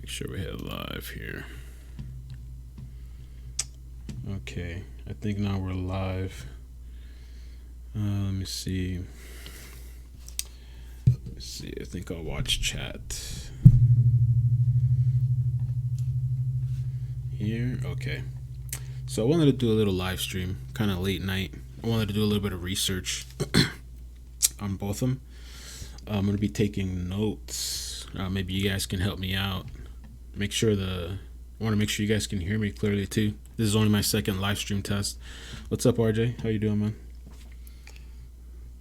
Make sure we hit live here. Okay, I think now we're live. Let me see. I think I'll watch chat here. Okay. So I wanted to do a little live stream, kind of late night. I wanted to do a little bit of research on both of them. I'm going to be taking notes. Maybe you guys can help me out. I want to make sure you guys can hear me clearly too. This is only my second live stream test. What's up, RJ? How you doing, man?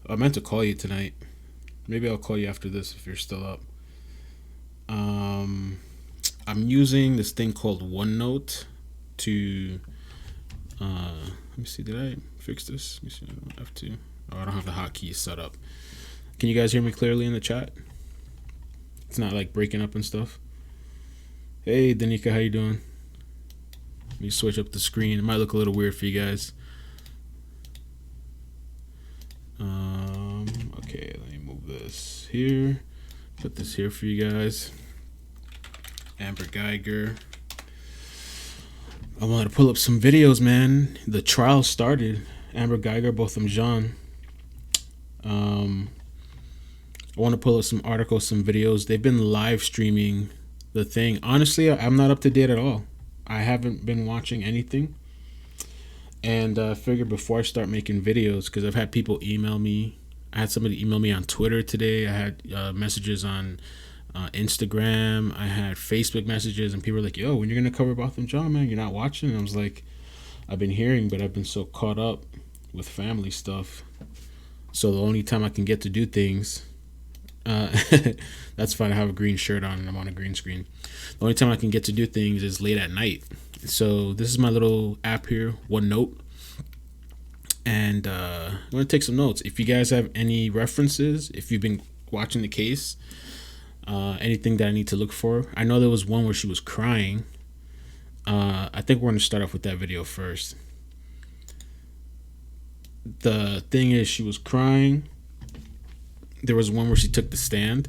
I meant to call you tonight. Maybe I'll call you after this if you're still up. I'm using this thing called OneNote to let me see, did I fix this? Let me see, I have to. Oh, I don't have the hotkeys set up. Can you guys hear me clearly in the chat? It's not like breaking up and stuff. Hey, Danica, how you doing? Let me switch up the screen. It might look a little weird for you guys. Okay, let me move this here. Put this here for you guys. Amber Guyger. I wanted to pull up some videos, man. The trial started. Amber Guyger, Botham Jean. I want to pull up some articles, some videos. They've been live streaming the thing. Honestly, I'm not up to date at all. I haven't been watching anything. And I figured before I start making videos, because I've had people email me. I had somebody email me on Twitter today. I had messages on Instagram. I had Facebook messages, and people were like, yo, when you're going to cover Botham Jean, man, you're not watching? And I was like, I've been hearing, but I've been so caught up with family stuff. So the only time I can get to do things, that's fine. I have a green shirt on and I'm on a green screen. The only time I can get to do things is late at night. So this is my little app here, OneNote. And I'm going to take some notes. If you guys have any references, if you've been watching the case, anything that I need to look for. I know there was one where she was crying. I think we're going to start off with that video first. The thing is, she was crying. There was one where she took the stand.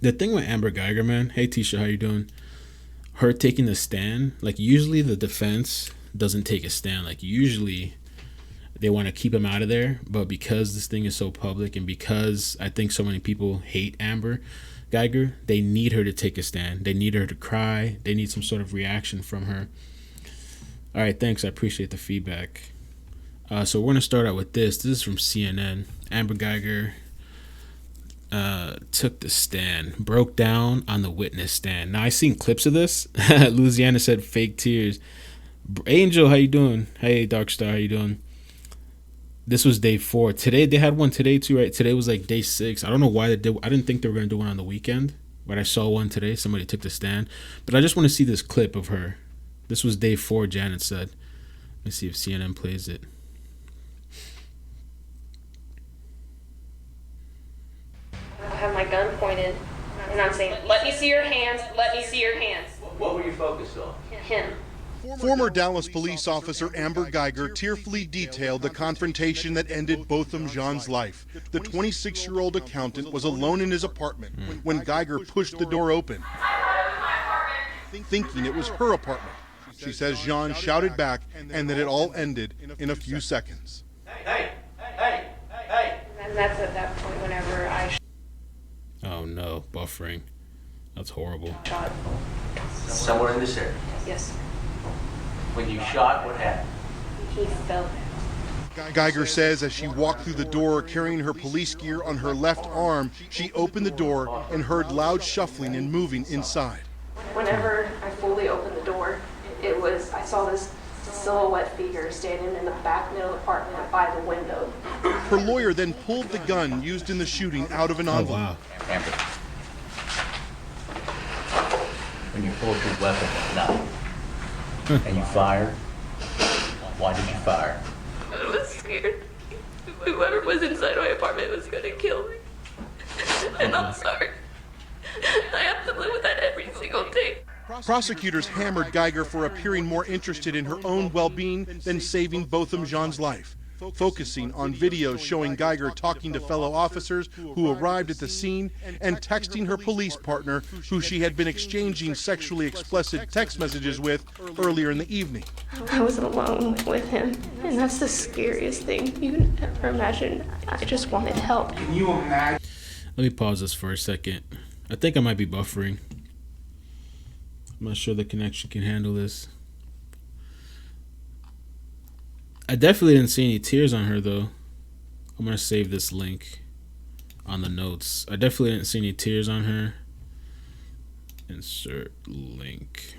The thing with Amber Guyger, man. Hey, Tisha, how you doing? Her taking the stand, like usually the defense doesn't take a stand. Like usually they want to keep him out of there, but because this thing is so public and because I think so many people hate Amber Guyger, they need her to take a stand. They need her to cry. They need some sort of reaction from her. All right, thanks. I appreciate the feedback. So we're going to start out with this. This is from CNN. Amber Guyger took the stand, broke down on the witness stand. Now, I seen clips of this. Louisiana said fake tears. Angel, how you doing? Hey, Darkstar, how you doing? This was day 4. Today, they had one today too, right? Today was like day 6. I don't know why they did. I didn't think they were going to do one on the weekend, but I saw one today. Somebody took the stand. But I just want to see this clip of her. This was day 4, Janet said. Let me see if CNN plays it. I have my gun pointed, and I'm saying, let me see your hands, let me see your hands. What were you focused on? Him. Former Dallas police officer Amber Guyger tearfully detailed the confrontation that ended Botham Jean's life. The 26-year-old accountant was alone in his apartment when Guyger pushed the door open, thinking it was her apartment. She says Jean shouted back and that it all ended in a few seconds. Hey, hey, hey. And that's at that point whenever I Oh no, buffering. That's horrible. shot. Somewhere in this area. Yes. When you shot, what happened? He fell. Guyger says as she walked through the door carrying her police gear on her left arm, she opened the door and heard loud shuffling and moving inside. Whenever I fully opened the door, I saw this silhouette figure standing in the back middle apartment by the window. Her lawyer then pulled the gun used in the shooting out of an Oh envelope. wow. Amber. When you pulled your weapon at night and you fired, why did you fire? I was scared. Whoever was inside my apartment was going to kill me. And I'm sorry. I have to live with that every single day. Prosecutors hammered Guyger for appearing more interested in her own well-being than saving Botham Jean's life. focusing on videos showing Guyger talking to fellow officers who arrived at the scene and texting her police partner, who she had been exchanging sexually explicit text messages with earlier in the evening. I was alone with him, and that's the scariest thing you can ever imagine. I just wanted help. Can you imagine? Let me pause this for a second. I think I might be buffering. I'm not sure the connection can handle this. I definitely didn't see any tears on her, though. I'm going to save this link on the notes. I definitely didn't see any tears on her. Insert link.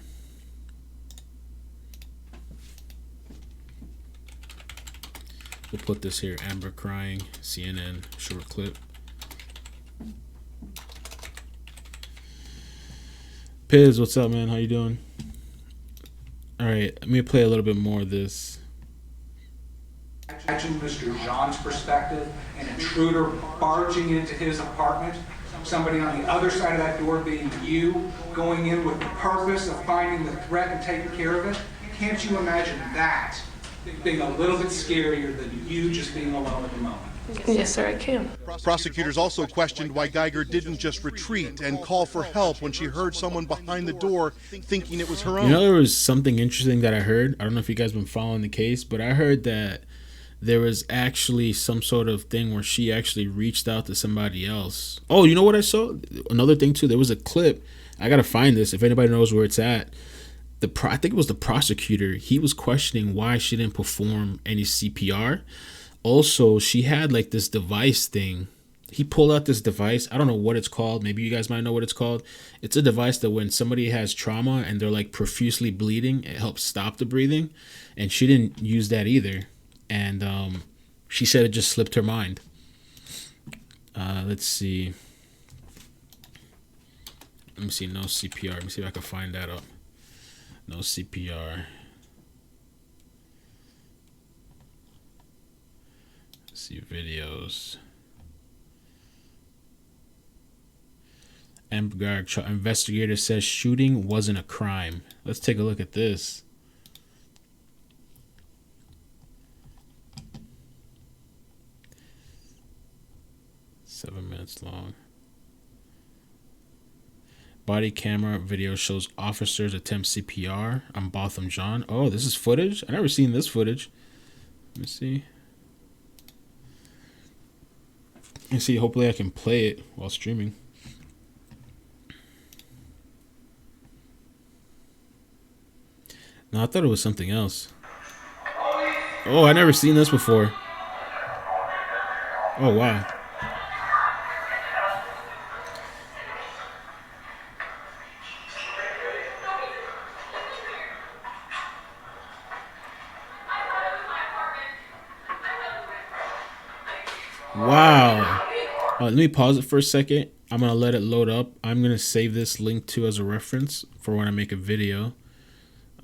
We'll put this here. Amber crying. CNN short clip. Piz, what's up, man? How you doing? All right, let me play a little bit more of this. Imagine Mr. Jean's perspective, an intruder barging into his apartment, somebody on the other side of that door being you, going in with the purpose of finding the threat and taking care of it. Can't you imagine that being a little bit scarier than you just being alone at the moment? Yes, sir, I can. Prosecutors also questioned why Guyger didn't just retreat and call for help when she heard someone behind the door thinking it was her own. You know, there was something interesting that I heard. I don't know if you guys been following the case, but I heard that there was actually some sort of thing where she actually reached out to somebody else. Oh, you know what I saw? Another thing too, there was a clip. I gotta find this if anybody knows where it's at. I think it was the prosecutor. He was questioning why she didn't perform any CPR. Also, she had like this device thing. He pulled out this device. I don't know what it's called. Maybe you guys might know what it's called. It's a device that when somebody has trauma and they're like profusely bleeding, it helps stop the breathing. And she didn't use that either. And she said it just slipped her mind. Let's see. Let me see. No CPR. Let me see if I can find that up. No CPR. Let's see videos. Amber investigator says shooting wasn't a crime. Let's take a look at this. Seven minutes long. Body camera video shows officers attempt CPR on Botham Jean. Oh, this is footage? I never seen this footage. Let me see. Let me see. Hopefully I can play it while streaming. No, I thought it was something else. Oh, I never seen this before. Oh, wow. Wow. Let me pause it for a second. I'm going to let it load up. I'm going to save this link too as a reference for when I make a video.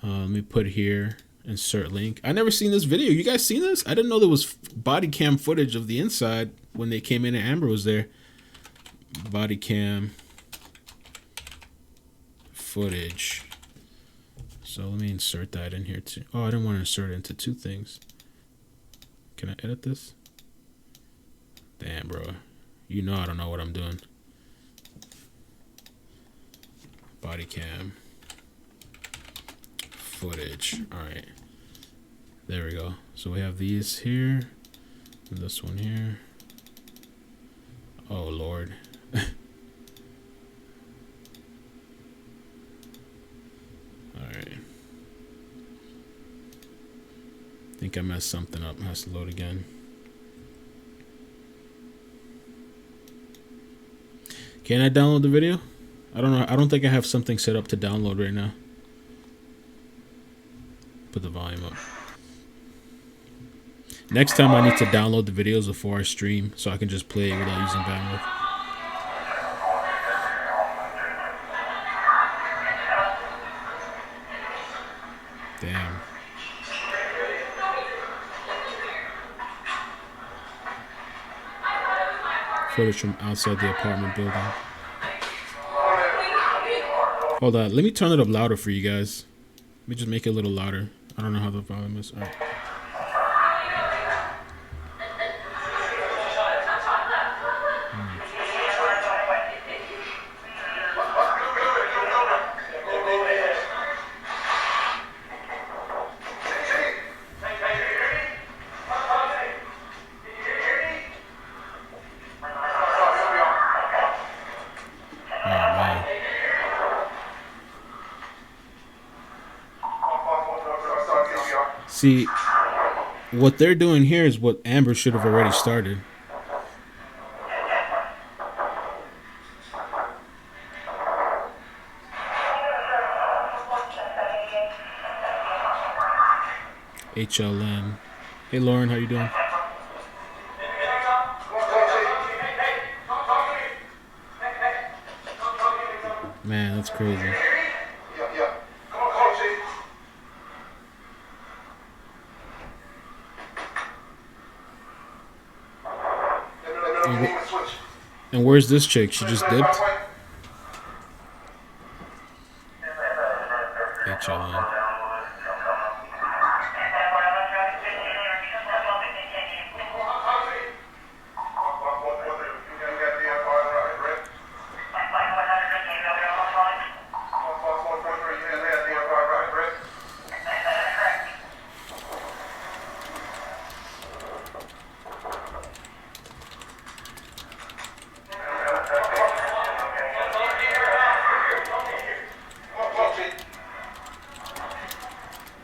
Let me put here, insert link. I never seen this video. You guys seen this? I didn't know there was body cam footage of the inside when they came in and Amber was there. Body cam footage. So let me insert that in here too. Oh, I didn't want to insert it into two things. Can I edit this? Damn, bro. You know I don't know what I'm doing. Body cam footage. Alright. There we go. So we have these here. And this one here. Oh, Lord. Alright. I think I messed something up. It has to load again. Can I download the video? I don't know. I don't think I have something set up to download right now. Put the volume up. Next time I need to download the videos before I stream so I can just play it without using bandwidth. Damn. Footage from outside the apartment building. Hold on, let me turn it up louder for you guys. Let me just make it a little louder. I don't know how the volume is. All right. See, what they're doing here is what Amber should have already started. HLN. Hey Lauren, how you doing? Man, that's crazy. And where's this chick? She just dipped? HLN.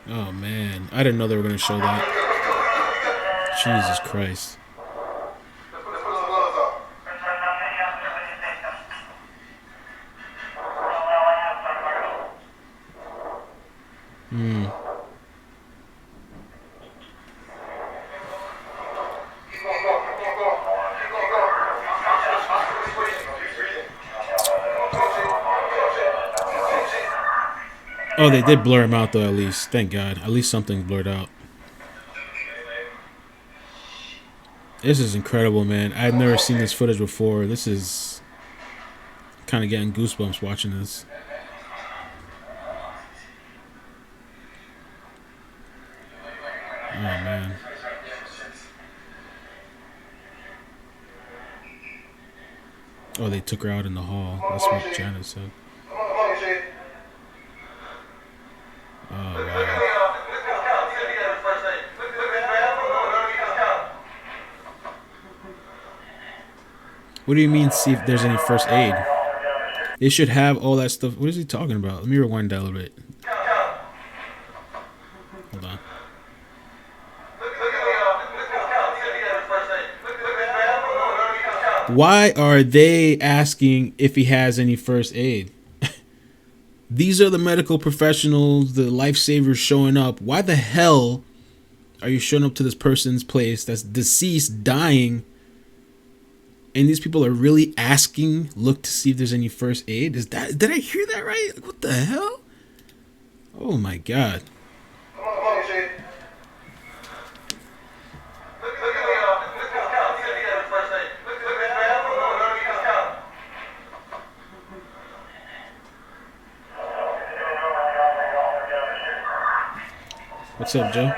Oh man, I didn't know they were going to show that. Jesus Christ. Oh, they did blur him out though, at least. Thank God. At least something blurred out. This is incredible, man. I've never seen this footage before. This is kind of getting goosebumps watching this. Oh, man. Oh, they took her out in the hall. That's what Janet said. Oh, wow. What do you mean, see if there's any first aid? They should have all that stuff. What is he talking about? Let me rewind that a little bit. Hold on. Why are they asking if he has any first aid? These are the medical professionals, the lifesavers showing up. Why the hell are you showing up to this person's place that's deceased, dying, and these people are really asking, look to see if there's any first aid? Did I hear that right? Like, what the hell? Oh my God. What's up, Joe?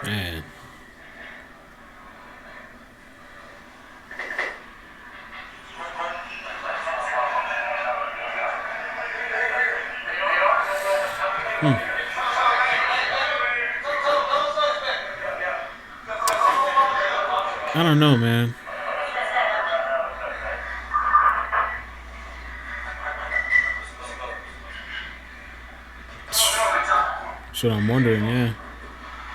Man. I don't know, man. That's what I'm wondering, yeah.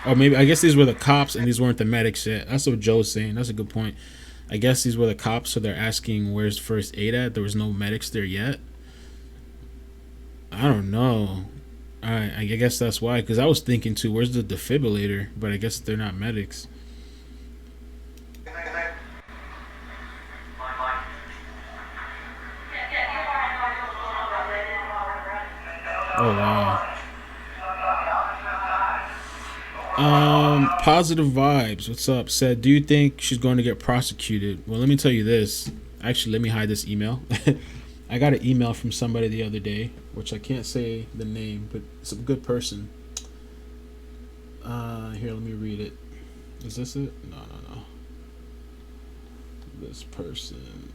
Or maybe, I guess these were the cops and these weren't the medics yet. That's what Joe's saying. That's a good point. I guess these were the cops, so they're asking where's first aid at. There was no medics there yet. I don't know. I guess that's why. Because I was thinking too, where's the defibrillator? But I guess they're not medics. Oh, wow. Positive vibes. What's up? Said, do you think she's going to get prosecuted? Well, let me tell you this. Actually, let me hide this email. I got an email from somebody the other day, which I can't say the name, but it's a good person. Here, let me read it. Is this it? No. This person.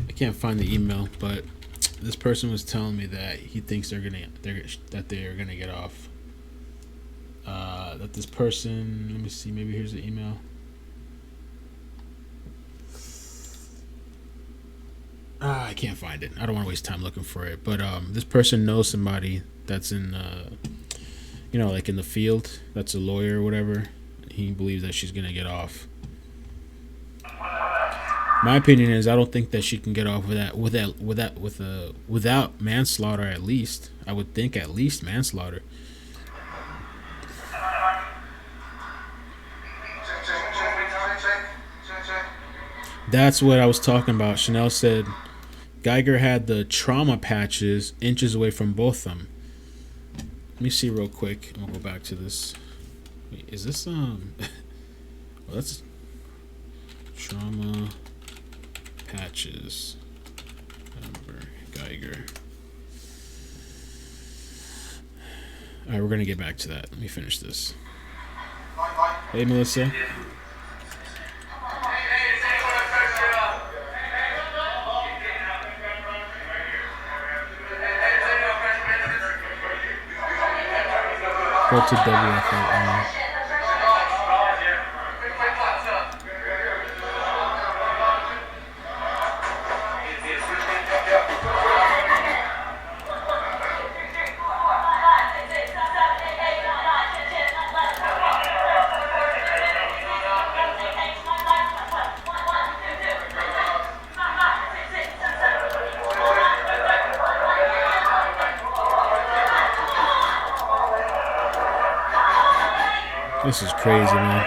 I can't find the email, but this person was telling me that he thinks they're gonna get off. That this person, let me see, maybe here's the email. I can't find it. I don't want to waste time looking for it. But this person knows somebody that's in, like in the field. That's a lawyer or whatever. He believes that she's gonna get off. My opinion is I don't think that she can get off without manslaughter. At least I would think at least manslaughter. That's what I was talking about. Chanel said Guyger had the trauma patches inches away from both of them. Let me see real quick. I'm gonna go back to this. Wait, is this well, that's trauma patches. Amber Guyger. All right, we're gonna get back to that. Let me finish this. Hey, Melissa. Go to WFA. This is crazy, man.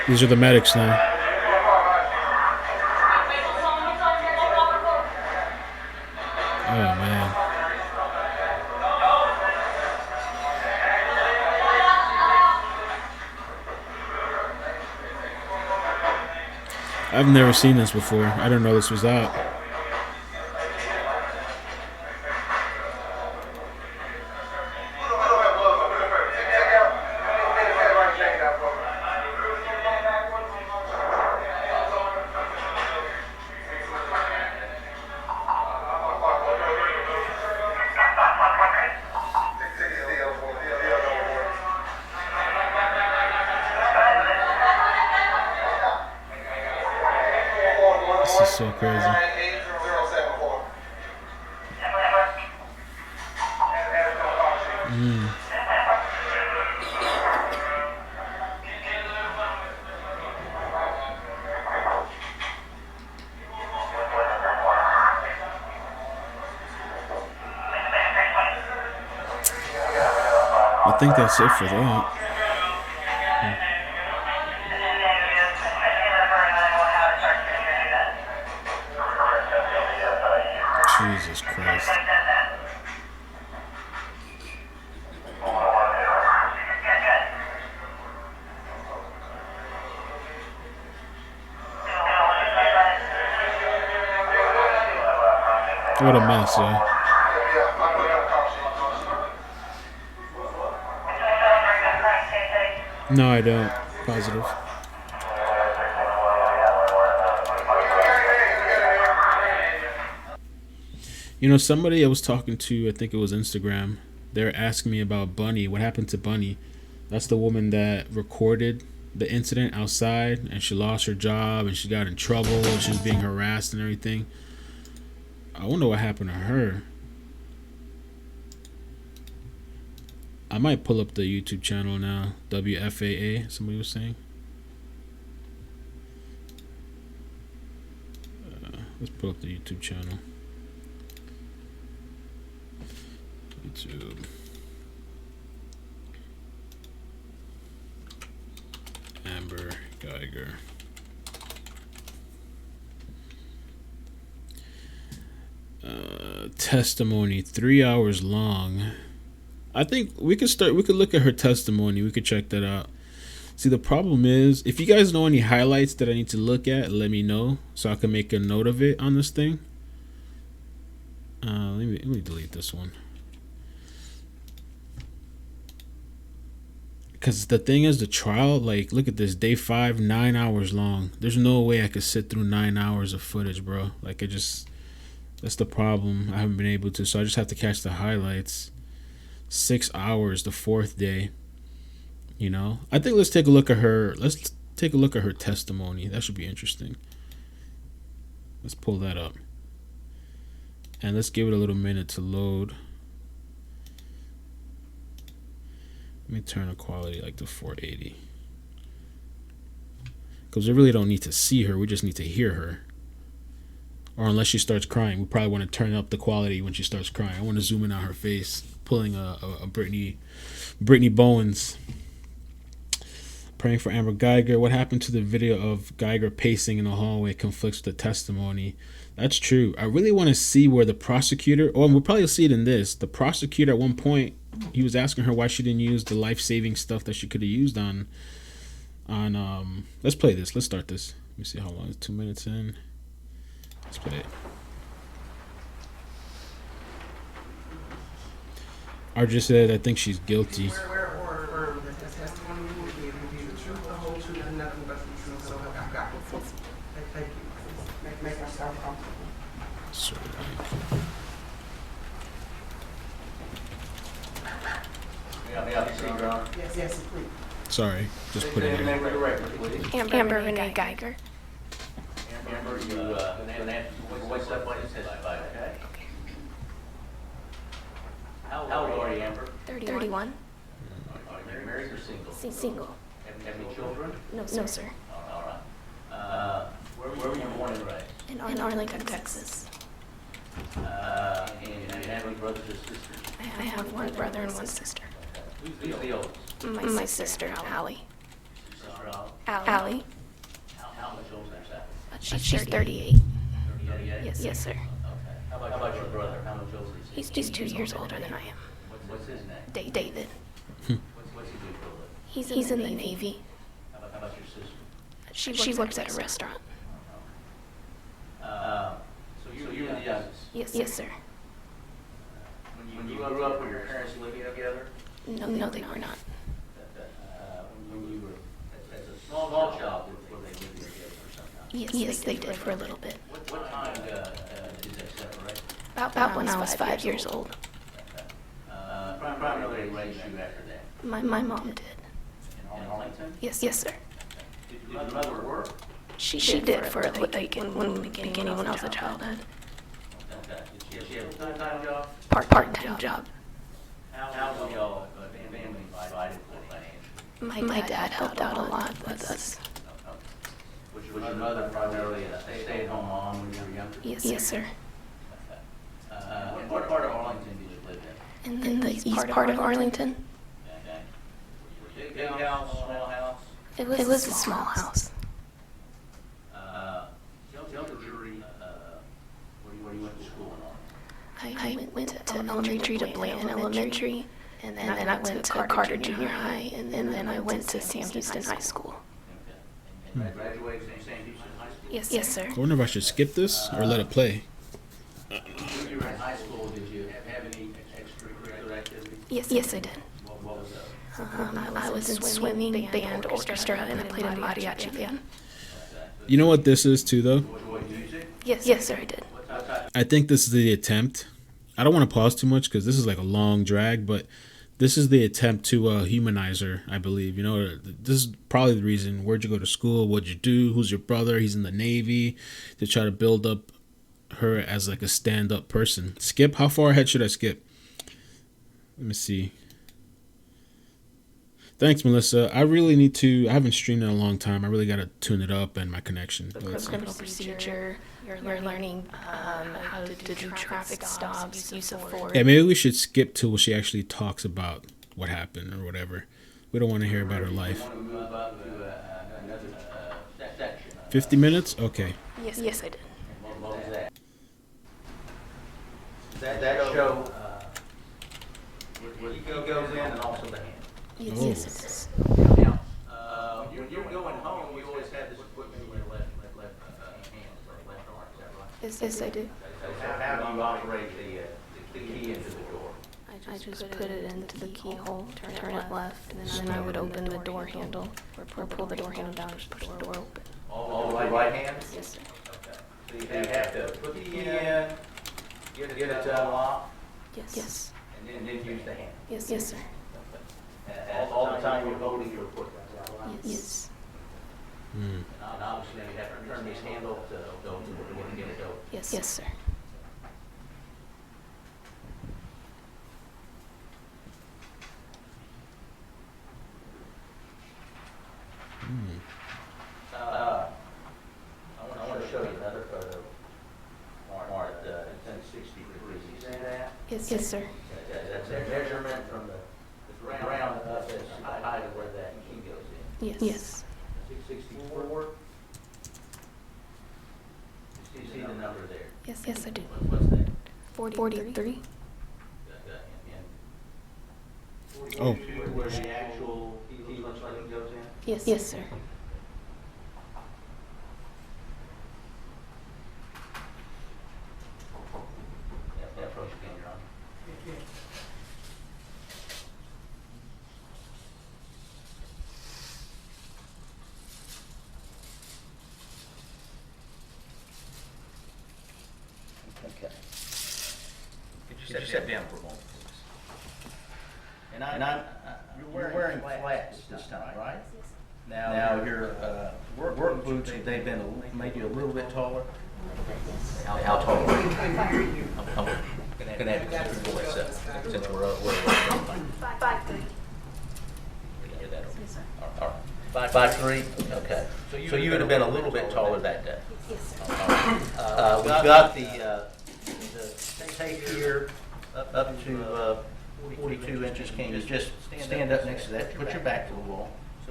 These are the medics now. Oh, man. I've never seen this before. I didn't know this was out. This is so crazy. I think that's it for that. Jesus Christ. What a mess, yeah. No, I don't. Positive. You know, somebody I was talking to, I think it was Instagram, they're asking me about Bunny. What happened to Bunny? That's the woman that recorded the incident outside, and she lost her job, and she got in trouble, and she was being harassed and everything. I wonder what happened to her. I might pull up the YouTube channel now. WFAA, somebody was saying. Let's pull up the YouTube channel. YouTube. Amber Guyger. Testimony 3 hours long. I think we could look at her testimony. We could check that out. See, the problem is, if you guys know any highlights that I need to look at, let me know so I can make a note of it on this thing. Let me delete this one. Because the thing is, the trial, like, look at this, day 5, 9 hours long. There's no way I could sit through 9 hours of footage, bro. Like, that's the problem. I haven't been able to, so I just have to catch the highlights. 6 hours the 4th day. You know, I think let's take a look at her. Let's take a look at her testimony. That should be interesting. Let's pull that up. And let's give it a little minute to load. Let me turn the quality like to 480. Because we really don't need to see her. We just need to hear her. Or unless she starts crying. We probably want to turn up the quality when she starts crying. I want to zoom in on her face. Pulling a Brittany Bowens. Praying for Amber Guyger. What happened to the video of Guyger pacing in the hallway conflicts with the testimony? That's true. I really want to see where the prosecutor, we'll probably see it in this. The prosecutor at one point, he was asking her why she didn't use the life-saving stuff that she could have used on let's play this. Let's start this. Let me see how long. It's 2 minutes in. Let's play it. RJ said, I think she's guilty. Sorry, just put it in. Amber Renee Guyger. Amber, you gonna have to voice up when you testify, okay? How old are you, Amber? 31. Are you married or single? Single. Have any children? No, sir. All right. Where were you born and raised? In Arlington, Texas. And you have any brothers or sisters? I have one brother and one sister. Who's the oldest? My sister, Allie. Sister Allie. How much older is that? She's 38. 38? Yes, sir. Okay. How about your brother? How much older is he? He's 2 years older than I am. What's his name? David. What's he do for a living? He's in the Navy. How about your sister? She works at a restaurant. So you were the youngest? Yes, sir. When you grew up, were your parents living together? No, they were not. When you were as a small child, were they living together for some time? Yes, they did for a little bit. What time did they separate? About when I was 5 years old. Primarily raised you after that. My mom did. In Arlington? Yes, sir. Did your mother work? She did for like when beginning when I was a child. Okay. Did she have a full-time job? Part-time job. How were y'all family divided financially? My dad helped out a lot with us. Was your mother primarily a stay-at-home mom when you were younger? Yes, sir. What part of Arlington did you live in? In the east part of Arlington. Okay. Big house, small house? It was a small house. Tell the jury where you went to school and all. I went to elementary to Blanton Elementary, and then I went to Carter Junior High, and then I went to Sam Houston High School. Okay. And graduated from St. Houston High School? Yes, sir. I wonder if I should skip this or let it play. When you were in high school, did you have any extracurricular activities? Yes, I did. What was that? I was in swimming, band, orchestra, and I played in mariachi band. You know what this is too, though? Enjoy music? Yes, sir, I did. I think this is the attempt. I don't want to pause too much because this is like a long drag, but this is the attempt to humanize her, I believe. You know, this is probably the reason. Where'd you go to school? What'd you do? Who's your brother? He's in the Navy. To try to build up her as like a stand-up person. Skip? How far ahead should I skip? Let me see. Thanks, Melissa. I really need to. I haven't streamed in a long time. I really got to tune it up and my connection. The criminal procedure, you're learning how to do traffic stops, use of force. Yeah, maybe we should skip to what she actually talks about what happened or whatever. We don't want to hear about her life. 50 minutes? Okay. Yes, I did. What was that? That show where the key goes in and also the hand. Yes, Oh. yes, it is. Now, when you're going home, you always have this equipment in your left hand, left arm, is that right? Yes, I do. So how do you operate the key into the door? I just put it into the keyhole, turn it left, and then I would open the door handle, or pull the door handle down, just push the door open. All with the right hand? Yes, sir. Okay. So you have to put the key in, get it to unlock, Yes. and then use the hand. Yes, sir. All the time you're holding your equipment. Yes. Mm. And obviously you have to turn these handles to open the door and get it open. Yes, sir. I want to show you another photo. Mark, it's in 60 degrees. You see that? Yes, sir. That's a measurement from the ground up as the height of where that key goes in. Yes. 664. You see the number there? Yes, I do. What's that? 43. Oh. Where the actual key looks like it goes in? Yes, sir. Yeah, approach again, Your Honor. Okay. Could you sit down for a moment, please? And you're wearing flats this time, right? Now your work boots, they've been maybe a little bit taller? How tall are you? I'm gonna have to keep your voice up, since we're 5'3". Get that over. All right. 5'3", okay. So you would have been a little bit taller that day? Yes, sir. We've got the tape here up to 42 inches. Can you just stand up next to that, put your back to the wall,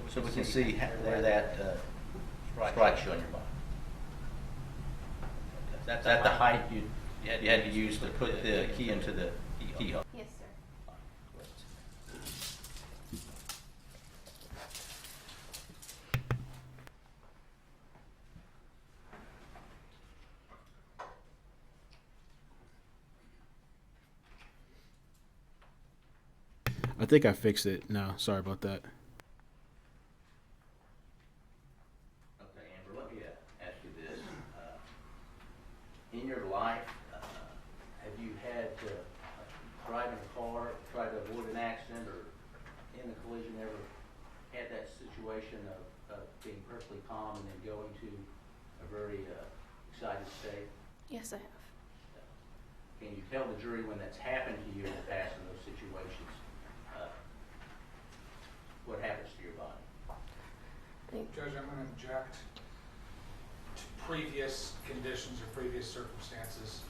so we can see where that strikes you on your body? That's at the height you had to use to put the key into the keyhole. Yes, sir. I think I fixed it now. Sorry about that. Okay, Amber, let me ask you this. In your life, have you had to drive in a car, try to avoid an accident, or in a collision ever had that situation of being perfectly calm and then going to a very excited state? Yes, I have. Can you tell the jury when that's happened to you in the past in those situations, what happens to your body? Judge, I'm going to object to previous conditions or previous circumstances.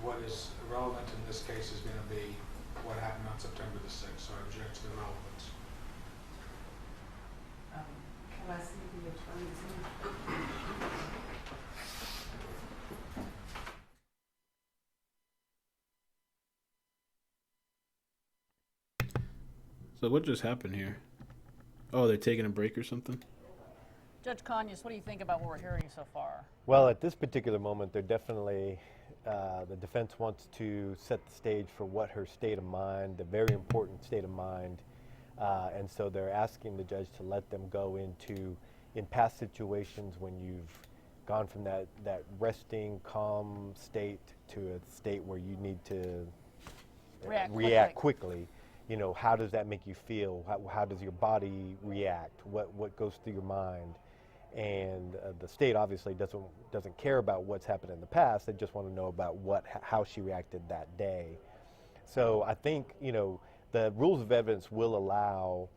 What is irrelevant in this case is going to be what happened on September the 6th, so I object to the relevance. Can I see the attorney's So what just happened here? Oh, they're taking a break or something? Judge Conyers, what do you think about what we're hearing so far? Well, at this particular moment, they're definitely, the defense wants to set the stage for what her state of mind, the very important state of mind, and so they're asking the judge to let them go into, in past situations when you've gone from that resting, calm state to a state where you need to react quickly. You know, how does that make you feel? How does your body react? What goes through your mind? And the state obviously doesn't care about what's happened in the past. They just want to know about how she reacted that day. So I think, you know, the rules of evidence will allow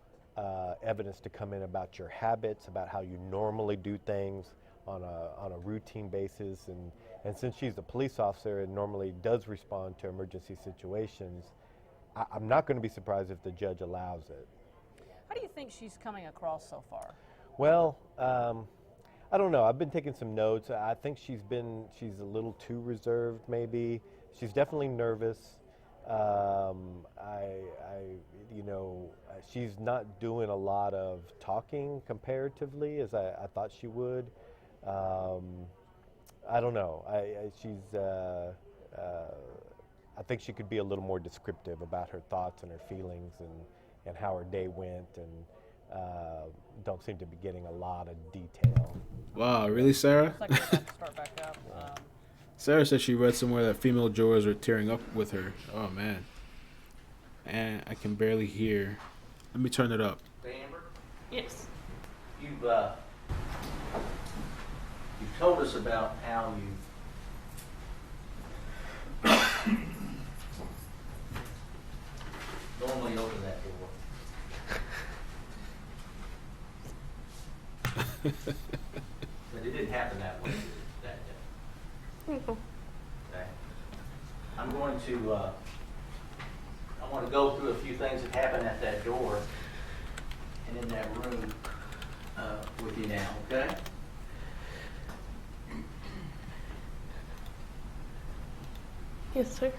evidence to come in about your habits, about how you normally do things on a routine basis, and since she's a police officer and normally does respond to emergency situations, I'm not going to be surprised if the judge allows it. How do you think she's coming across so far? Well, I don't know. I've been taking some notes. I think she's a little too reserved, maybe. She's definitely nervous. She's not doing a lot of talking comparatively as I thought she would. I don't know. I think she could be a little more descriptive about her thoughts and her feelings and how her day went, and don't seem to be getting a lot of detail. Wow, really, Sarah? Looks like we're about to start back up. Sarah said she read somewhere that female jurors were tearing up with her. Oh, man. And I can barely hear. Let me turn it up. Amber, Yes. you've told us about how you normally open that door. But it didn't happen that way that day. Okay. I'm going to, I want to go through a few things that happened at that door and in that room with you now, okay? Yes, sir.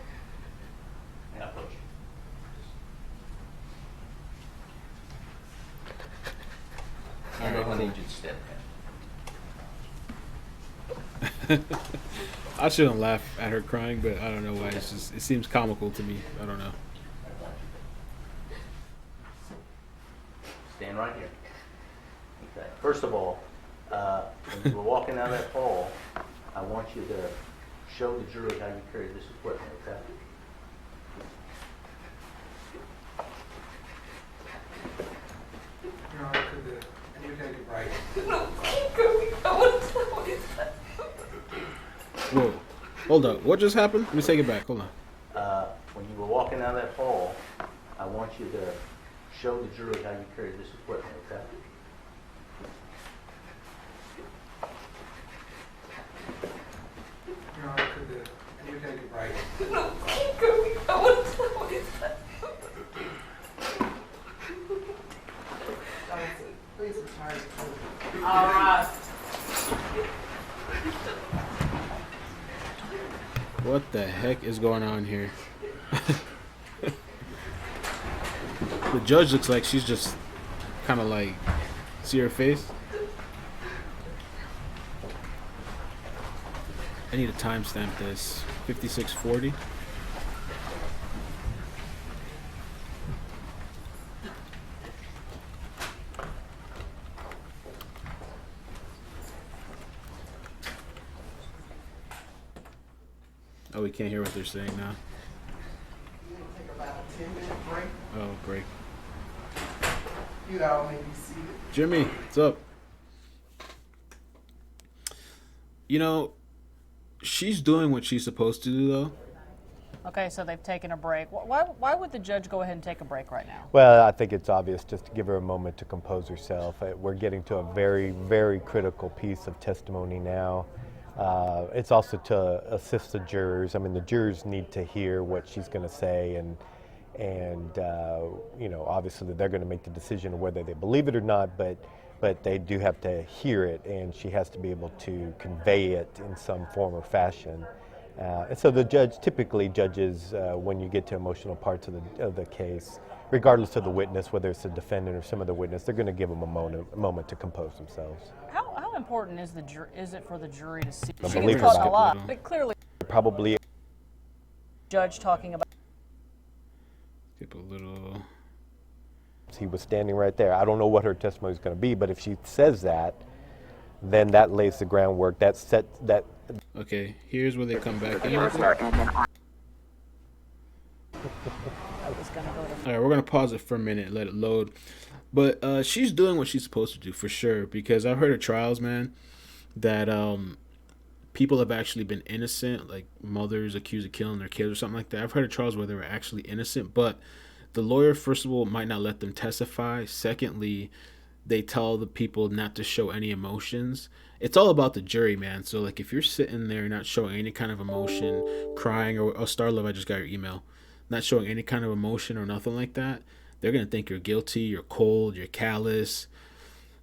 And approach you. And I'm going to need you to step in. I shouldn't laugh at her crying, but I don't know why. It's just, it seems comical to me. I don't know. Stand right here. Okay. First of all, when you were walking down that hall, I want you to show the jury how you carry this equipment, okay? Your Honor, can you take a break? No, keep going. I want to know what is that. Whoa. Hold up. What just happened? Let me take it back. Hold on. When you were walking down that hall, I want you to show the jury how you carry this equipment, okay? Your Honor, can you take a break? No, keep going. I want to know what is that. Please retire to court. All right. What the heck is going on here? The judge looks like she's just kind of like, see her face? I need to timestamp this. 5640. Oh, we can't hear what they're saying now. Take about a 10-minute break. Oh, break. You all may be seated. Jimmy, what's up? You know, she's doing what she's supposed to do, though. Okay, so they've taken a break. Why would the judge go ahead and take a break right now? Well, I think it's obvious just to give her a moment to compose herself. We're getting to a very, very critical piece of testimony now. It's also to assist the jurors. I mean, the jurors need to hear what she's going to say, and obviously they're going to make the decision of whether they believe it or not, but they do have to hear it, and she has to be able to convey it in some form or fashion. And so the judge typically judges when you get to emotional parts of the case, regardless of the witness, whether it's the defendant or some other witness, they're going to give them a moment to compose themselves. How important is it for the jury to see? I She believe gets it's caught a lot, good. but clearly, Probably. judge talking about. Skip a little. He was standing right there. I don't know what her testimony is going to be, but if she says that, then that lays the groundwork. That. Okay, here's where they come back in. I All was gonna go to. right, we're gonna pause it for a minute, let it load. But she's doing what she's supposed to do for sure, because I've heard of trials, man, that people have actually been innocent, like mothers accused of killing their kids or something like that. I've heard of trials where they were actually innocent, but the lawyer, first of all, might not let them testify. Secondly, they tell the people not to show any emotions. It's all about the jury, man. So like if you're sitting there not showing any kind of emotion, crying, or Starlove, I just got your email, not showing any kind of emotion or nothing like that, they're gonna think you're guilty, you're cold, you're callous.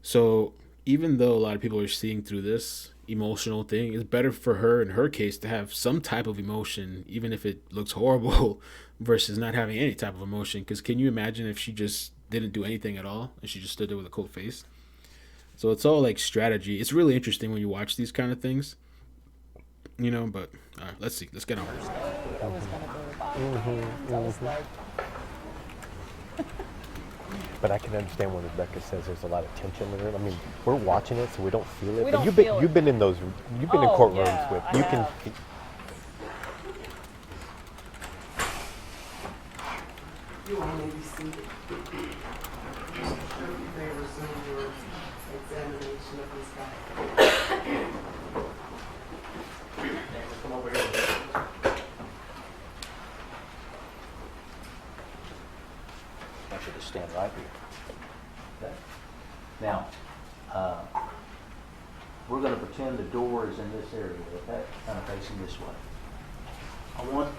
So even though a lot of people are seeing through this emotional thing, it's better for her in her case to have some type of emotion, even if it looks horrible, versus not having any type of emotion. Because can you imagine if she just didn't do anything at all and she just stood there with a cold face? So it's all like strategy. It's really interesting when you watch these kind of things, you know. But all right, let's see. Let's get on. But I can understand when Rebecca says there's a lot of tension in it. I mean, we're watching it, so we don't feel it. We but don't you've feel been it. in those. You've been in Oh, courtrooms yeah, with. I You can. have. You all may be seated. Mr. Sheriff, you may resume your examination of this guy. Come over here. I want you to stand right here. Okay? Now, we're going to pretend the door is in this area, okay? Kind of facing this way. I want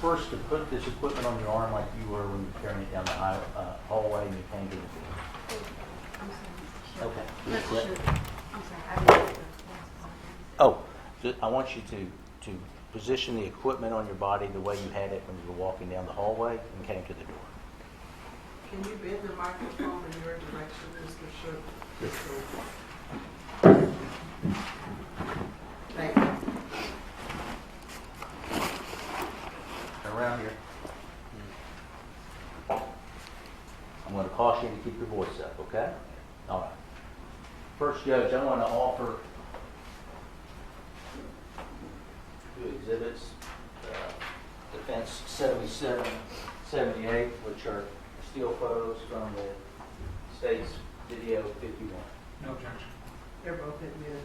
first to put this equipment on your arm like you were when you were carrying it down the hallway and you came to the door. Okay. Oh, I want you to position the equipment on your body the way you had it when you were walking down the hallway and came to the door. Can you bend the microphone in your direction, Mr. Sheriff? Thank you. Around here. I'm going to caution you to keep your voice up, okay? All right. First, Judge, I want to offer two exhibits, Defense 77, 78, which are still photos from the state's video 51. No objection. They're both admitted.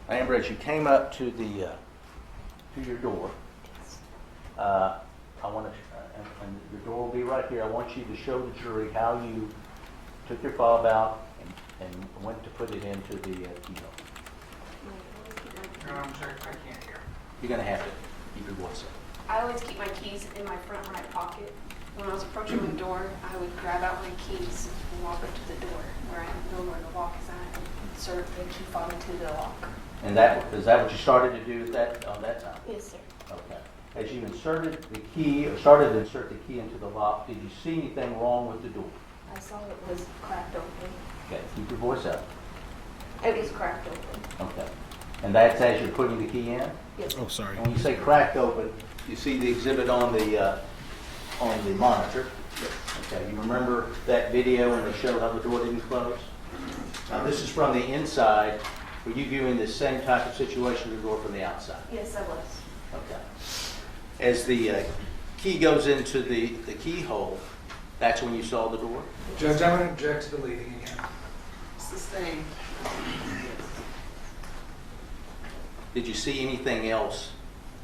Amber, as you came up to the to your door, I want to, and your door will be right here. I want you to show the jury how you took your fob out and went to put it into the keyhole. No, I'm sorry, I can't hear. You're going to have to keep your voice up. I always keep my keys in my front right pocket. When I was approaching the door, I would grab out my keys and walk up to the door where I know where the lock is at and insert the key fob into the lock. And is that what you started to do at that time? Yes, sir. Okay. As you inserted the key, or started to insert the key into the lock, did you see anything wrong with the door? I saw it was cracked open. Okay, keep your voice up. It was cracked open. Okay. And that's as you're putting the key in? Yes. Oh, sorry. When you say cracked open, you see the exhibit on the monitor. Okay, you remember that video when they showed how the door didn't close? Now this is from the inside. Were you viewing the same type of situation, the door from the outside? Yes, I was. Okay. As the key goes into the keyhole, that's when you saw the door? Judge, I'm going to object to the leading again. Sustained. Did you see anything else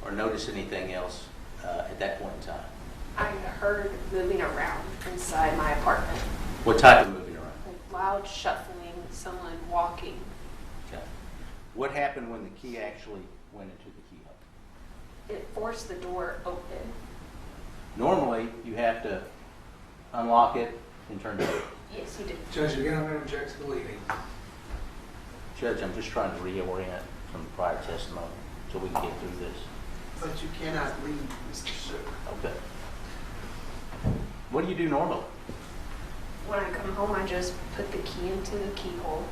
or notice anything else at that point in time? I heard moving around inside my apartment. What type of moving around? Like loud shuffling, someone walking. Okay. What happened when the key actually went into the keyhole? It forced the door open. Normally, you have to unlock it and turn it over. Yes, you did. Judge, again, I'm going to object to the leading. Judge, I'm just trying to reorient from the prior testimony so we can get through this. But you cannot leave, Mr. Sheriff. Okay. What do you do normally? When I come home, I just put the key into the keyhole,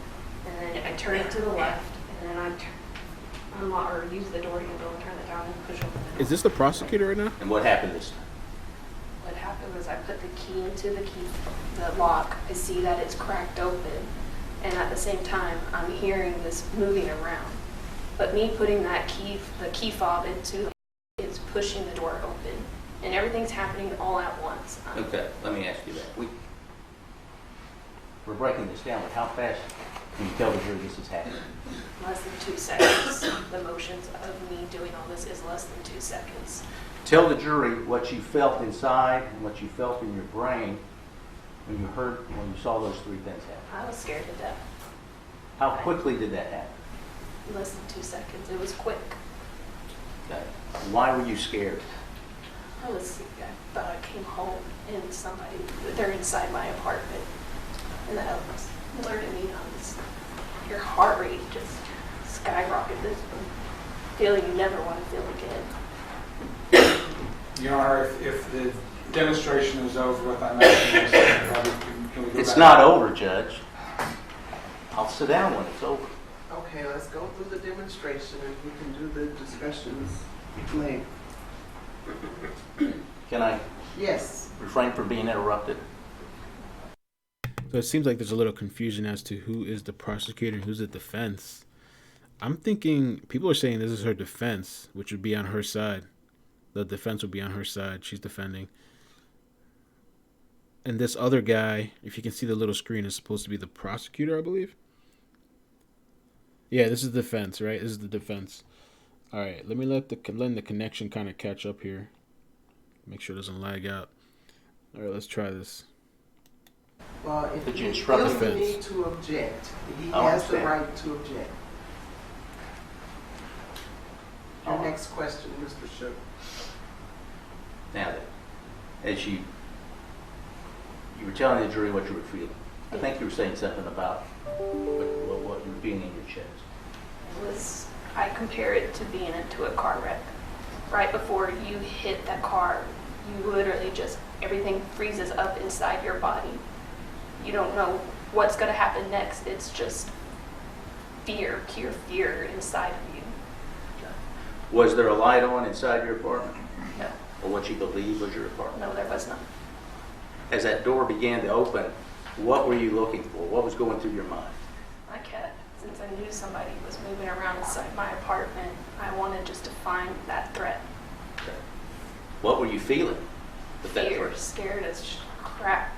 and then I turn it to the left, and then I unlock or use the door handle and turn it down and push open the Is this the prosecutor right now? And what happened this time? What happened was I put the key into the lock. I see that it's cracked open, and at the same time, I'm hearing this moving around. But me putting the key fob into it is pushing the door open, and everything's happening all at once. Okay, let me ask you that. We're breaking this down, but how fast when you tell the jury this has happened? Less than 2 seconds. The motions of me doing all this is less than 2 seconds. Tell the jury what you felt inside and what you felt in your brain when you saw those three things happen. I was scared to death. How quickly did that happen? Less than 2 seconds. It was quick. Okay. Why were you scared? I thought I came home and they're inside my apartment. And that was alerted me on this. Your heart rate just skyrocketed. This feeling you never want to feel again. Your Honor, if the demonstration is over with, I'm asking this, can we go It's back? not over, Judge. I'll sit down when it's over. Okay, let's go through the demonstration and we can do the discussions later. Can I Yes. refrain from being interrupted? So it seems like there's a little confusion as to who is the prosecutor and who's the defense. I'm thinking people are saying this is her defense, which would be on her side. The defense would be on her side. She's defending. And this other guy, if you can see the little screen, is supposed to be the prosecutor, I believe. Yeah, this is the defense, right? This is the defense. All right, let me let the connection kind of catch up here. Make sure it doesn't lag out. All right, let's try this. Well, if Did you he instruct feels the defense? need to object, he I has the understand. right to object. Your All right. next question, Mr. Sugar. Now then, as you were telling the jury what you were feeling. I think you were saying something about what you were feeling in your chest. I compare it to being into a car wreck. Right before you hit that car, you literally everything freezes up inside your body. You don't know what's going to happen next. It's just fear, pure fear inside of you. Was there a light on inside your apartment? No, Or what you believe was your apartment? no, there was none. As that door began to open, what were you looking for? What was going through your mind? My cat, since I knew somebody was moving around inside my apartment, I wanted just to find that threat. Okay. What were you feeling with that Fear, threat? scared as crap.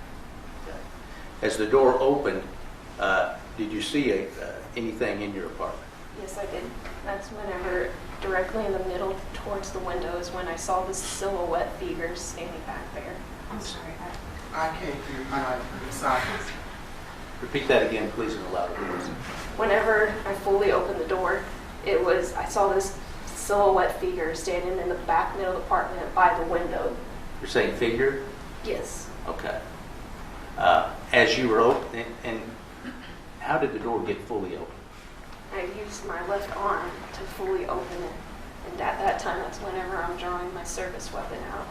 Okay. As the door opened, did you see anything in your apartment? Yes, I did. That's whenever, directly in the middle towards the window, is when I saw this silhouette figure standing back there. I'm sorry. I can't hear you. I'm sorry. Repeat that again, please, in a louder voice. Whenever I fully opened the door, I saw this silhouette figure standing in the back middle of the apartment by the window. You're saying figure? Yes. Okay. As you were open, and how did the door get fully open? I used my left arm to fully open it. And at that time, that's whenever I'm drawing my service weapon out.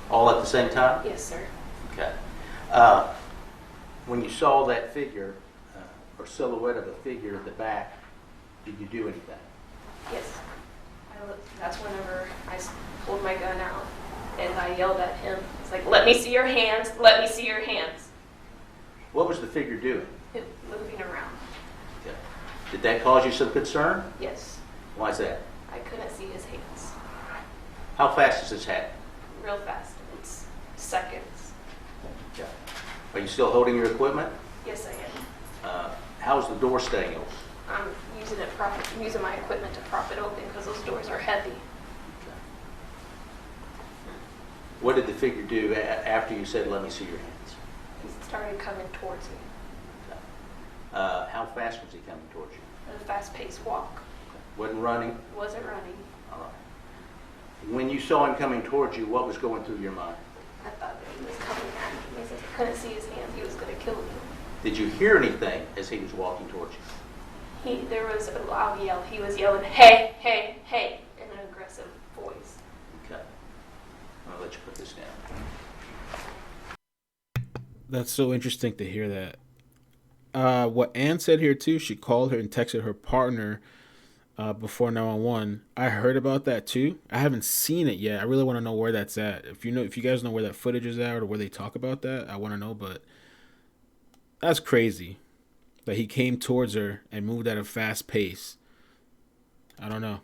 All at the same time? Yes, sir. Okay. When you saw that figure, or silhouette of a figure at the back, did you do anything? Yes. That's whenever I pulled my gun out and I yelled at him. It's like, let me see your hands, let me see your hands. What was the figure doing? It moving around. Okay. Did that cause you some concern? Yes. Why is that? I couldn't see his hands. How fast does this happen? Real fast. It's seconds. Okay. Are you still holding your equipment? Yes, I am. How's the door staying open? I'm using my equipment to prop it open because those doors are heavy. Okay. What did the figure do after you said, let me see your hands? He started coming towards me Okay. How fast was he coming towards you? at a fast-paced walk. Wasn't running? Wasn't running. All right. When you saw him coming towards you, what was going through your mind? I thought that he was coming at me. Since I couldn't see his hands, he was going to kill me. Did you hear anything as he was walking towards you? There was a loud yell. He was yelling, hey, hey, hey, in an aggressive voice. Okay. I'm going to let you put this down. That's so interesting to hear that. What Ann said here too, she called her and texted her partner before 911. I heard about that too. I haven't seen it yet. I really want to know where that's at. If you guys know where that footage is at or where they talk about that, I want to know. But that's crazy that he came towards her and moved at a fast pace. I don't know.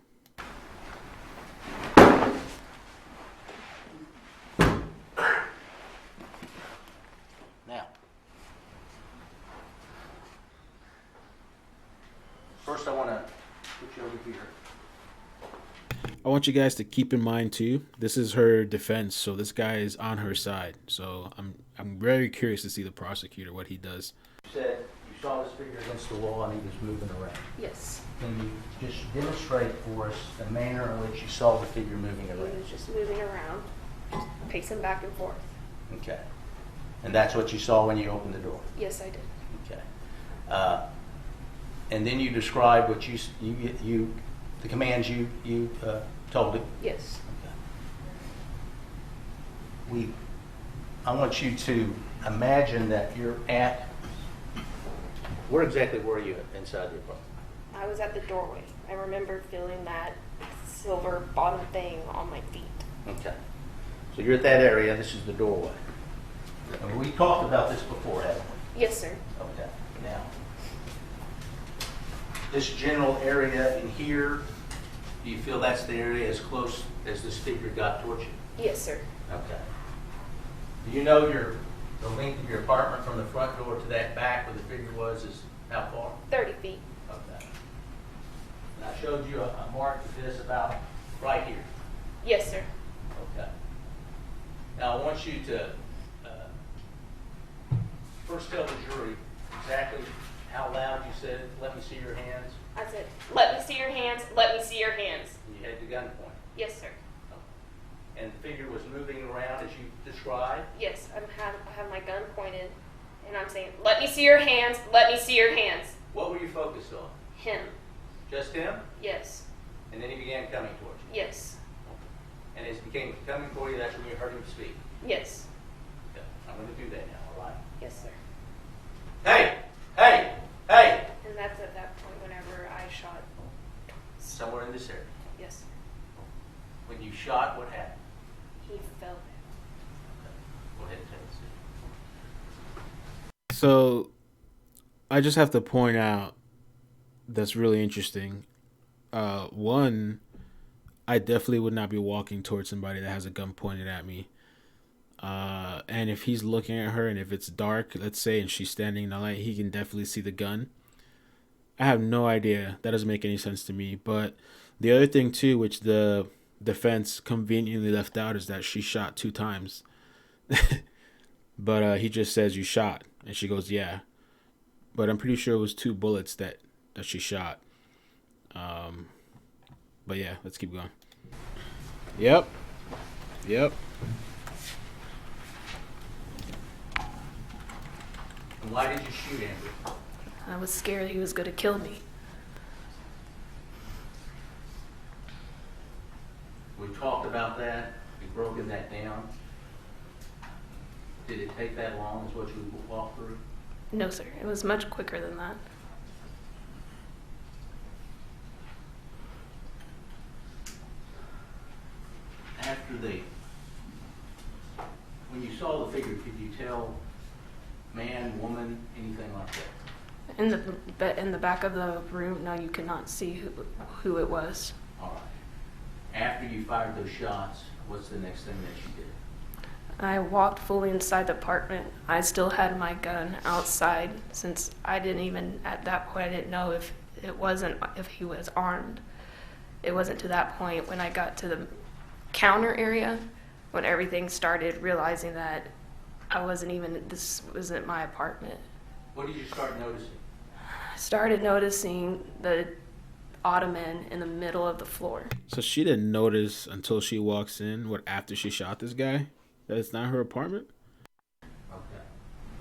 Now, fear. I want you guys to keep in mind too, this is her defense, so this guy is on her side. So I'm very curious to see the prosecutor, what he does. You said you saw this figure against the wall and he was moving around. Yes. Can you just demonstrate for us the manner in which you saw the figure moving He around? was just moving around, just pacing back and forth. Okay. And that's what you saw when you opened the door? Yes, I did. Okay. And then you described what the commands you told it? Yes. Okay. I want you to imagine that you're at, where exactly were you inside the apartment? I was at the doorway. I remember feeling that silver bottom thing on my feet. Okay. So you're at that area, this is the doorway. And we talked about this before, haven't we? Yes, sir. Okay. Now, this general area in here, do you feel that's the area as close as this figure got towards you? Yes, sir. Okay. Do you know the length of your apartment from the front door to that back where the figure was is how far? 30 feet. Okay. And I showed you a mark of this about right here. Yes, sir. Okay. Now I want you to first tell the jury exactly how loud you said, "Let me see your hands." I said, "Let me see your hands. Let me see your hands." And you had the gun pointed. Yes, sir. And the figure was moving around as you described. Yes, I have my gun pointed, and I'm saying, "Let me see your hands. Let me see your hands." What were you focused on? Him. Just him? Yes. And then he began coming towards you. Yes. And as he became coming for you, that's when you heard him speak. Yes. Okay. I'm going to do that now, all right? Yes, sir. Hey! Hey! Hey! And that's at that point whenever I shot. Somewhere in this area. Yes. When you shot, what happened? He fell down. Okay. Go ahead and take a seat. So I just have to point out that's really interesting. One, I definitely would not be walking towards somebody that has a gun pointed at me. And if he's looking at her and if it's dark, let's say, and she's standing in the light, he can definitely see the gun. I have no idea. That doesn't make any sense to me. But the other thing too, which the defense conveniently left out, is that she shot 2 times. But he just says, "You shot," and she goes, "Yeah." But I'm pretty sure it was 2 bullets that she shot. But yeah, let's keep going. Yep. And why did you shoot Amber? I was scared he was going to kill me. We talked about that. We've broken that down. Did it take that long, is what you walked through? No, sir. It was much quicker than that. When you saw the figure, could you tell man, woman, anything like that? In the back of the room, no, you could not see who it was. All right. After you fired those shots, what's the next thing that you did? I walked fully inside the apartment. I still had my gun outside, since I didn't even, at that point, I didn't know if he was armed. It wasn't to that point when I got to the counter area, when everything started, realizing that this wasn't my apartment. What did you start noticing? I started noticing the ottoman in the middle of the floor. So she didn't notice until she walks in, after she shot this guy, that it's not her apartment? Okay.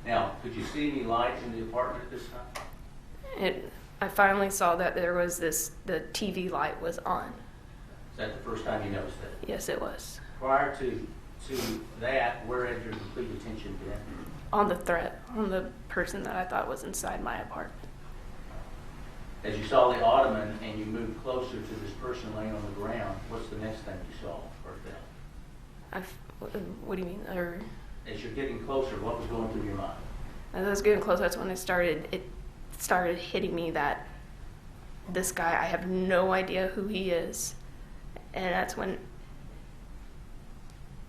Now, could you see any lights in the apartment at this time? I finally saw that there was the TV light was on. Is that the first time you noticed that? Yes, it was. Prior to that, where had your complete attention been? On the threat, on the person that I thought was inside my apartment. As you saw the ottoman and you moved closer to this person laying on the ground, what's the next thing you saw or felt? What do you mean? As you're getting closer, what was going through your mind? As I was getting close, that's when it started hitting me that this guy, I have no idea who he is. And that's when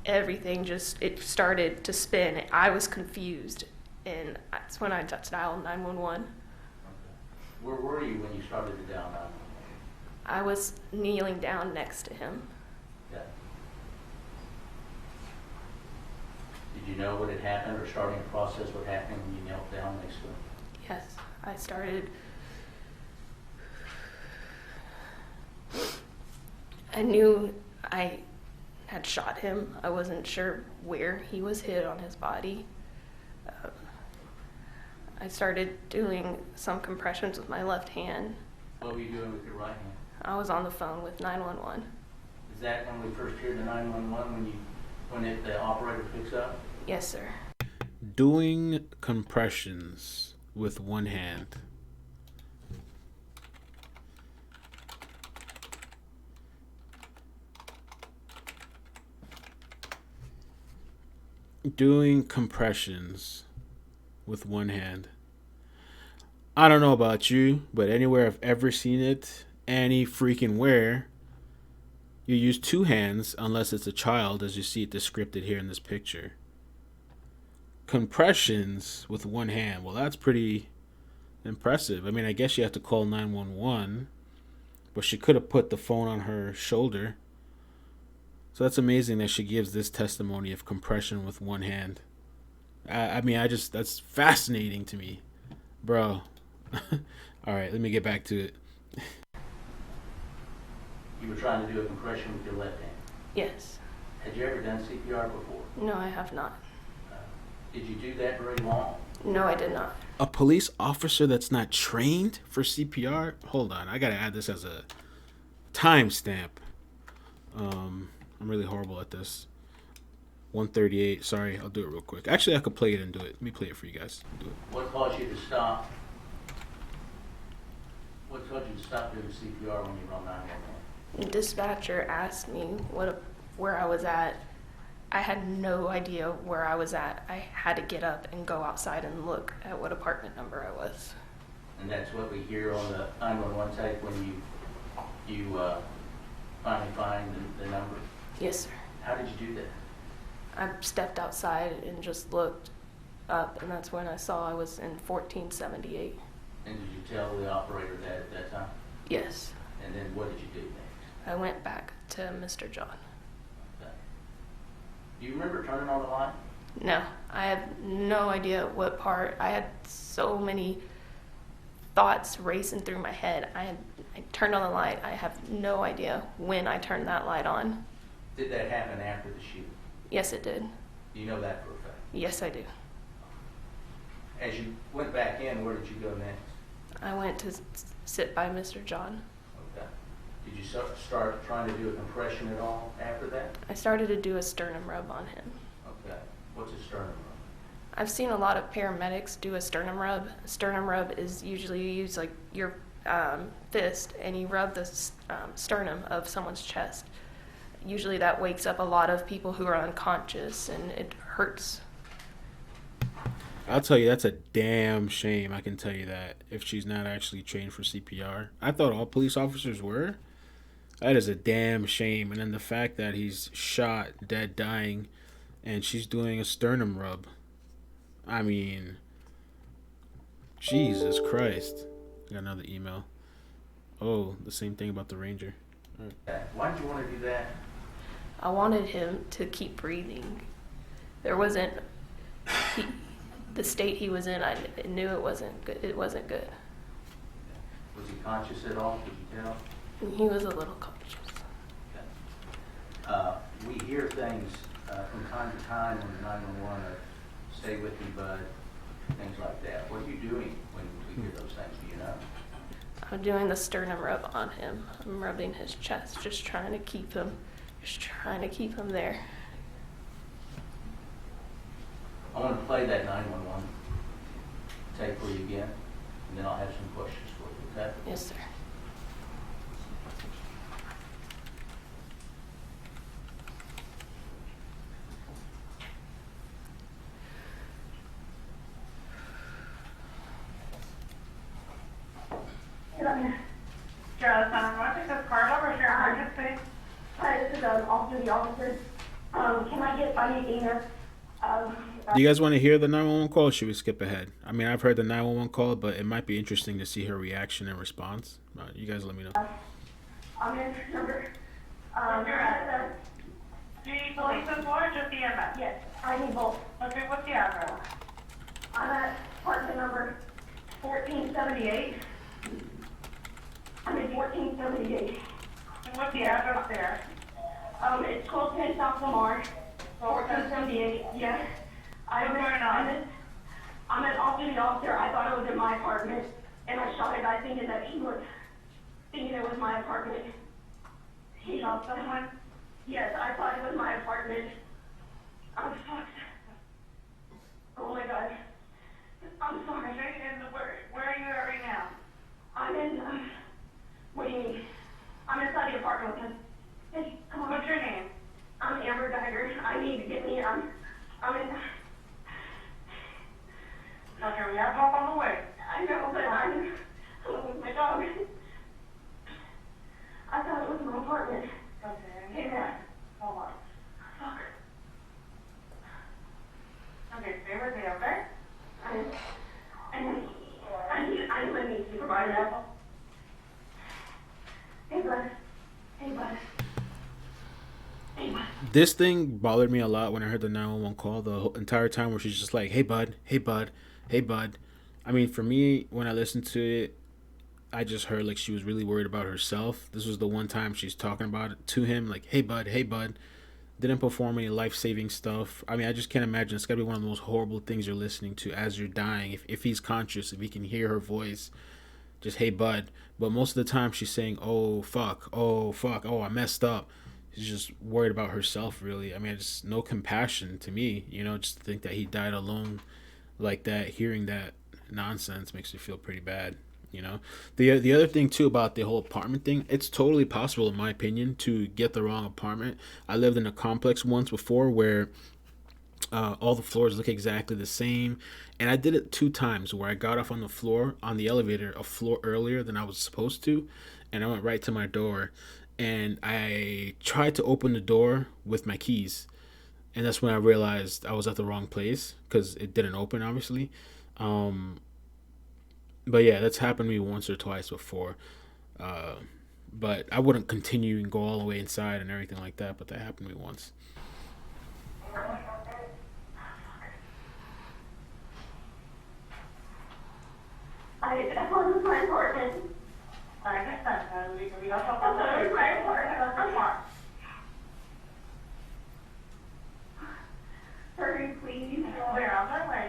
everything it started to spin. I was confused, and that's when I dialed 911. Okay. Where were you when you started to dial 911? I was kneeling down next to him. Okay. Did you know what had happened or starting to process what happened when you knelt down next to him? Yes, I started. I knew I had shot him. I wasn't sure where he was hit on his body. I started doing some compressions with my left hand. What were you doing with your right hand? I was on the phone with 911. Is that when we first heard the 911 when the operator picks up? Yes, sir. Doing compressions with one hand. Doing compressions with one hand. I don't know about you, but anywhere I've ever seen it, any freaking where, you use two hands unless it's a child, as you see it described here in this picture. Compressions with one hand. Well, that's pretty impressive. I mean, I guess you have to call 911, but she could have put the phone on her shoulder. So that's amazing that she gives this testimony of compression with one hand. I mean, that's fascinating to me, bro. All right, let me get back to it. You were trying to do a compression with your left hand. Yes. Had you ever done CPR before? No, I have not. Did you do that very long? No, I did not. A police officer that's not trained for CPR? Hold on, I gotta add this as a timestamp. I'm really horrible at this. 138. Sorry, I'll do it real quick. Actually, I could play it and do it. Let me play it for you guys. Do it. What caused you to stop? What caused you to stop doing CPR when you were on 911? The dispatcher asked me where I was at. I had no idea where I was at. I had to get up and go outside and look at what apartment number I was. And that's what we hear on the 911 tape when you finally find the number? Yes, sir. How did you do that? I stepped outside and just looked up, and that's when I saw I was in 1478. And did you tell the operator that at that time? Yes. And then what did you do next? I went back to Mr. John. Okay. Do you remember turning on the light? No, I have no idea what part. I had so many thoughts racing through my head. I turned on the light. I have no idea when I turned that light on. Did that happen after the shooting? Yes, it did. Do you know that for a fact? Yes, I do. As you went back in, where did you go next? I went to sit by Mr. John. Okay. Did you start trying to do a compression at all after that? I started to do a sternum rub on him. Okay. What's a sternum rub? I've seen a lot of paramedics do a sternum rub. A sternum rub is usually you use like your fist and you rub the sternum of someone's chest. Usually that wakes up a lot of people who are unconscious and it hurts. I'll tell you, that's a damn shame. I can tell you that, if she's not actually trained for CPR. I thought all police officers were. That is a damn shame. And then the fact that he's shot, dead, dying, and she's doing a sternum rub. I mean, Jesus Christ. I got another email. Oh, the same thing about the Ranger. All right. Why did you want to do that? I wanted him to keep breathing. There wasn't the state he was in. I knew it wasn't good. It wasn't good. Was he conscious at all? Could you tell? He was a little conscious. Okay. We hear things from time to time on 911 or stay with me, bud, things like that. What are you doing when we hear those things? Do you know? I'm doing the sternum rub on him. I'm rubbing his chest, just trying to keep him there. I want to play that 911 tape for you again, and then I'll have some questions for you, okay? Yes, sir. Hi, this is off-duty officer. Can I get my name? Do you guys want to hear the 911 call, or should we skip ahead? I mean, I've heard the 911 call, but it might be interesting to see her reaction and response. You guys let me know. I'm in number, You're at do you need police as well or just EMS? yes, I need both. Okay, what's the address? I'm at apartment number 1478. I'm in 1478. And what's the address there? It's 1210 South Lamar, 1478, yes. What's going on? I'm an off-duty officer. I thought it was in my apartment, and I shot a guy thinking it was my apartment. He shot someone? Yes, I thought it was my apartment. I'm fucked. Oh my god. I'm sorry. Okay, and where are you at right now? I'm in, what do you mean? I'm inside the apartment with him. Hey, come on. What's your name? I'm Amber Guyger. I need to get me, I'm in, Okay, we have help on the way. I know, but I'm with my dog. I thought it was my apartment. Okay. Hey, man. Hold on. Fuck. Okay, stay with me, okay? I'm a need supervisor. Hey, bud. Hey, bud. Hey, bud. This thing bothered me a lot when I heard the 911 call the whole entire time, where she's just like, hey bud, hey bud, hey bud. I mean, for me, when I listened to it, I just heard like she was really worried about herself. This was the one time she's talking about it to him, like, hey bud, hey bud. Didn't perform any life-saving stuff. I mean, I just can't imagine. It's gotta be one of the most horrible things you're listening to as you're dying. If he's conscious, if he can hear her voice, just hey bud. But most of the time she's saying, oh fuck, oh I messed up. She's just worried about herself, really. I mean, it's no compassion to me, just to think that he died alone like that. Hearing that nonsense makes me feel pretty bad. The other thing too about the whole apartment thing, it's totally possible in my opinion to get the wrong apartment. I lived in a complex once before where all the floors look exactly the same, and I did it 2 times where I got off on the floor on the elevator a floor earlier than I was supposed to, and I went right to my door, and I tried to open the door with my keys, and that's when I realized I was at the wrong place because it didn't open, obviously. But yeah, that's happened to me once or twice before. But I wouldn't continue and go all the way inside and everything like that, but that happened to me once. I thought it was my apartment. I understand. We have help I on the thought it way. was my apartment. Come on. Hurry, please. We're on our way.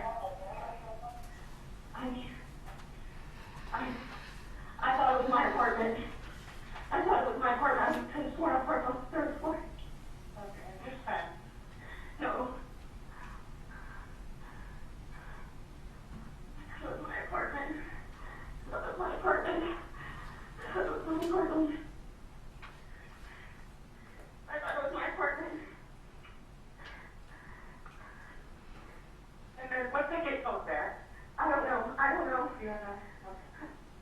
I thought it was my apartment. I thought it was my apartment. I just want to park on the 3rd floor. Okay, just fine. No. I thought it was my apartment. I thought it was my apartment. I thought it was my apartment. I thought it was my apartment. And then what ticket goes there? I don't know. You don't know?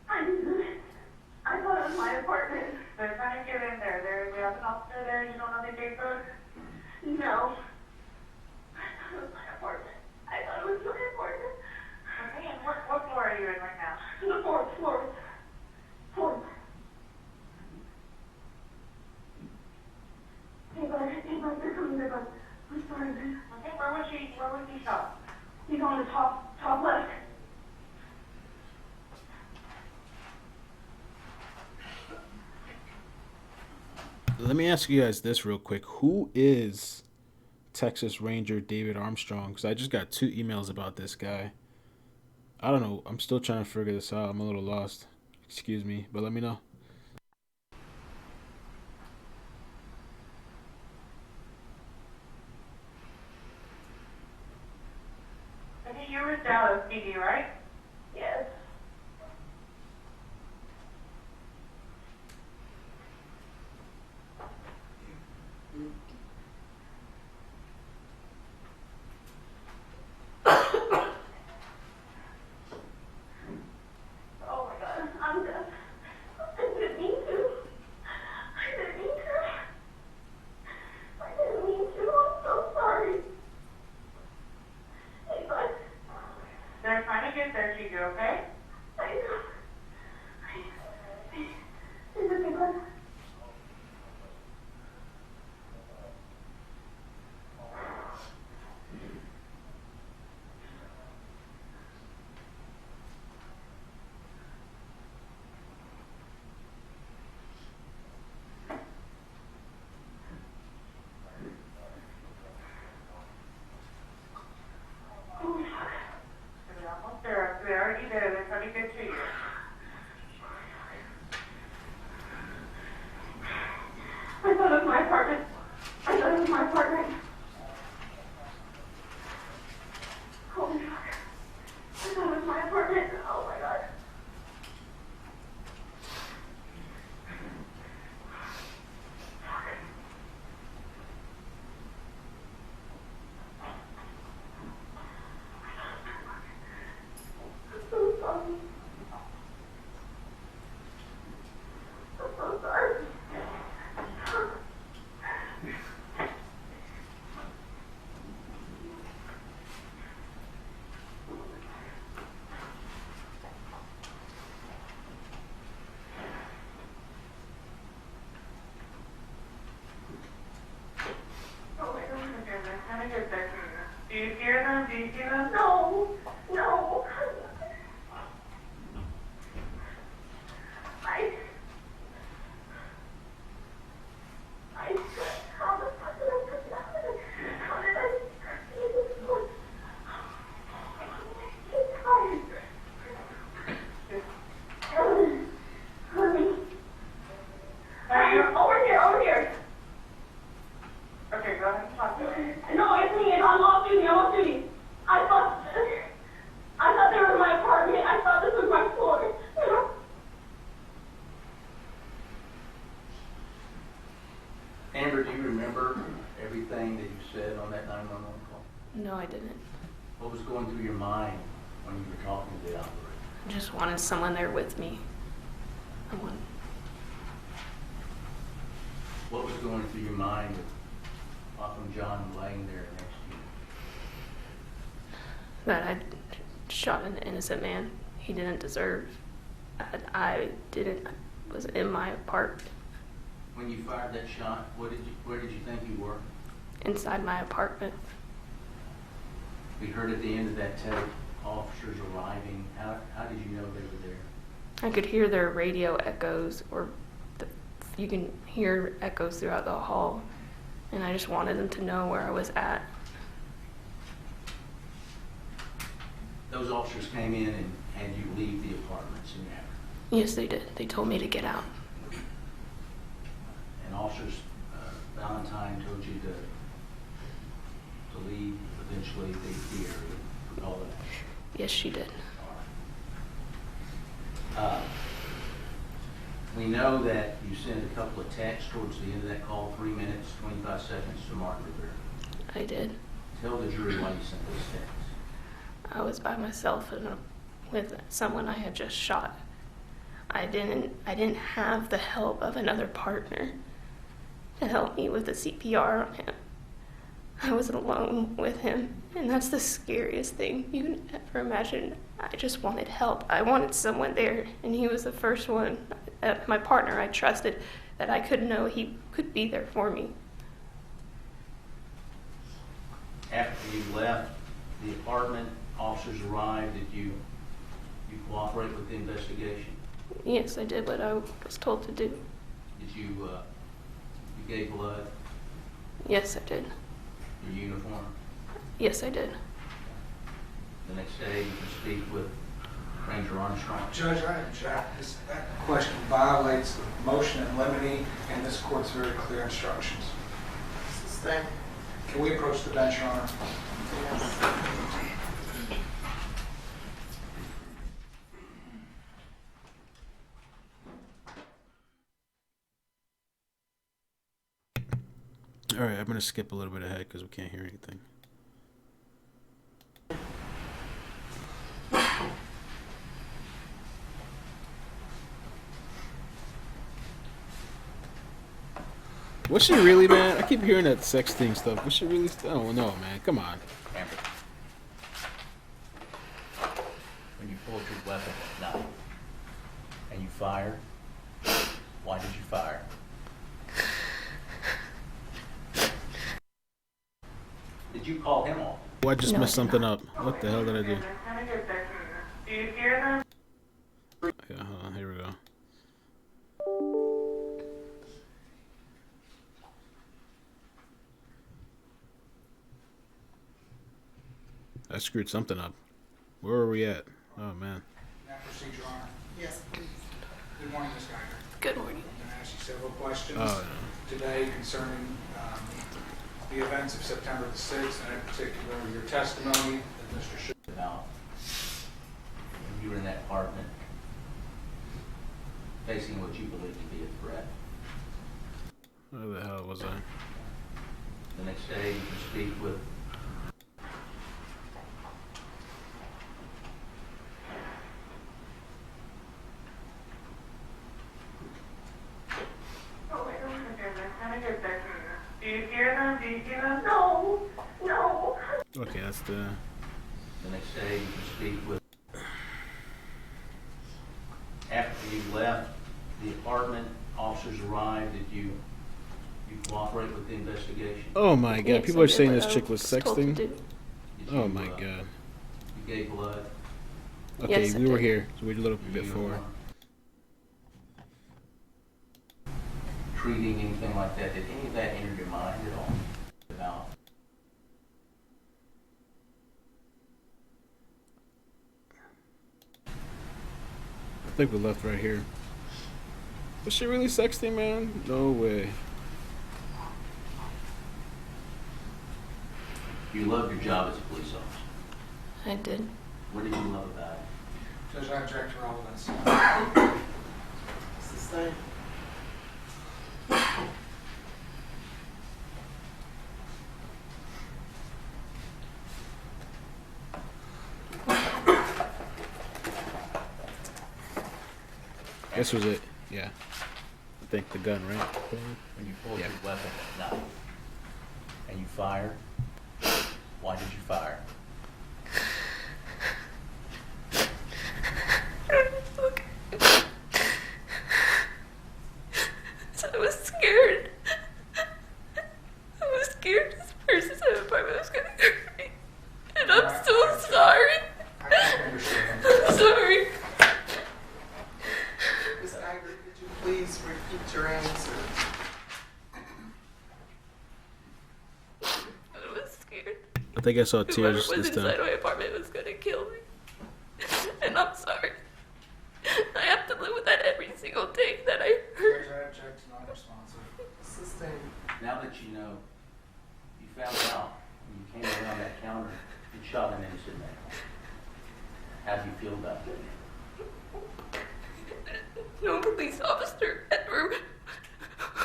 I thought it was my apartment. They're trying to get in there. We have an officer there. You don't know the gate code? No. I thought it was my apartment. I thought it was my apartment. Okay, and what floor are you in right now? The 4th floor. 4th. Hey, bud, they're coming, they're coming. I'm sorry, man. Okay, where was he shot? He's on the top left. Let me ask you guys this real quick. Who is Texas Ranger David Armstrong? Because I just got 2 emails about this guy. I don't know. I'm still trying to figure this out. I'm a little lost. Excuse me, but let me know. Okay, you were Dallas PD, right? Yes. Oh my god, I'm deaf. I didn't mean to. I didn't mean to. I'm so sorry. Hey, bud. They're trying to get there to you, okay? I know. Is it okay, bud? hear them? Do you see them? No, no. How the fuck did I put that? How did I see this one? Over here. Okay, go ahead and talk to them. No, it's me. I'm off duty. I thought they were in my apartment. I thought this was my floor. Amber, do you remember everything that you said on that 911 call? No, I didn't. What was going through your mind when you were talking to the operator? I just wanted someone there with me. What was going through your mind with Officer John laying there next to you? That I shot an innocent man he didn't deserve. I was in my apartment. When you fired that shot, where did you think you were? Inside my apartment. We heard at the end of that tape, officers arriving. How did you know they were there? I could hear their radio echoes, you can hear echoes throughout the hall, and I just wanted them to know where I was at. Those officers came in and had you leave the apartment soon after. Yes, they did. They told me to get out. And officers, Valentine told you to leave eventually the area. Recall that? Yes, she did. We know that you sent a couple of texts towards the end of that call, 3 minutes, 25 seconds to Martin Rivera. I did. Tell the jury why you sent those texts. I was by myself with someone I had just shot. I didn't have the help of another partner to help me with the CPR on him. I was alone with him, and that's the scariest thing you can ever imagine. I just wanted help. I wanted someone there, and he was the first one, my partner I trusted, that I could know he could be there for me. After you left the apartment, officers arrived. Did you cooperate with the investigation? Yes, I did what I was told to do. Did you gave blood? Yes, I did. Your uniform? Yes, I did. The next day, you can speak with Ranger Armstrong. Judge, I object. That question violates the motion in limine and this court's very clear instructions. Sustain. Can we approach the bench, Your Honor? Yes. All right, I'm going to skip a little bit ahead because we can't hear anything. Was she really, man? I keep hearing that sexting stuff. Was she really? Oh, no, man. Come on. Amber, when you pulled your weapon at night and you fired, why did you fire? Did you call him off? Oh, I just No, messed I did something not. up. What the hell did I do? Do you hear them? Yeah, hold on. Here we go. I screwed something up. Where are we at? Oh, man. Now proceed, Your Honor. Yes, please. Good morning, Ms. Guyger. Good morning. I'm going to ask you several questions Oh, today concerning the events of September the 6th, and in particular your testimony that Mr. Sh About when you were in that apartment facing what you believed to be a threat. Where the hell was I? The next day, you can speak with Do you hear them? Do you see them? No, no. Okay, that's the... the next day, you can speak with. After you left the apartment, officers arrived. Did you cooperate with the investigation? Oh, my God. Yes, People I are did saying what this I chick was told to sexting. do. Did Oh my god. You gave blood. Okay, Yes, I we were did. here, so we're a little bit forward. Treating anything like that, did any of that enter your mind at all? About I think we left right here. Was she really sexting, man? No way. you loved your job as a police officer. I did. What did you love about it? Judge, I object to all of this. Sustained. This was it. Yeah. I think the gun, right? When you pulled Yeah. your weapon at night and you fired, why did you fire? So I was scared. I was scared this person's apartment was gonna hurt me. And I'm so sorry. I can't understand. I'm sorry. Ms. Guyger, could you please repeat your answer? I was scared. I think I saw Whoever tears was this inside time. my apartment was gonna kill me. And I'm sorry. I have to live with that every single day that I hurt. Judge, I object to non-responsive. Sustained. Now that you know, you found out when you came around that counter and shot an innocent man. How do you feel about that? No police officer ever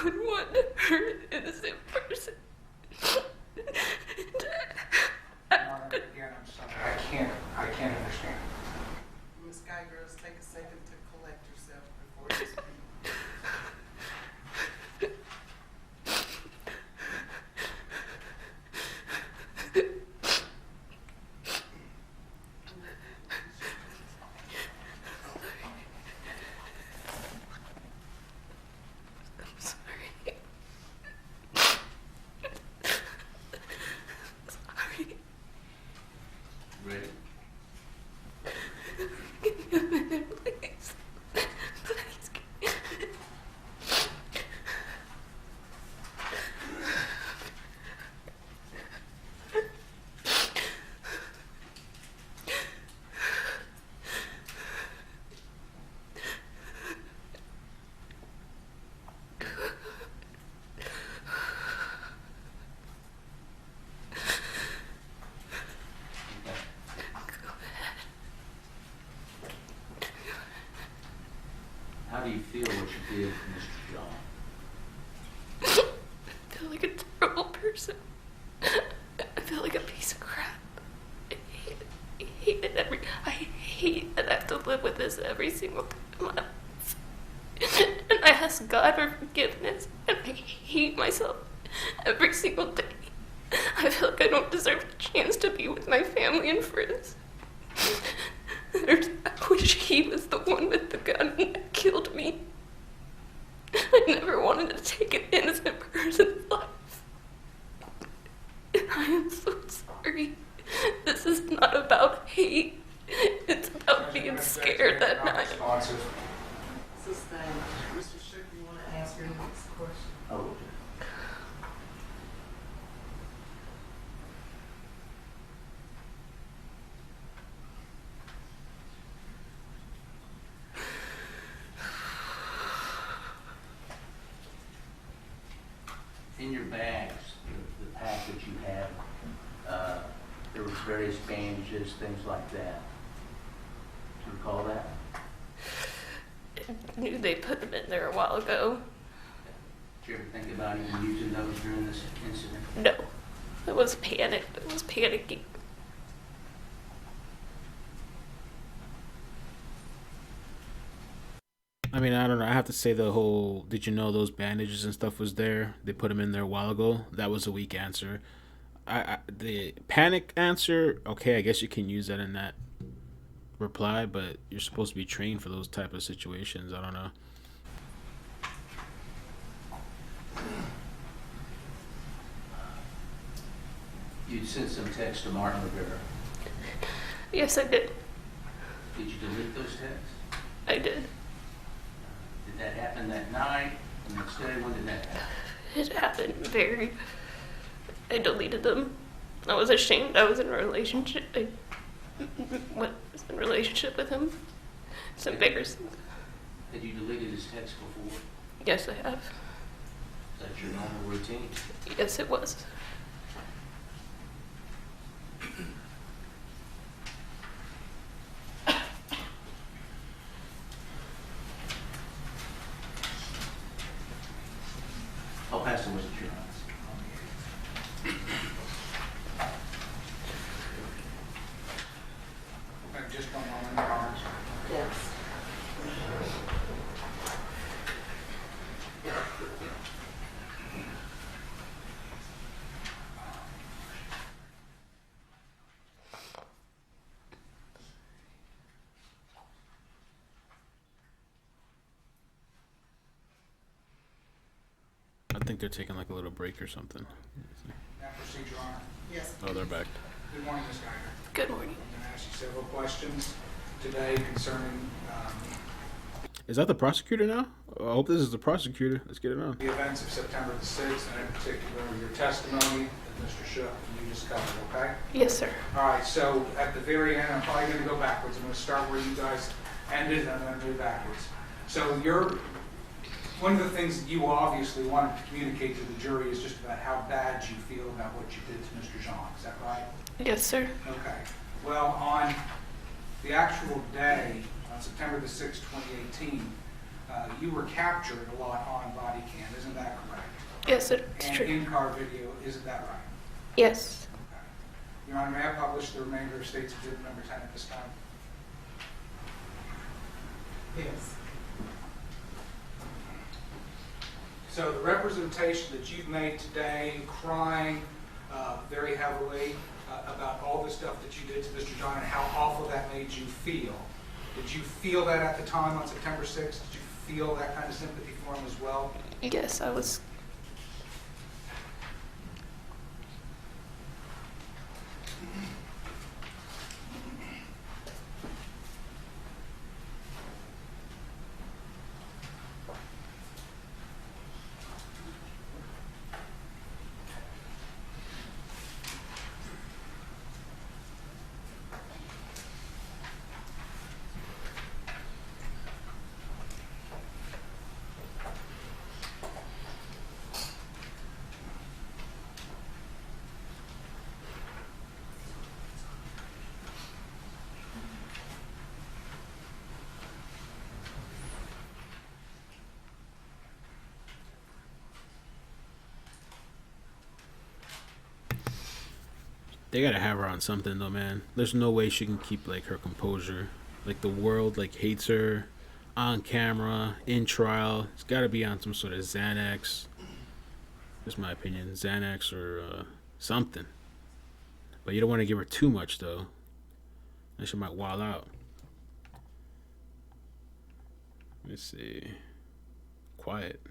would want to hurt an innocent person. Again, I'm sorry. I can't understand. Ms. Guyger, let's take a second to collect yourself before you speak. I'm sorry. Sorry. Ready? Please. Please. How do you feel what you did, Mr. John? I feel like a terrible person. I feel like a piece of crap. I hate it I hate that I have to live with this every single day of my life. And I ask God for forgiveness, and I hate myself every single day. I feel like I don't deserve a chance to be with my family and friends. I wish he was the one with the gun that killed me. I never wanted to take an innocent person's life. And I am so sorry. This is not about hate. It's about being scared that night. Non-responsive. Sustained. Mr. Shook, you want to ask your next question? Oh, in your bags, the pack that you had, there was various bandages, things like that. Do you recall that? I knew they put them in there a while ago. Did you ever think about even using those during this incident? No. I was panicked. I was panicking. I mean, I don't know. I have to say the whole "did you know those bandages and stuff was there? They put them in there a while ago." That was a weak answer. The panic answer, okay, I guess you can use that in that reply, but you're supposed to be trained for those type of situations. I don't know. You sent some text to Martin Rivera. Yes, I did. Did you delete those texts? I did. Did that happen that night? The next day? When did that happen? It happened I deleted them. I was ashamed I was in a relationship. I was in a relationship with him. It's embarrassing. Had you deleted his text before? Yes, I have. Is that your normal routine? Yes, it was. I'll pass the whistle to your Just one moment, Carl. Yes. I think they're taking like a little break or something. That procedure, Honor. Yes. Oh, they're back. Good morning, Ms. Guyger. Good morning. I'm going to ask you several questions today concerning Is that the prosecutor now? I hope this is the prosecutor. Let's get it on. the events of September the 6th, and in particular your testimony that Mr. Shook and you just covered, okay? Yes, sir. All right, so at the very end, I'm probably going to go backwards. I'm going to start where you guys ended, and I'm going to move backwards. So one of the things that you obviously wanted to communicate to the jury is just about how bad you feel about what you did to Mr. Jean. Is that right? Yes, sir. Okay. Well, on the actual day, on September the 6th, 2018, you were captured a lot on body cam. Isn't that correct? Yes, sir. It's And true. in-car video. Isn't that right? Yes. Okay. Your Honor, may I publish the remainder of State's Exhibit number 10 at this time? Yes. So the representation that you've made today, crying very heavily about all the stuff that you did to Mr. John and how awful that made you feel. Did you feel that at the time on September 6th? Did you feel that kind of sympathy for him as well? Yes, I was. They gotta have her on something though, man. There's no way she can keep like her composure. Like the world like hates her on camera, in trial. It's gotta be on some sort of Xanax. That's my opinion. Xanax or something. But you don't want to give her too much though. Then she might wild out. Let's see. Quiet.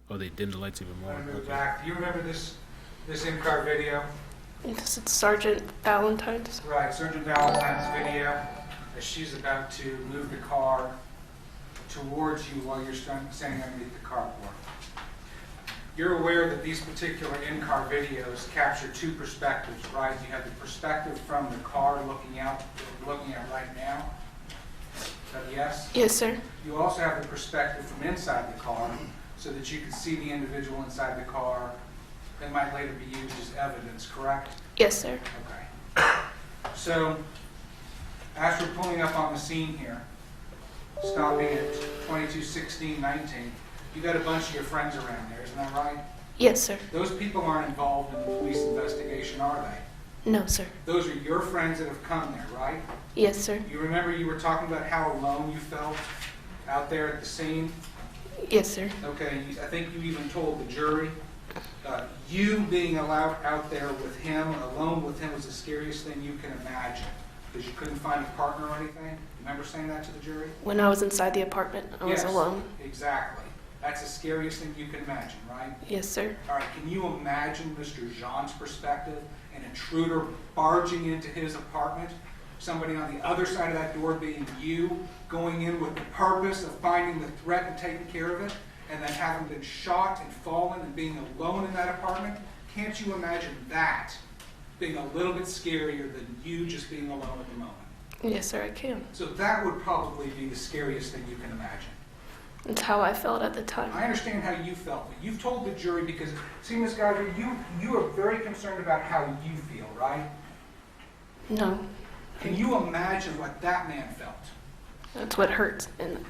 Oh, they dimmed the lights even more. I'm going to move Okay. back. Do you remember this in-car video? This is Sergeant Valentine's. Right, Sergeant Valentine's video as she's about to move the car towards you while you're standing underneath the carport. You're aware that these particular in-car videos capture two perspectives, right? You have the perspective from the car looking out, looking at right now. Is that a yes? Yes, sir. You also have the perspective from inside the car so that you can see the individual inside the car that might later be used as evidence, correct? Yes, sir. Okay. So, as we're pulling up on the scene here, stopping at 22:16:19, you got a bunch of your friends around there, isn't that right? Yes, sir. Those people aren't involved in the police investigation, are they? No, sir. Those are your friends that have come there, right? Yes, sir. You remember you were talking about how alone you felt out there at the scene? Yes, sir. Okay, I think you even told the jury you being allowed out there with him, alone with him, was the scariest thing you can imagine because you couldn't find a partner or anything. Remember saying that to the jury? When I was inside the apartment, I was alone. Exactly. That's the scariest thing you can imagine, right? Yes, sir. All right, can you imagine Mr. Jean's perspective an intruder barging into his apartment, somebody on the other side of that door being you, going in with the purpose of finding the threat and taking care of it, and then having been shot and fallen and being alone in that apartment, can't you imagine that being a little bit scarier than you just being alone at the moment? Yes, sir, I can. So that would probably be the scariest thing you can imagine. It's how I felt at the time. I understand how you felt, but you've told the jury because, see, Ms. Guyger, you are very concerned about how you feel, right? No, Can you imagine what that man felt? that's what hurts. And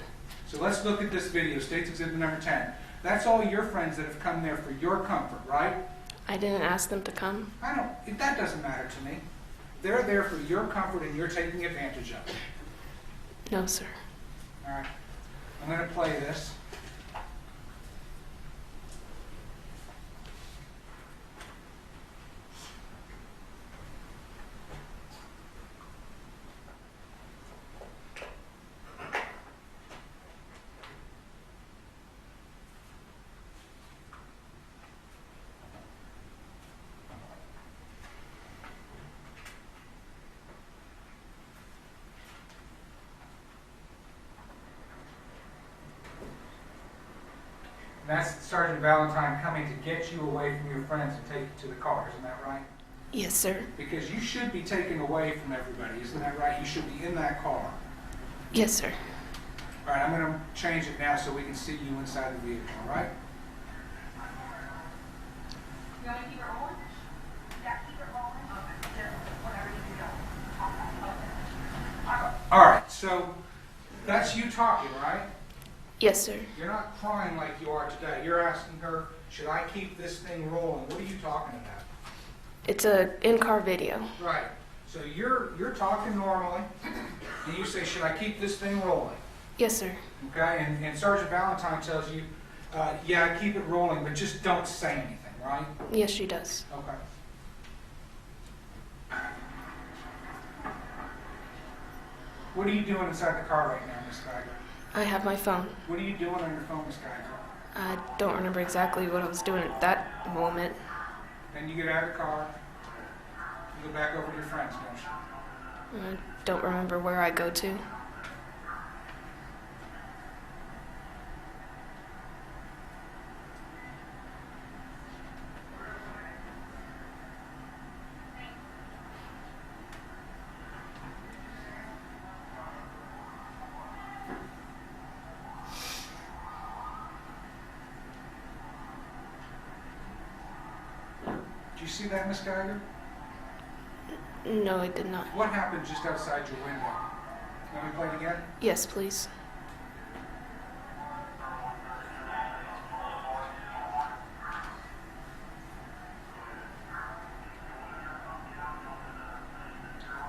So let's look at this video, State's Exhibit number 10. That's all your friends that have come there for your comfort, right? I didn't ask them to come. That doesn't matter to me. They're there for your comfort and you're taking advantage of it. No, sir. All right, I'm going to play this. That's Sergeant Valentine coming to get you away from your friends and take you to the car, isn't that right? Yes, sir. Because you should be taken away from everybody, isn't that right? You should be in that car. Yes, sir. All right, I'm going to change it now so we can see you inside the vehicle, all right? You want to keep it rolling? Yeah, keep it rolling. Okay. Whatever you do. All right, so that's you talking, right? Yes, sir. You're not crying like you are today. You're asking her, should I keep this thing rolling? What are you talking about? It's a in-car video. Right. So you're talking normally, and you say, should I keep this thing rolling? Yes, sir. Okay, and Sergeant Valentine tells you, yeah, keep it rolling, but just don't say anything, right? Yes, she does. Okay. What are you doing inside the car right now, Miss Guyger? I have my phone. What are you doing on your phone, Miss Guyger? I don't remember exactly what I was doing at that moment. Then you get out of the car, you go back over to your friends, don't you? I don't remember where I go to. Did you see that, Miss Guyger? No, I did not. What happened just outside your window? Let me play it again? Yes, please.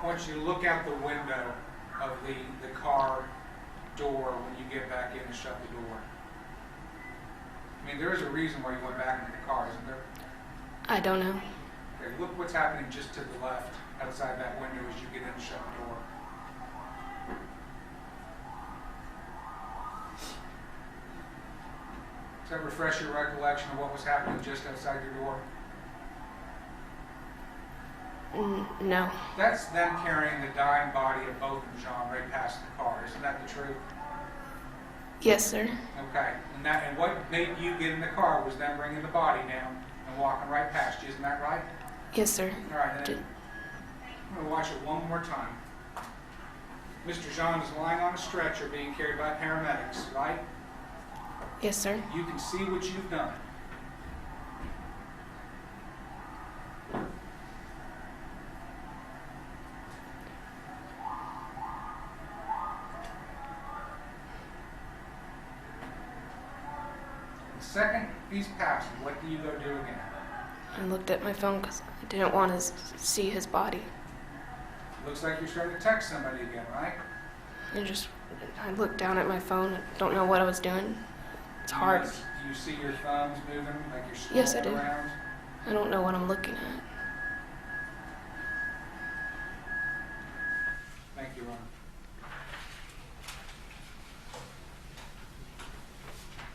I want you to look out the window of the car door when you get back in and shut the door. I mean, there is a reason why you went back into the car, isn't there? I don't know. Okay, look what's happening just to the left outside that window as you get in and shut the door. Does that refresh your recollection of what was happening just outside your door? No. That's them carrying the dying body of both of Jean right past the car. Isn't that the truth? Yes, sir. Okay. And what made you get in the car was them bringing the body down and walking right past you. Isn't that right? Yes, sir. All right. And then I'm going to watch it one more time. Mr. Jean is lying on a stretcher being carried by paramedics, right? Yes, sir. You can see what you've done. The second he's passed, what do you go do again? I looked at my phone because I didn't want to see his body. Looks like you're starting to text somebody again, right? I looked down at my phone. I don't know what I was doing. It's hard. Do you see your thumbs moving like you're scrolling Yes, I do. around? I don't know what I'm looking at. Thank you, Ron.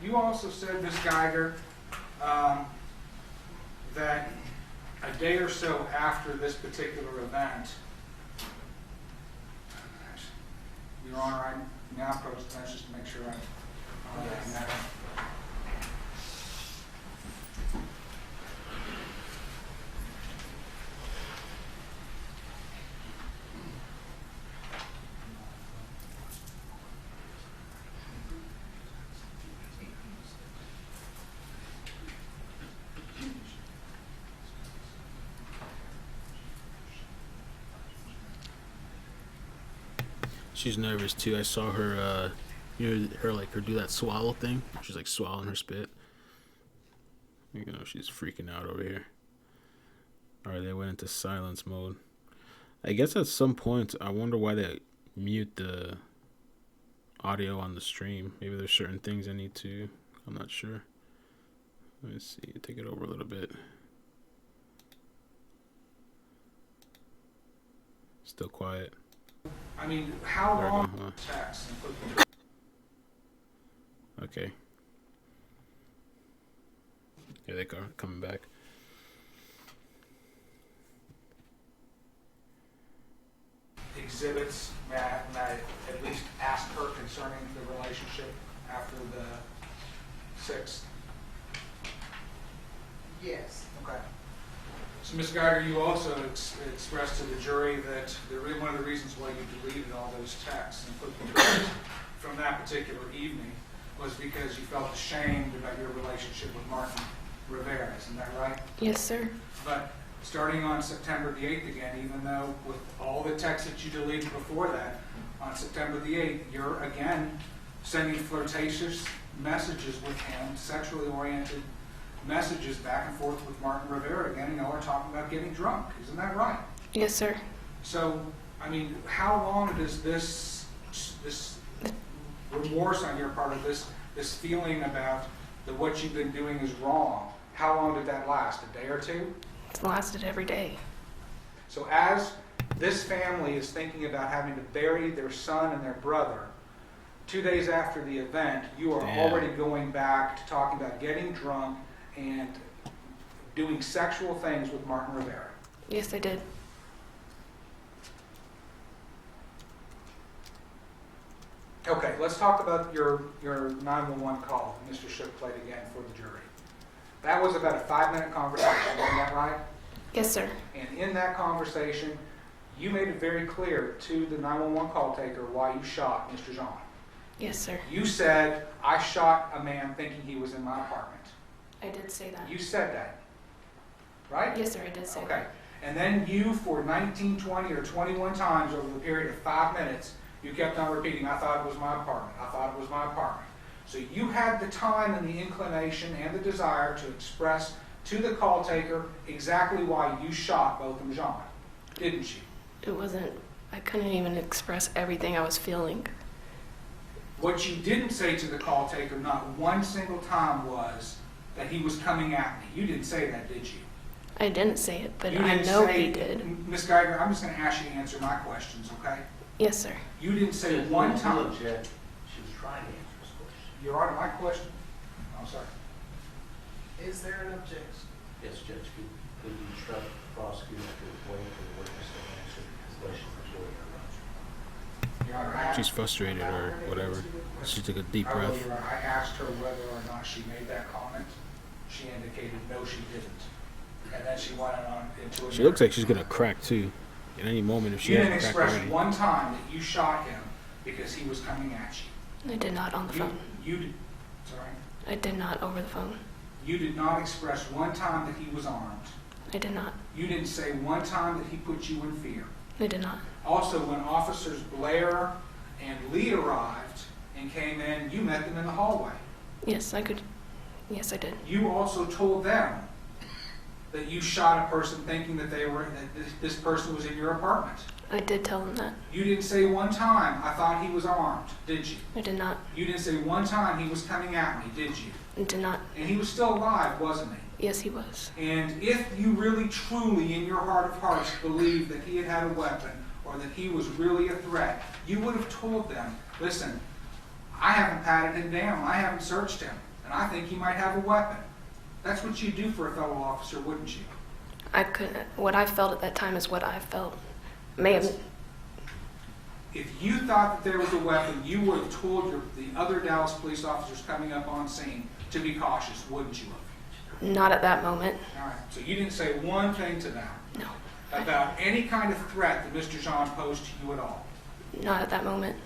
You also said, Ms. Guyger, that a day or so after this particular event, Your Honor, I now approach the bench just to make sure I'm that. She's nervous too. I saw her, her do that swallow thing. She's like swallowing her spit. You know, she's freaking out over here. All right, they went into silence mode. I guess at some point, I wonder why they mute the audio on the stream. Maybe there's certain things I need to. I'm not sure. Let me see. Take it over a little bit. Still quiet. I mean, how long text? Okay. Here they go, coming back. Exhibits, may I at least ask her concerning the relationship after the 6th? Yes. Okay. So, Ms. Guyger, you also expressed to the jury that one of the reasons why you deleted all those texts and put them from that particular evening was because you felt ashamed about your relationship with Martin Rivera. Isn't that right? Yes, sir. But starting on September the 8th again, even though with all the texts that you deleted before that, on September the 8th, you're again sending flirtatious messages with him, sexually oriented messages back and forth with Martin Rivera again, and y'all are talking about getting drunk. Isn't that right? Yes, sir. So, I mean, how long does this remorse on your part of this feeling about that what you've been doing is wrong, how long did that last? A day or two? It's lasted every day. So as this family is thinking about having to bury their son and their brother, 2 days after the event, you are already going back to talking about getting drunk and doing sexual things with Martin Rivera. Yes, I did. Okay, let's talk about your 911 call Mr. Shook played again for the jury. That was about a 5-minute conversation, isn't that right? Yes, sir. And in that conversation, you made it very clear to the 911 call taker why you shot Mr. Jean. Yes, sir. You said, I shot a man thinking he was in my apartment. I did say that. You said that, right? Yes, sir, I did say Okay. that. And then you, for 19, 20, or 21 times over the period of 5 minutes, you kept on repeating, I thought it was my apartment. I thought it was my apartment. So you had the time and the inclination and the desire to express to the call taker exactly why you shot Botham Jean, didn't you? It wasn't, I couldn't even express everything I was feeling. What you didn't say to the call taker not one single time was that he was coming at me. You didn't say that, did you? I didn't say it, but You I didn't know say, he did. Ms. Guyger, I'm just going to ask you to answer my questions, okay? Yes, sir. You didn't say one time. She was trying to answer this question. Your Honor, my question. I'm sorry. Is there an objection? Yes, Judge, could you instruct the prosecutor to wait for the witness to answer the question before he interrupts? Your Honor, She's frustrated or whatever. She took a deep breath. Your Honor, I asked her whether or not she made that comment. She indicated no, she didn't. And then she went on into a... She looks like she's gonna crack too. At any moment, if she You hasn't didn't cracked express already. one time that you shot him because he was coming at you. I did not on the phone. You did, sorry? I did not over the phone. You did not express one time that he was armed. I did not. You didn't say one time that he put you in fear. I did not. Also, when officers Blair and Lee arrived and came in, you met them in the hallway. Yes, I could. Yes, I did. You also told them that you shot a person thinking that this person was in your apartment. I did tell them that. You didn't say one time, I thought he was armed, did you? I did not. You didn't say one time he was coming at me, did you? I did not. And he was still alive, wasn't he? Yes, he was. And if you really, truly, in your heart of hearts, believed that he had a weapon or that he was really a threat, you would have told them, listen, I haven't patted him down, I haven't searched him, and I think he might have a weapon. That's what you'd do for a fellow officer, wouldn't you? I couldn't. What I felt at that time is what I felt. May have. If you thought that there was a weapon, you would have told the other Dallas police officers coming up on scene to be cautious, wouldn't you have? Not at that moment. All right, so you didn't say one thing to them No. about any kind of threat that Mr. Jean posed to you at all? Not at that moment.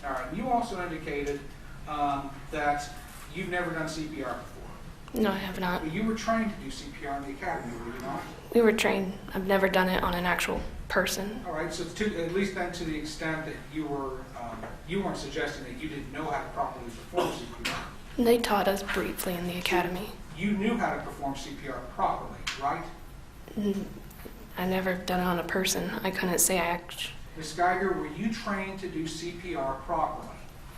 All right, you also indicated that you've never done CPR before. No, I have not. But you were trained to do CPR in the academy, were you not? We were trained. I've never done it on an actual person. All right, so at least then to the extent that you weren't suggesting that you didn't know how to properly perform CPR. They taught us briefly in the academy. You knew how to perform CPR properly, right? I never done it on a person. I couldn't say I actually. Ms. Guyger, were you trained to do CPR properly?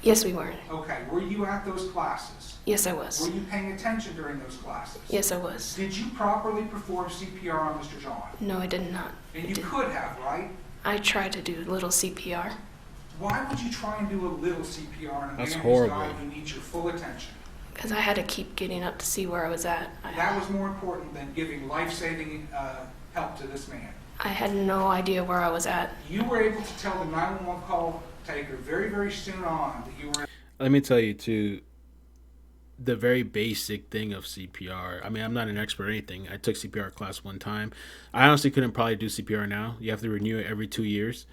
Yes, we were. Okay, were you at those classes? Yes, I was. Were you paying attention during those classes? Yes, I was. Did you properly perform CPR on Mr. Jean? No, I did not. And you could have, right? I tried to do a little CPR. Why would you try and do a little CPR on a That's man horrible. who's dying who needs your full attention? Because I had to keep getting up to see where I was at. That was more important than giving life-saving help to this man. I had no idea where I was at. You were able to tell the 911 call taker very, very soon on that you were... Let me tell you, too, the very basic thing of CPR. I mean, I'm not an expert or anything. I took CPR class one time. I honestly couldn't probably do CPR now. You have to renew it every 2 years.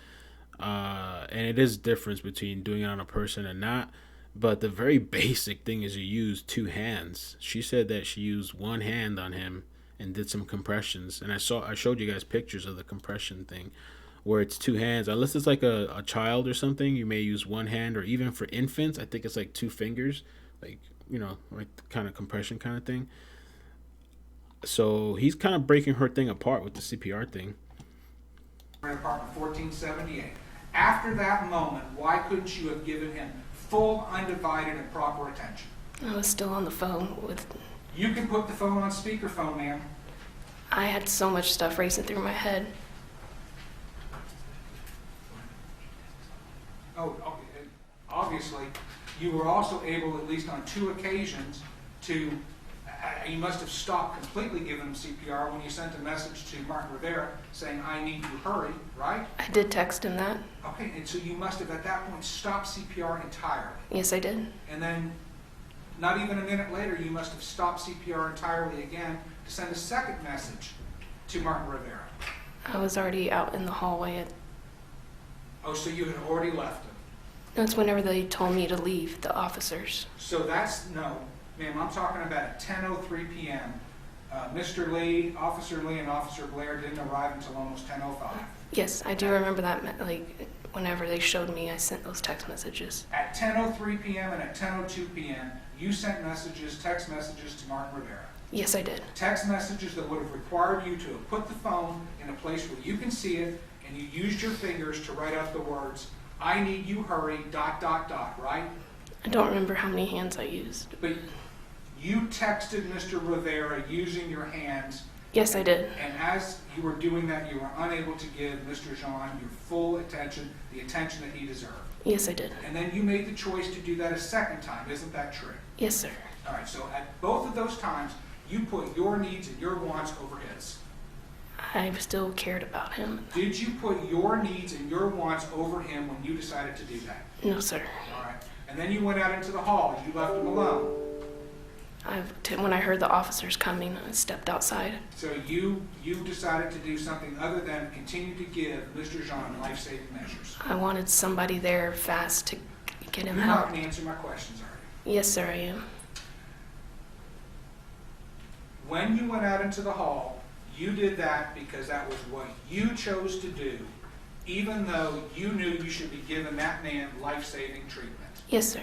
And it is difference between doing it on a person and not. But the very basic thing is you use two hands. She said that she used one hand on him and did some compressions. And I showed you guys pictures of the compression thing where it's two hands. Unless it's like a child or something, you may use one hand, or even for infants, I think it's like 2 fingers, like, you know, like kind of compression kind of thing. So he's kind of breaking her thing apart with the CPR thing. Apartment 1478. After that moment, why couldn't you have given him full, undivided, and proper attention? I was still on the phone with... You can put the phone on speakerphone, ma'am. I had so much stuff racing through my head. Oh, okay. Obviously, you were also able, at least on 2 occasions, to... you must have stopped completely giving him CPR when you sent a message to Martin Rivera saying, "I need you, hurry," right? I did text him that. Okay, and so you must have at that point stopped CPR entirely. Yes, I did. And then, not even a minute later, you must have stopped CPR entirely again to send a second message to Martin Rivera. I was already out in the hallway. Oh, so you had already left him. That's whenever they told me to leave, the officers. So that's, no, ma'am, I'm talking about at 10:03 p.m. Mr. Lee, Officer Lee, and Officer Blair didn't arrive until almost 10:05. Yes, I do remember that. Like, whenever they showed me, I sent those text messages. At 10:03 p.m. and at 10:02 p.m., you sent text messages to Martin Rivera. Yes, I did. Text messages that would have required you to have put the phone in a place where you can see it, and you used your fingers to write out the words, "I need you, hurry, ... right? I don't remember how many hands I used. But you texted Mr. Rivera using your hands. Yes, I did. And as you were doing that, you were unable to give Mr. Jean your full attention, the attention that he deserved. Yes, I did. And then you made the choice to do that a second time. Isn't that true? Yes, sir. All right, so at both of those times, you put your needs and your wants over his. I still cared about him. Did you put your needs and your wants over him when you decided to do that? No, sir. All right. And then you went out into the hall. You left him alone. When I heard the officers coming, I stepped outside. So you decided to do something other than continue to give Mr. Jean life-saving measures. I wanted somebody there fast to get him You're not help. going to answer my questions, are Yes, sir, I am. you? When you went out into the hall, you did that because that was what you chose to do, even though you knew you should be giving that man life-saving treatment. Yes, sir.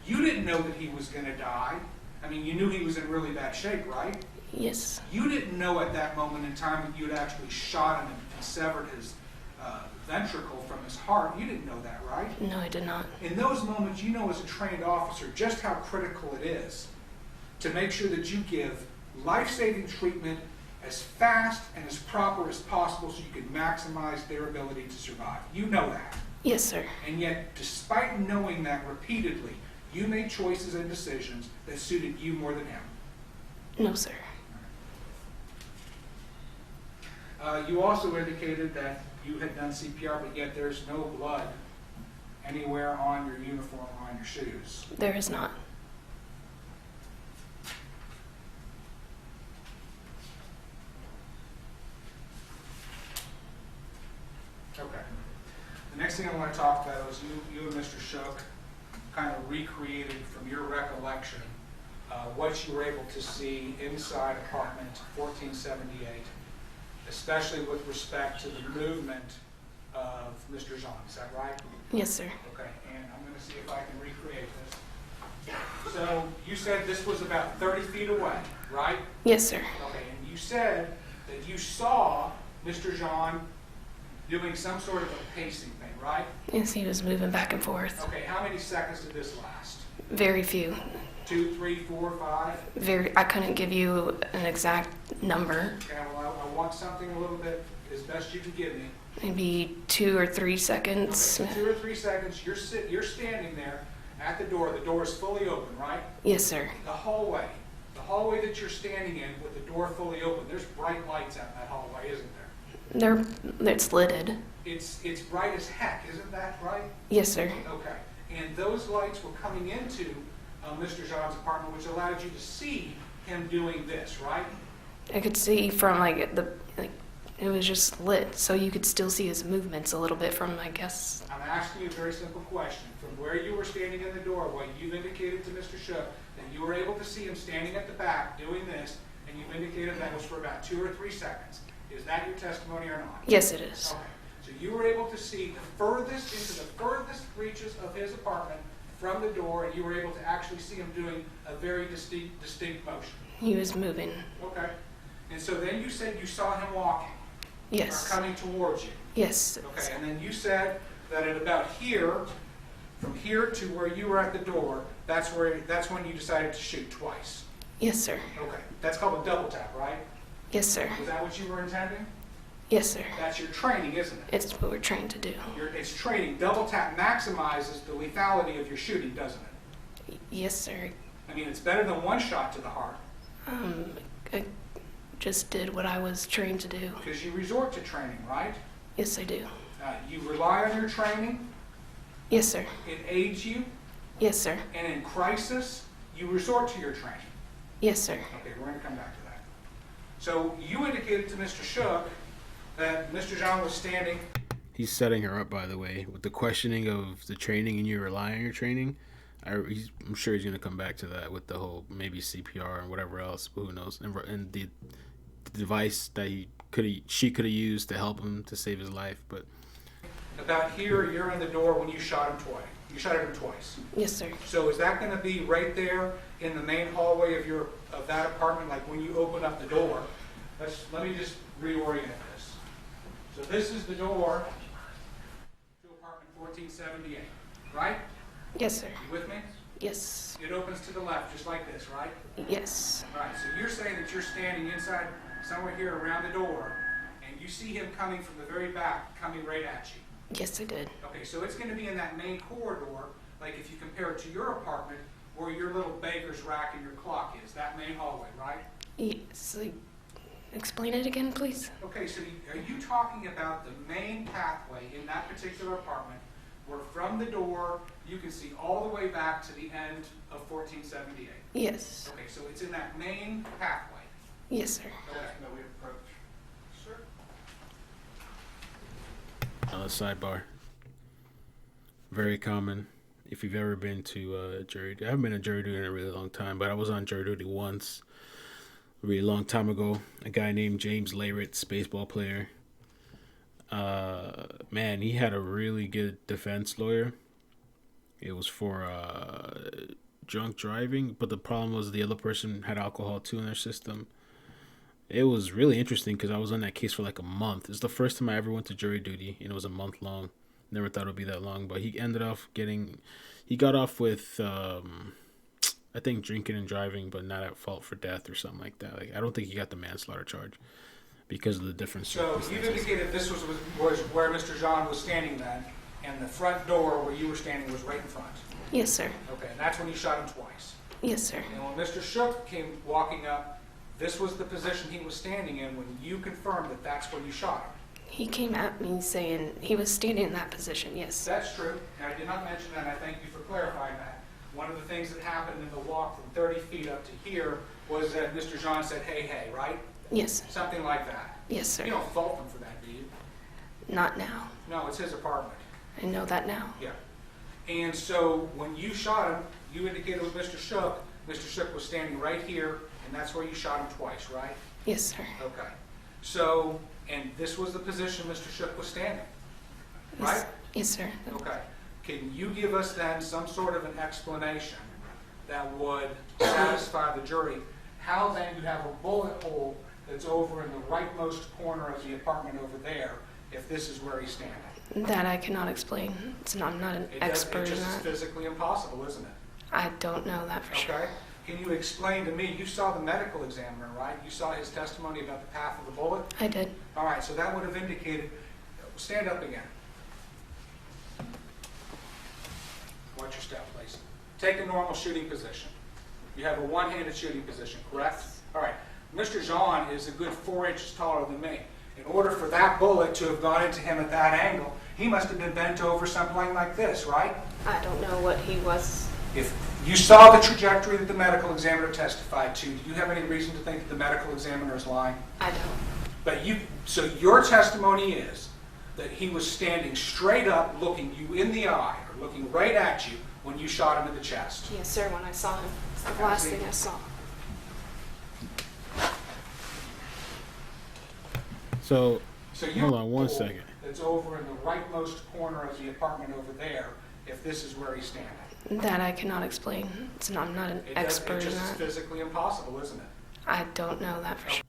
You didn't know that he was going to die. I mean, you knew he was in really bad shape, right? Yes. You didn't know at that moment in time that you'd actually shot him and severed his ventricle from his heart. You didn't know that, right? No, I did not. In those moments, you know as a trained officer just how critical it is to make sure that you give life-saving treatment as fast and as proper as possible so you can maximize their ability to survive. You know that. Yes, sir. And yet, despite knowing that repeatedly, you made choices and decisions that suited you more than him. No, sir. You also indicated that you had done CPR, but yet there's no blood anywhere on your uniform or on your shoes. There is not. Okay. The next thing I want to talk about is you and Mr. Shook kind of recreated from your recollection what you were able to see inside apartment 1478, especially with respect to the movement of Mr. Jean. Is that right? Yes, sir. Okay, and I'm going to see if I can recreate this. So you said this was about 30 feet away, right? Yes, sir. Okay, and you said that you saw Mr. Jean doing some sort of a pacing thing, right? Yes, he was moving back and forth. Okay, how many seconds did this last? Very few. 2, 3, 4, 5? I couldn't give you an exact number. Okay, well, I want something a little bit as best you can give me. Maybe 2 or 3 seconds. Okay, 2 or 3 seconds, you're standing there at the door. The door is fully open, right? Yes, sir. The hallway that you're standing in with the door fully open, there's bright lights out in that hallway, isn't there? It's lidded. It's bright as heck, isn't that right? Yes, sir. Okay, and those lights were coming into Mr. Jean's apartment, which allowed you to see him doing this, right? I could see from it was just lit, so you could still see his movements a little bit from, I guess. I'm asking you a very simple question. From where you were standing in the doorway, you've indicated to Mr. Shook that you were able to see him standing at the back doing this, and you've indicated that was for about 2 or 3 seconds. Is that your testimony or not? Yes, it is. Okay. So you were able to see into the furthest reaches of his apartment from the door, and you were able to actually see him doing a very distinct motion. He was moving. Okay. And so then you said you saw him walking. Yes. Or coming towards you. Yes. Okay. And then you said that at about here, from here to where you were at the door, that's when you decided to shoot twice. Yes, sir. Okay. That's called a double tap, right? Yes, sir. Is that what you were intending? Yes, sir. That's your training, isn't it? It's what we're trained to do. It's training. Double tap maximizes the lethality of your shooting, doesn't it? Yes, sir. I mean, it's better than one shot to the heart. I just did what I was trained to do. Because you resort to training, right? Yes, I do. You rely on your training. Yes, sir. It aids you. Yes, sir. And in crisis, you resort to your training. Yes, sir. Okay, we're going to come back to that. So you indicated to Mr. Shook that Mr. Jean was standing. He's setting her up, by the way, with the questioning of the training and you rely on your training. I'm sure he's going to come back to that with the whole maybe CPR and whatever else, but who knows. And the device that she could have used to help him to save his life. But about here, you're in the door when you shot him twice. You shot at him twice. Yes, sir. So is that going to be right there in the main hallway of that apartment, like when you open up the door? Let me just reorient this. So this is the door to apartment 1478, right? Yes, sir. You with me? Yes. It opens to the left, just like this, right? Yes. All right, so you're saying that you're standing inside, somewhere here around the door, and you see him coming from the very back, coming right at you. Yes, I did. Okay, so it's going to be in that main corridor, like if you compare it to your apartment, where your little baker's rack and your clock is, that main hallway, right? Yes. Explain it again, please. Okay, so are you talking about the main pathway in that particular apartment, where from the door you can see all the way back to the end of 1478? Yes. Okay, so it's in that main pathway. Yes, sir. Okay, no, we approach. Sure. Sidebar. Very common. If you've ever been to jury duty, I haven't been on jury duty in a really long time, but I was on jury duty once, a really long time ago. A guy named James Layritz, baseball player. Man, he had a really good defense lawyer. It was for drunk driving, but the problem was the other person had alcohol too in their system. It was really interesting because I was on that case for like a month. It's the first time I ever went to jury duty, and it was a month long. Never thought it would be that long, but he got off with, I think, drinking and driving, but not at fault for death or something like that. Like, I don't think he got the manslaughter charge because of the different circumstances. So you indicated this was where Mr. Jean was standing then, and the front door where you were standing was right in front. Yes, sir. Okay, and that's when you shot him twice. Yes, sir. And when Mr. Shook came walking up this was the position he was standing in when you confirmed that that's where you shot him. He came at me saying he was standing in that position, yes. That's true, and I did not mention that, and I thank you for clarifying that. One of the things that happened in the walk from 30 feet up to here was that Mr. Jean said, hey, hey, right? Yes. Something like that. Yes, sir. You don't fault him for that, do you? Not now. No, it's his apartment. I know that now. Yeah. And so when you shot him, you indicated with Mr. Shook was standing right here, and that's where you shot him twice, right? Yes, sir. Okay. So, and this was the position Mr. Shook was standing, right? Yes, sir. Okay. Can you give us then some sort of an explanation that would satisfy the jury how then you have a bullet hole that's over in the rightmost corner of the apartment over there if this is where he's standing? That I cannot explain. I'm not an expert It in just is that. physically impossible, isn't it? I don't know that for sure. Okay. Can you explain to me, you saw the medical examiner, right? You saw his testimony about the path of the bullet? I did. All right, so that would have indicated, stand up again. Watch your step, please. Take a normal shooting position. You have a one-handed shooting position, correct? All right. Mr. Jean is a good 4 inches taller than me. In order for that bullet to have gone into him at that angle, he must have been bent over something like this, right? I don't know what he was. If you saw the trajectory that the medical examiner testified to, do you have any reason to think that the medical examiner is lying? I don't. But so your testimony is that he was standing straight up, looking you in the eye, or looking right at you when you shot him in the chest. Yes, sir, when I saw him. It's the last thing I saw. So you hold on one second. That's over in the rightmost corner of the apartment over there, if this is where he's standing. That I cannot explain. I'm not an expert It in just is that. physically impossible, isn't it? I don't know that for sure.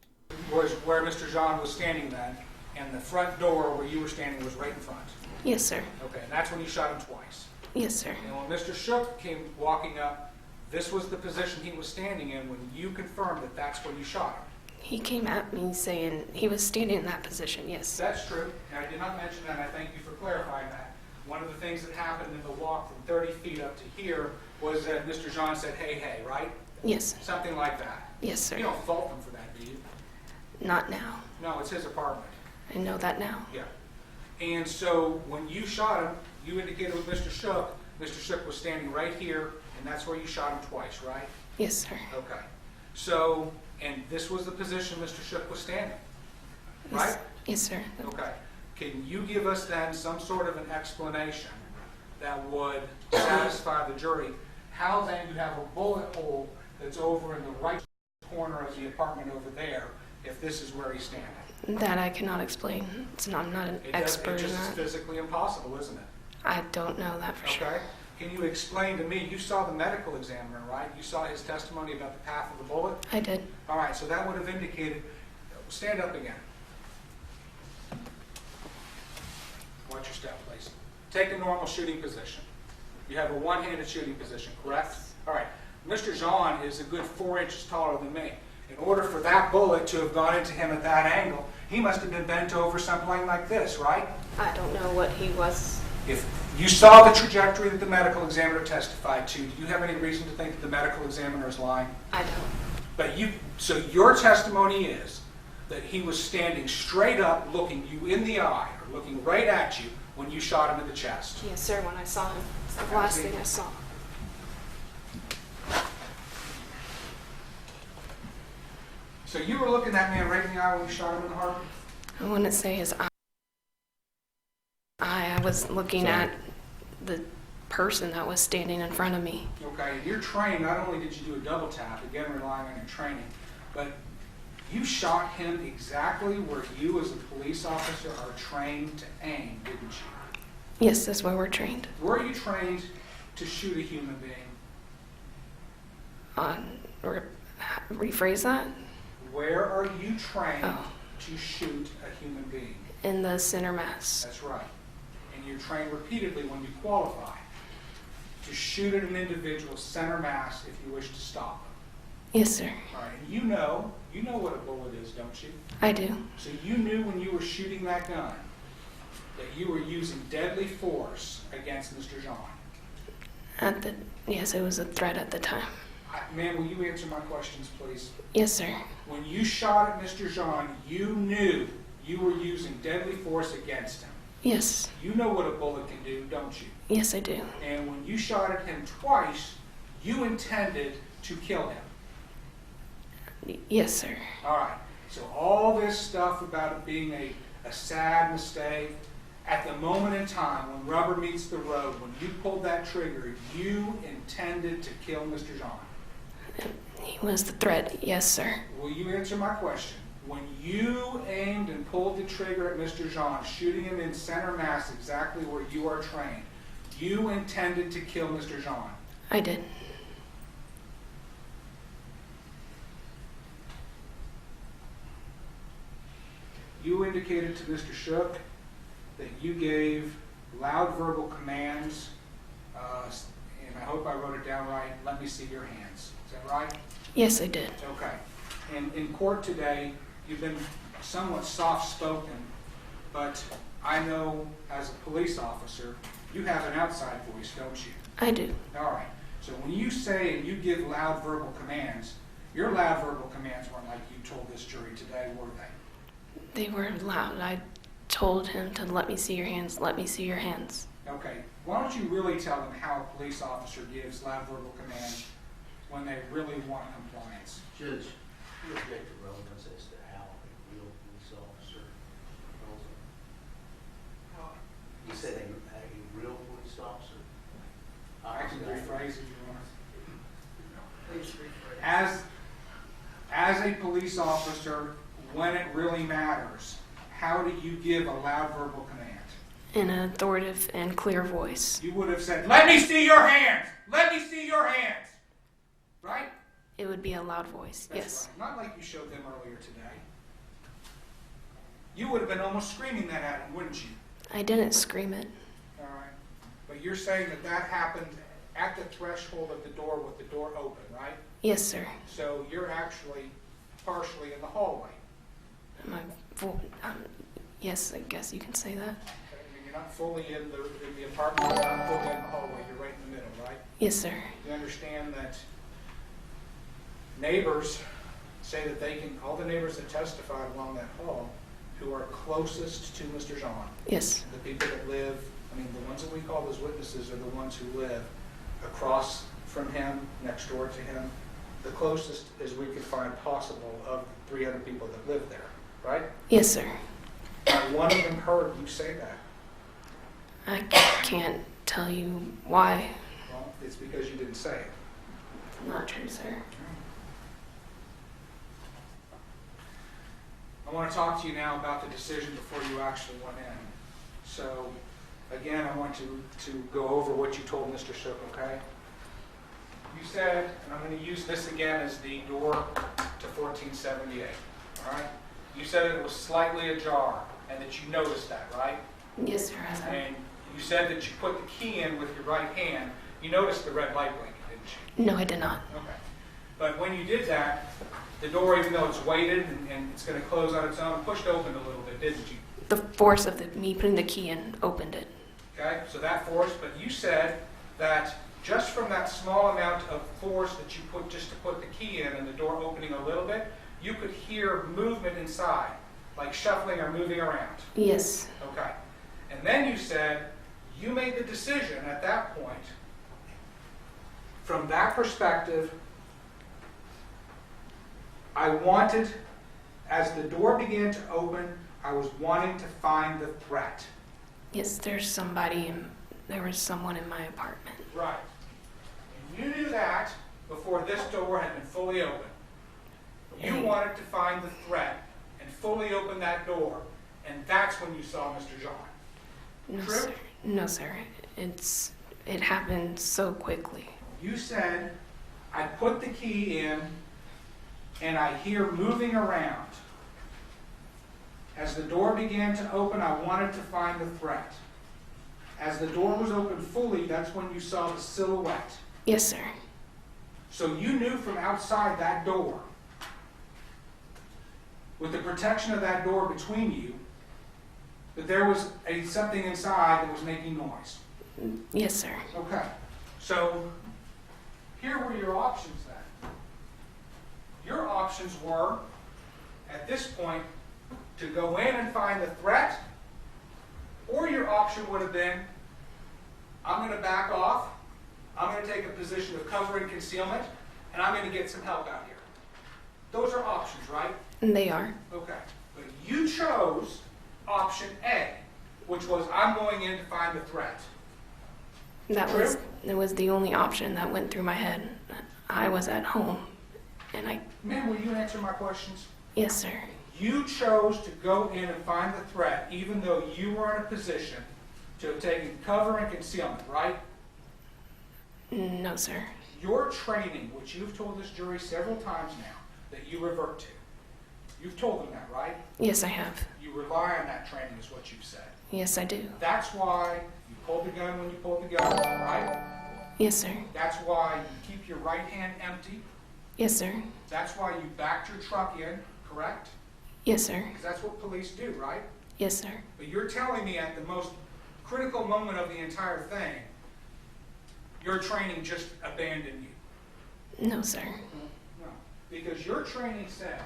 Was where Mr. Jean was standing then, and the front door where you were standing was right in front. Yes, sir. Okay, and that's when you shot him twice. Yes, sir. And when Mr. Shook came walking up, this was the position he was standing in when you confirmed that that's where you shot him. He came at me saying he was standing in that position, yes. That's true, and I did not mention that, and I thank you for clarifying that. One of the things that happened in the walk from 30 feet up to here was that Mr. Jean said, hey, hey, right? Yes. Something like that. Yes, sir. You don't fault him for that, do you? Not now. No, it's his apartment. I know that now. Yeah. And so when you shot him, you indicated with Mr. Shook was standing right here, and that's where you shot him twice, right? Yes, sir. Okay. So, and this was the position Mr. Shook was standing, right? Yes, sir. Okay. Can you give us then some sort of an explanation that would satisfy the jury how then you have a bullet hole that's over in the right corner of the apartment over there if this is where he's standing? That I cannot explain. I'm not an expert It in just is that. physically impossible, isn't it? I don't know that for sure. Okay. Can you explain to me, you saw the medical examiner, right? You saw his testimony about the path of the bullet? I did. All right, so that would have indicated, stand up again. Watch your step, please. Take a normal shooting position. You have a one-handed shooting position, correct? All right. Mr. Jean is a good 4 inches taller than me. In order for that bullet to have gone into him at that angle, he must have been bent over something like this, right? I don't know what he was. If you saw the trajectory that the medical examiner testified to, do you have any reason to think that the medical examiner is lying? I don't. But so your testimony is that he was standing straight up, looking you in the eye, or looking right at you when you shot him in the chest. Yes, sir, when I saw him. It's the last thing I saw. So you were looking that man right in the eye when you shot him in the heart? I wouldn't say his eye. I was looking at the person that was standing in front of me. Okay, and you're trained, not only did you do a double tap, again relying on your training, but you shot him exactly where you as a police officer are trained to aim, didn't you? Yes, that's where we're trained. Were you trained to shoot a human being? Rephrase that? Where are you trained to shoot a human being? In the center mass. That's right. And you're trained repeatedly when you qualify to shoot at an individual center mass if you wish to stop them. Yes, sir. All right. And you know what a bullet is, don't you? I do. So you knew when you were shooting that gun that you were using deadly force against Mr. Jean. Yes, it was a threat at the time. Ma'am, will you answer my questions, please? Yes, sir. When you shot at Mr. Jean, you knew you were using deadly force against him. Yes. You know what a bullet can do, don't you? Yes, I do. And when you shot at him twice, you intended to kill him. Yes, sir. All right. So all this stuff about it being a sad mistake, at the moment in time when rubber meets the road, when you pulled that trigger, you intended to kill Mr. Jean. He was the threat. Yes, sir. Will you answer my question? When you aimed and pulled the trigger at Mr. Jean, shooting him in center mass exactly where you are trained, you intended to kill Mr. Jean. I did. You indicated to Mr. Shook that you gave loud verbal commands, and I hope I wrote it down right, let me see your hands. Is that right? Yes, I did. Okay. And in court today, you've been somewhat soft-spoken, but I know as a police officer, you have an outside voice, don't you? I do. All right. So when you say and you give loud verbal commands, your loud verbal commands weren't like you told this jury today, were they? They were loud. I told him to let me see your hands, let me see your hands. Okay. Why don't you really tell them how a police officer gives loud verbal commands when they really want compliance? Judge, you object to relevance as to how a real police officer tells them. You said a real police officer? I can rephrase if you want. Please rephrase. As a police officer, when it really matters, how do you give a loud verbal command? In an authoritative and clear voice. You would have said, let me see your hands! Let me see your hands! Right? It would be a loud voice, That's yes. right. Not like you showed them earlier today. You would have been almost screaming that at him, wouldn't you? I didn't scream it. All right. But you're saying that that happened at the threshold of the door with the door open, right? Yes, sir. So you're actually partially in the hallway. Yes, I guess you can say that. Okay? I mean, you're not fully in the apartment, you're not fully in the hallway, you're right in the middle, right? Yes, sir. You understand that neighbors say that they can, all the neighbors that testified along that hall who are closest to Mr. Jean, Yes. the people that live, I mean, the ones that we call as witnesses are the ones who live across from him, next door to him, the closest as we could find possible of 300 people that live there, right? Yes, sir. Not one of them heard you say that. I can't tell you why. Well, it's because you didn't say it. Not true, sir. I want to talk to you now about the decision before you actually went in. So, again, I want to go over what you told Mr. Shook, okay? You said, and I'm going to use this again as the door to 1478, all right? You said it was slightly ajar and that you noticed that, right? Yes, sir. And you said that you put the key in with your right hand. You noticed the red light blinking, didn't you? No, I did not. Okay. But when you did that, the door, even though it's weighted and it's going to close on its own, pushed open a little bit, didn't you? The force of me putting the key in opened it. Okay, so that force, but you said that just from that small amount of force that you put just to put the key in and the door opening a little bit, you could hear movement inside, like shuffling or moving around. Yes. Okay. And then you said you made the decision at that point, from that perspective, I wanted, as the door began to open, I was wanting to find the threat. Yes, there was someone in my apartment. Right. And you knew that before this door had been fully open. You wanted to find the threat and fully open that door, and that's when you saw Mr. Jean. No, True? sir. No, sir. It happened so quickly. You said, I put the key in, and I hear moving around. As the door began to open, I wanted to find the threat. As the door was open fully, that's when you saw the silhouette. Yes, sir. So you knew from outside that door, with the protection of that door between you, that there was something inside that was making noise. Yes, sir. Okay. So here were your options then. Your options were, at this point, to go in and find the threat, or your option would have been, I'm going to back off, I'm going to take a position of cover and concealment, and I'm going to get some help out here. Those are options, right? They are. Okay. But you chose option A, which was, I'm going in to find the threat. That was the only option that went through my head. I was at home, and Ma'am, will you answer my questions? Yes, sir. You chose to go in and find the threat, even though you were in a position to have taken cover and concealment, right? No, sir. Your training, which you've told this jury several times now, that you revert to. You've told them that, right? Yes, I have. You rely on that training is what you've said. Yes, I do. That's why you pulled the gun when you pulled the gun, right? Yes, sir. That's why you keep your right hand empty. Yes, sir. That's why you backed your truck in, correct? Yes, sir. Because that's what police do, right? Yes, sir. But you're telling me at the most critical moment of the entire thing, your training just abandoned you. No, sir. No. Because your training says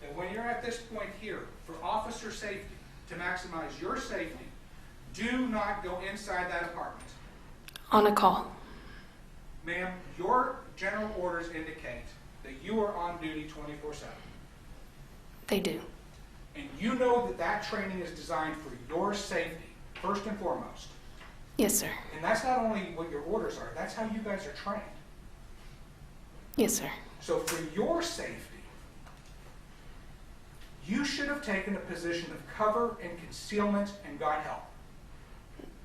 that when you're at this point here, for officer safety, to maximize your safety, do not go inside that apartment. On a call. Ma'am, your general orders indicate that you are on duty 24/7. They do. And you know that that training is designed for your safety, first and foremost. Yes, sir. And that's not only what your orders are, that's how you guys are trained. Yes, sir. So for your safety, you should have taken a position of cover and concealment and got help.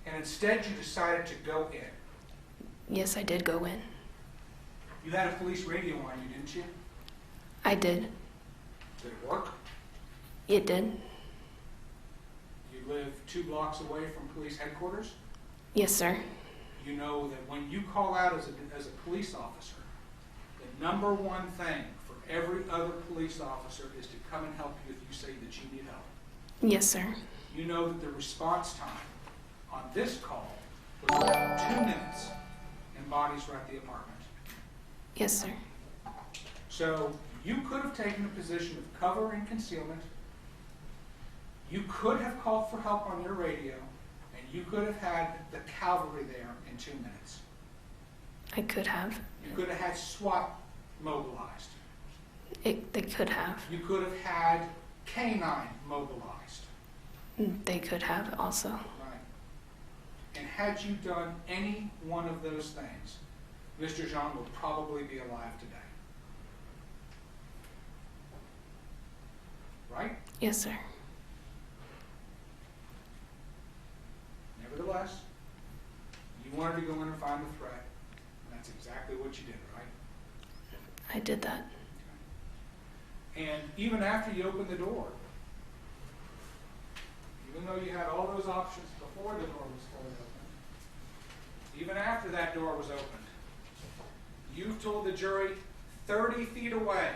And instead you decided to go in. Yes, I did go in. You had a police radio on you, didn't you? I did. Did it work? It did. You live 2 blocks away from police headquarters? Yes, sir. You know that when you call out as a police officer, the number one thing for every other police officer is to come and help you if you say that you need help. Yes, sir. You know that the response time on this call was about 2 minutes and bodies were at the apartment. Yes, sir. So you could have taken a position of cover and concealment. You could have called for help on your radio, and you could have had the cavalry there in 2 minutes. I could have. You could have had SWAT mobilized. They could have. You could have had K-9 mobilized. They could have also. Right. And had you done any one of those things, Mr. Jean will probably be alive today. Right? Yes, sir. Nevertheless, you wanted to go in and find the threat, and that's exactly what you did, right? I did that. And even after you opened the door, even though you had all those options before the door was fully opened, even after that door was opened, you've told the jury 30 feet away,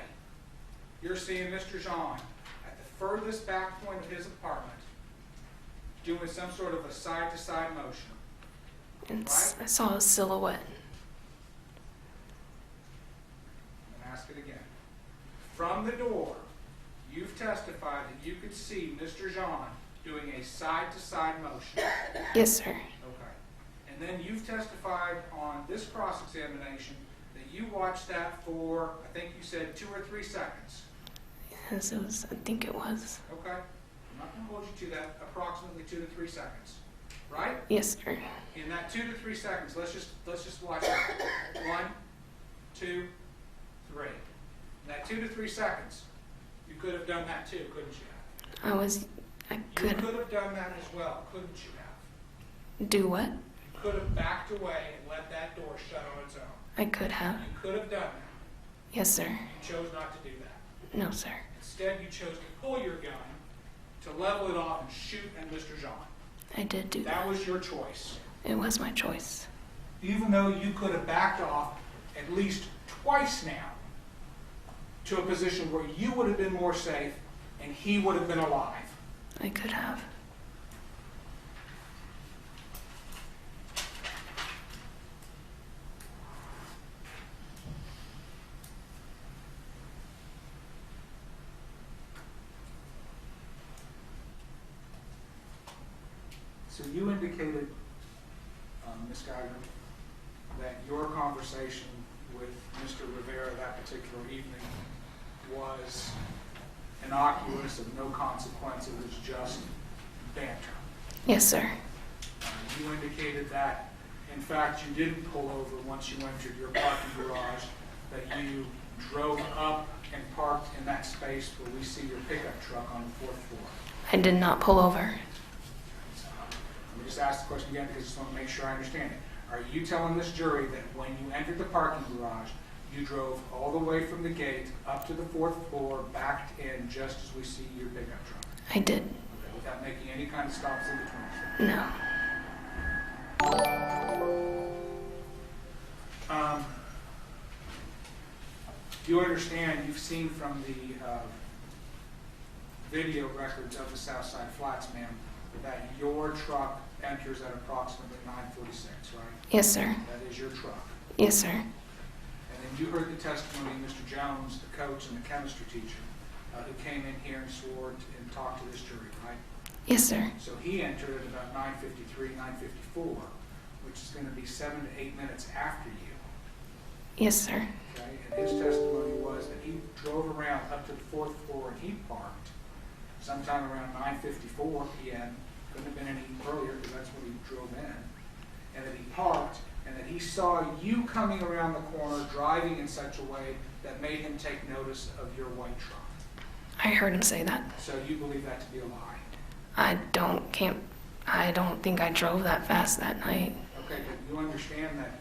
you're seeing Mr. Jean at the furthest back point of his apartment doing some sort of a side-to-side motion. And Right? I saw a silhouette. I'm going to ask it again. From the door, you've testified that you could see Mr. Jean doing a side-to-side motion. Yes, sir. Okay. And then you've testified on this cross-examination that you watched that for, I think you said 2 or 3 seconds. Yes, it was. I think it was. Okay. I'm not going to hold you to that, approximately 2 to 3 seconds. Right? Yes, sir. In that 2 to 3 seconds, let's just watch that. 1, 2, 3. In that 2 to 3 seconds, you could have done that too, couldn't you have? I You could could have done that as well, couldn't you have? do what? You could have backed away and let that door shut on its own. I could have. You could have done that. Yes, sir. You chose not to do that. No, sir. Instead, you chose to pull your gun, to level it off and shoot at Mr. Jean. I did do that. That was your choice. It was my choice. Even though you could have backed off at least twice now to a position where you would have been more safe and he would have been alive. I could have. So you indicated, Ms. Guyger, that your conversation with Mr. Rivera that particular evening was innocuous, of no consequence, it was just banter. Yes, sir. You indicated that, in fact, you didn't pull over once you entered your parking garage, that you drove up and parked in that space where we see your pickup truck on the 4th floor. I did not pull over. Let me just ask the question again because I just want to make sure I understand it. Are you telling this jury that when you entered the parking garage, you drove all the way from the gate up to the 4th floor, backed in just as we see your pickup truck? I did. Okay, without making any kind of stops in between? No. You understand, you've seen from the video records of the Southside Flats, ma'am, that your truck enters at approximately 9:46, right? Yes, sir. That is your truck. Yes, sir. And then you heard the testimony of Mr. Jones, the coach and the chemistry teacher, who came in here and swore and talked to this jury, right? Yes, sir. So he entered at about 9:53, 9:54, which is going to be 7 to 8 minutes after you. Yes, sir. Okay? And his testimony was that he drove around up to the 4th floor and he parked sometime around 9:54 p.m. Couldn't have been any earlier because that's when he drove in. And that he parked and that he saw you coming around the corner driving in such a way that made him take notice of your white truck. I heard him say that. So you believe that to be a lie? I don't think I drove that fast that night. Okay, but you understand that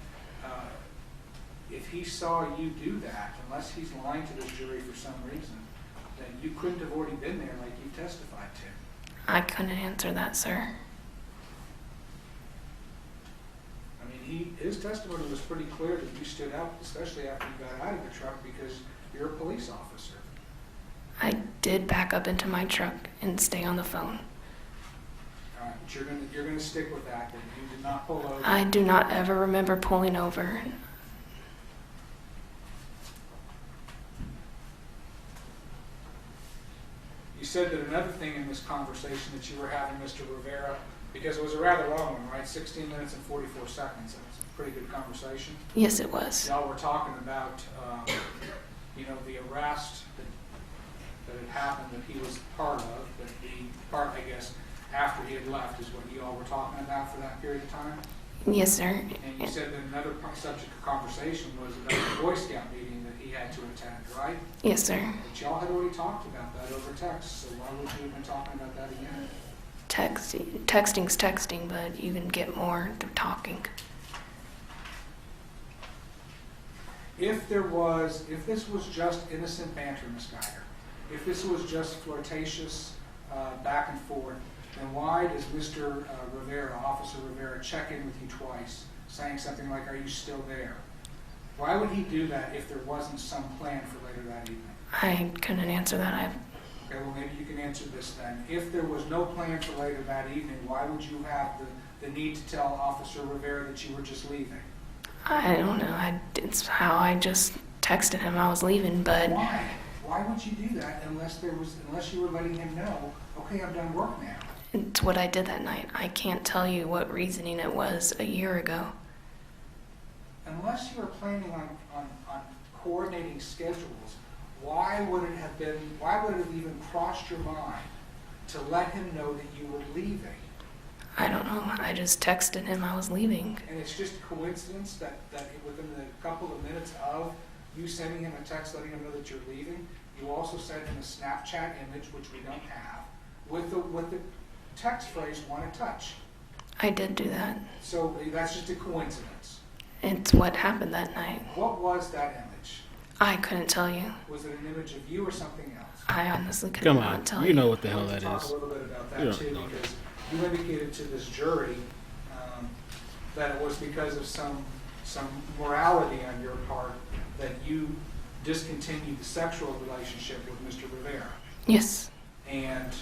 if he saw you do that, unless he's lying to this jury for some reason, then you couldn't have already been there like you testified to. I couldn't answer that, sir. I mean, his testimony was pretty clear that you stood out, especially after you got out of the truck, because you're a police officer. I did back up into my truck and stay on the phone. All right, but you're gonna stick with that you did not pull over. I do not ever remember pulling over. You said that another thing in this conversation that you were having, Mr. Rivera, because it was a rather long one, right? 16 minutes and 44 seconds. It was a pretty good conversation. Yes, it was. Y'all were talking about, the arrest that had happened that he was part of, but the part, I guess, after he had left is what you all were talking about for that period of time? Yes, sir. And you said that another subject of conversation was about the Boy Scout meeting that he had to attend, right? Yes, sir. But y'all had already talked about that over text, so why would you have been talking about that again? Texting's texting, but you can get more through talking. If this was just innocent banter, Ms. Guyger, if this was just flirtatious back and forth, then why does Mr. Rivera, Officer Rivera, check in with you twice, saying something like, "Are you still there?" Why would he do that if there wasn't some plan for later that evening? I couldn't answer that. Okay, well, maybe you can answer this then. If there was no plan for later that evening, why would you have the need to tell Officer Rivera that you were just leaving? I don't know. It's how I just texted him I was leaving, but... Why? Why would you do that unless you were letting him know, okay, I'm done work now? It's what I did that night. I can't tell you what reasoning it was a year ago. Unless you were planning on coordinating schedules, why would it have even crossed your mind to let him know that you were leaving? I don't know. I just texted him I was leaving. And it's just a coincidence that within the couple of minutes of you sending him a text letting him know that you're leaving, you also sent him a Snapchat image, which we don't have, with the text phrase, "want to touch." I did do that. So that's just a coincidence. It's what happened that night. What was that image? I couldn't tell you. Was it an image of you or something else? I honestly could Come not on, tell you. you know what the hell that Talk is. a little bit about You that don't too, know because you indicated to this jury that it was because of some morality on your part that you discontinued the sexual relationship with Mr. Rivera. Yes. And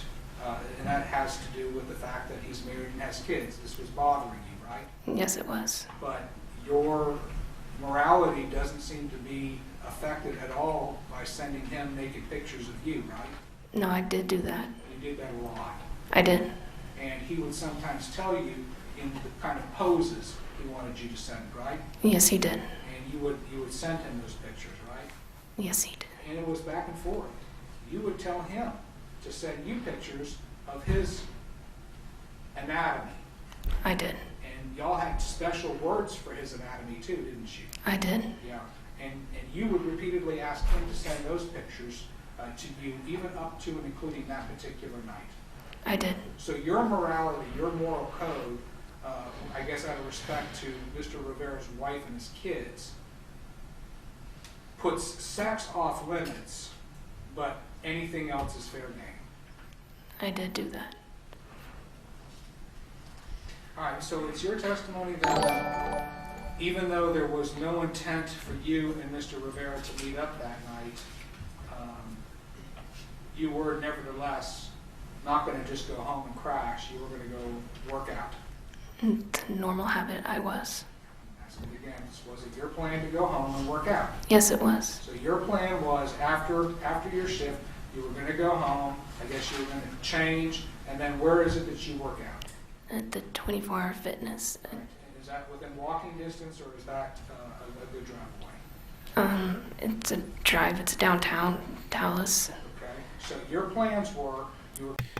that has to do with the fact that he's married and has kids. This was bothering you, right? Yes, it was. But your morality doesn't seem to be affected at all by sending him naked pictures of you, right? No, I did do that. You did that a lot. I did. and he would sometimes tell you in the kind of poses he wanted you to send, right? Yes, he did. And you would send him those pictures, right? Yes, he did. And it was back and forth. You would tell him to send you pictures of his anatomy. I did. And y'all had special words for his anatomy too, didn't you? I did. Yeah. And you would repeatedly ask him to send those pictures to you, even up to and including that particular night. I did. So your morality, your moral code, I guess out of respect to Mr. Rivera's wife and his kids, puts sex off limits, but anything else is fair game. I did do that. All right, so it's your testimony that even though there was no intent for you and Mr. Rivera to meet up that night, you were nevertheless not going to just go home and crash. You were going to go work out. The normal habit I was. Ask it again. Was it your plan to go home and work out? Yes, it was. So your plan was after your shift, you were going to go home. I guess you were going to change, and then where is it that you work out? At the 24-hour fitness. And is that within walking distance, or is that a good drive away? It's a drive. It's downtown Dallas. Okay. So your plans were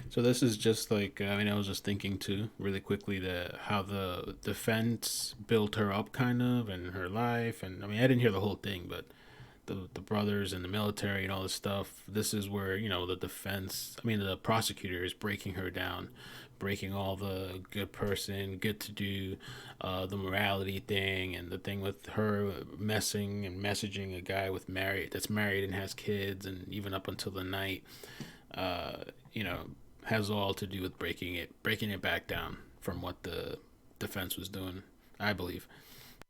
So this is just like, I was just thinking too, really quickly, how the defense built her up kind of, and her life. And I didn't hear the whole thing, but the brothers and the military and all this stuff, this is where, the defense, the prosecutor is breaking her down, breaking all the good person, good to do, the morality thing, and the thing with her messing and messaging a guy that's married and has kids, and even up until the night, has all to do with breaking it back down from what the defense was doing, I believe.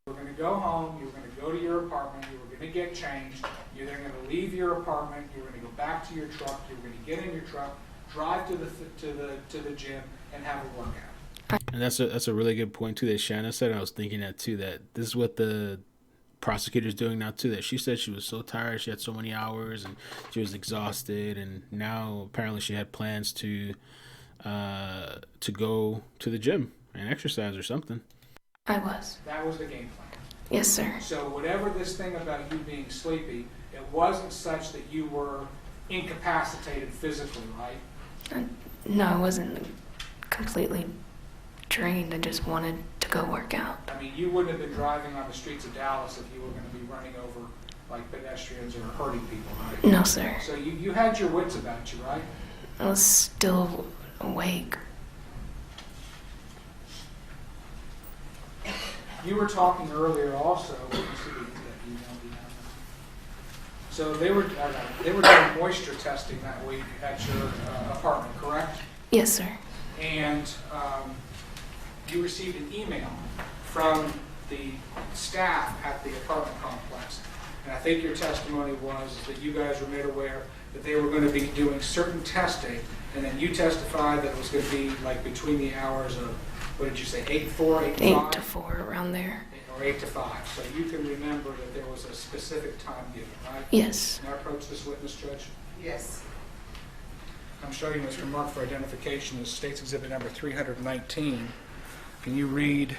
You were going to go home, you were going to go to your apartment, you were going to get changed, you're then going to leave your apartment, you're going to go back to your truck, you're going to get in your truck, drive to the gym, and have a workout. And that's a really good point too that Shanna said. I was thinking that too, that this is what the prosecutor's doing now too, that she said she was so tired, she had so many hours, and she was exhausted, and now apparently she had plans to go to the gym and exercise or something. I was. That was the game plan. Yes, sir. So whatever this thing about you being sleepy, it wasn't such that you were incapacitated physically, right? No, I wasn't completely drained. I just wanted to go work out. You wouldn't have been driving on the streets of Dallas if you were going to be running over like pedestrians or hurting people, right? No, sir. So you had your wits about you, right? I was still awake. You were talking earlier also. Let me see that email we have. So they were doing moisture testing that week at your apartment, correct? Yes, sir. And you received an email from the staff at the apartment complex. And I think your testimony was that you guys were made aware that they were going to be doing certain testing, and then you testified that it was going to be like between the hours of, what did you say, 8 to 4, 8 to 5? 8 to 4, around there. Or 8 to 5. So you can remember that there was a specific time given, right? Yes. Can I approach this witness, Judge? Yes. I'm showing this remark for identification as State's Exhibit number 319. Can you read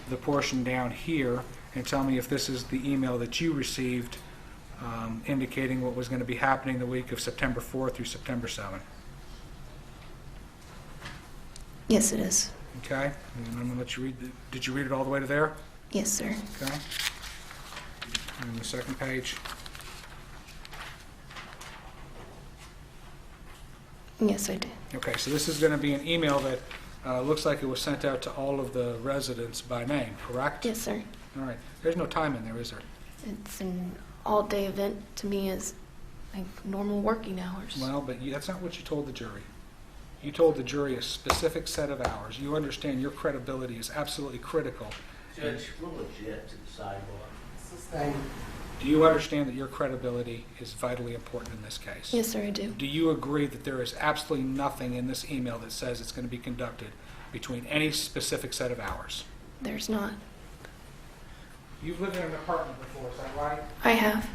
the portion down here and tell me if this is the email that you received indicating what was going to be happening the week of September 4th through September 7th? Yes, it is. Okay. And I'm going to let you read. Did you read it all the way to there? Yes, sir. Okay. And the second page. Yes, I did. Okay, so this is going to be an email that looks like it was sent out to all of the residents by name, correct? Yes, sir. All right. There's no time in there, is there? It's an all-day event to me as like normal working hours. Well, but that's not what you told the jury. You told the jury a specific set of hours. You understand your credibility is absolutely critical. Judge, we're legit to the sidewalk. Sustained. Do you understand that your credibility is vitally important in this case? Yes, sir, I do. Do you agree that there is absolutely nothing in this email that says it's going to be conducted between any specific set of hours? There's not. You've lived in an apartment before, is that right? I have.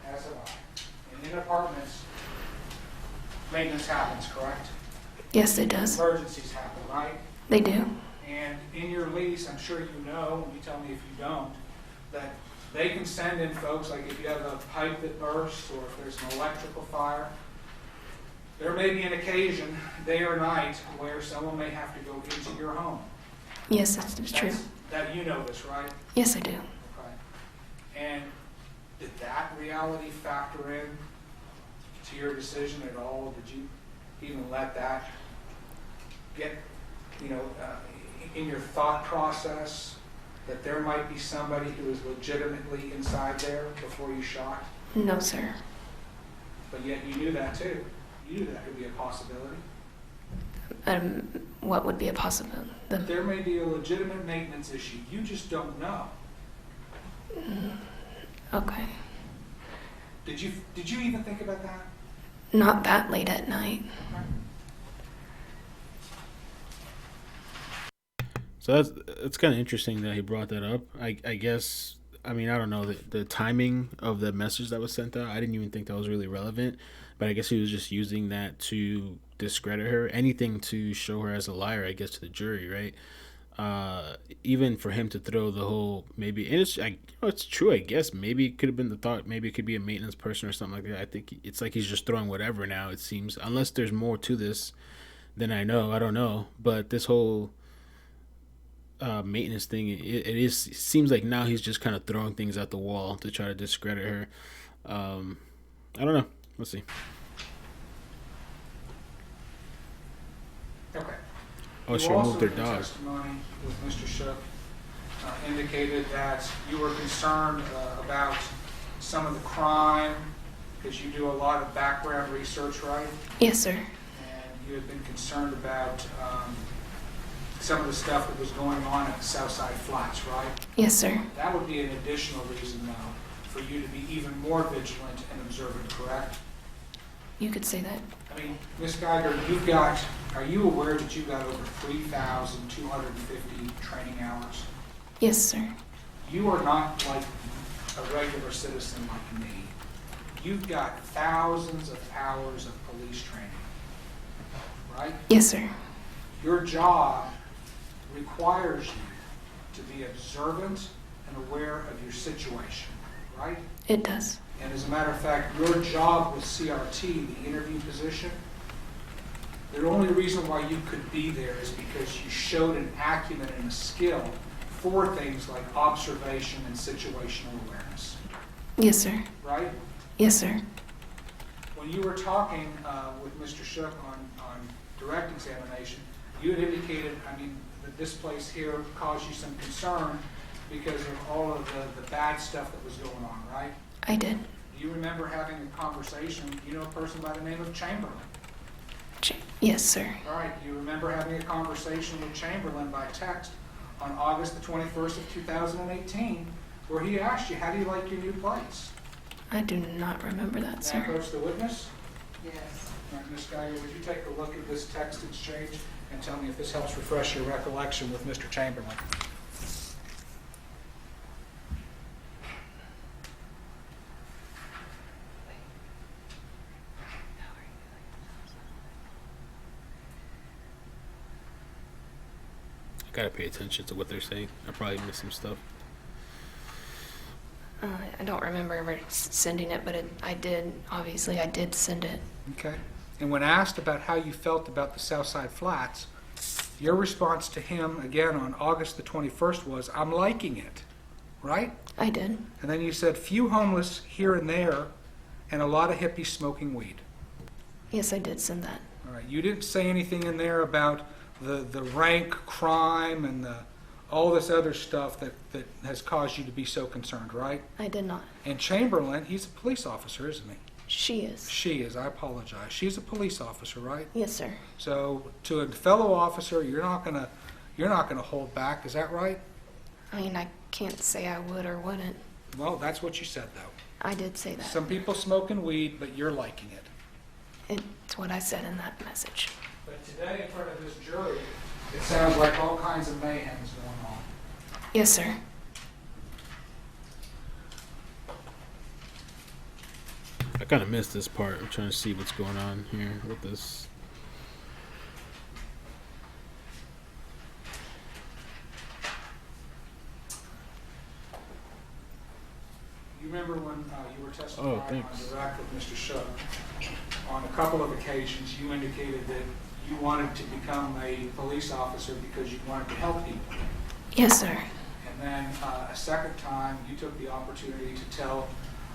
As have I. And in apartments, maintenance happens, correct? Yes, it does. Emergencies happen, right? They do. And in your lease, I'm sure you know, you tell me if you don't, that they can send in folks, like if you have a pipe that bursts or if there's an electrical fire. There may be an occasion, day or night, where someone may have to go into your home. Yes, that's true. That you know this, right? Yes, I do. Okay. And did that reality factor in to your decision at all? Did you even let that get, in your thought process that there might be somebody who is legitimately inside there before you shot? No, sir. But yet you knew that too. You knew that could be a possibility. What would be a possibility? There may be a legitimate maintenance issue. You just don't know. Okay. Did you even think about that? Not that late at night. So that's kind of interesting that he brought that up. I guess, I mean, I don't know, the timing of the message that was sent out, I didn't even think that was really relevant, but I guess he was just using that to discredit her, anything to show her as a liar, I guess, to the jury, right? Even for him to throw the whole, maybe, and it's true, I guess, maybe it could have been the thought, maybe it could be a maintenance person or something like that. I think it's like he's just throwing whatever now, it seems, unless there's more to this than I don't know, but this whole maintenance thing, it seems like now he's just kind of throwing things at the wall to try to discredit her. I don't know, we'll see. Okay. Oh, she removed her dog. Testimony with Mr. Shook indicated that you were concerned about some of the crime because you do a lot of background research, right? Yes, sir. And you had been concerned about some of the stuff that was going on at the Southside Flats, right? Yes, sir. That would be an additional reason, though, for you to be even more vigilant and observant, correct? You could say that. I mean, Ms. Guyger, are you aware that you've got over 3,250 training hours? Yes, sir. You are not like a regular citizen like me. You've got thousands of hours of police training, right? Yes, sir. Your job requires you to be observant and aware of your situation, right? It does. And as a matter of fact, your job with CRT, the interview position, the only reason why you could be there is because you showed an acumen and a skill for things like observation and situational awareness. Yes, sir. Right? Yes, sir. When you were talking with Mr. Shook on direct examination, you had indicated, that this place here caused you some concern because of all of the bad stuff that was going on, right? I did. Do you remember having a conversation, a person by the name of Chamberlain? Yes, sir. All right, do you remember having a conversation with Chamberlain by text on August the 21st of 2018, where he asked you, how do you like your new place? I do not remember that, May I sir. approach the witness? Yes. All right, Ms. Guyger, would you take a look at this text exchange and tell me if this helps refresh your recollection with Mr. Chamberlain? Gotta pay attention to what they're saying. I probably missed some stuff. I don't remember ever sending it, but I did send it. Okay. And when asked about how you felt about the Southside Flats, your response to him, again on August the 21st, was, I'm liking it, right? I did. And then you said, few homeless here and there, and a lot of hippies smoking weed. Yes, I did send that. All right. You didn't say anything in there about the rank crime and all this other stuff that has caused you to be so concerned, right? I did not. And Chamberlain, he's a police officer, isn't he? She is. She is, I apologize. She's a police officer, right? Yes, sir. So to a fellow officer, you're not gonna hold back, is that right? I can't say I would or wouldn't. Well, that's what you said, though. I did say that. Some people smoking weed, but you're liking it. It's what I said in that message. But today, in front of this jury, it sounds like all kinds of mayhem is going on. Yes, sir. I kind of missed this part. I'm trying to see what's going on here with this. remember when you were testifying on thanks. direct with Mr. Shook, on a couple of occasions you indicated that you wanted to become a police officer because you wanted to help people. Yes, sir. And then a second time, you took the opportunity to tell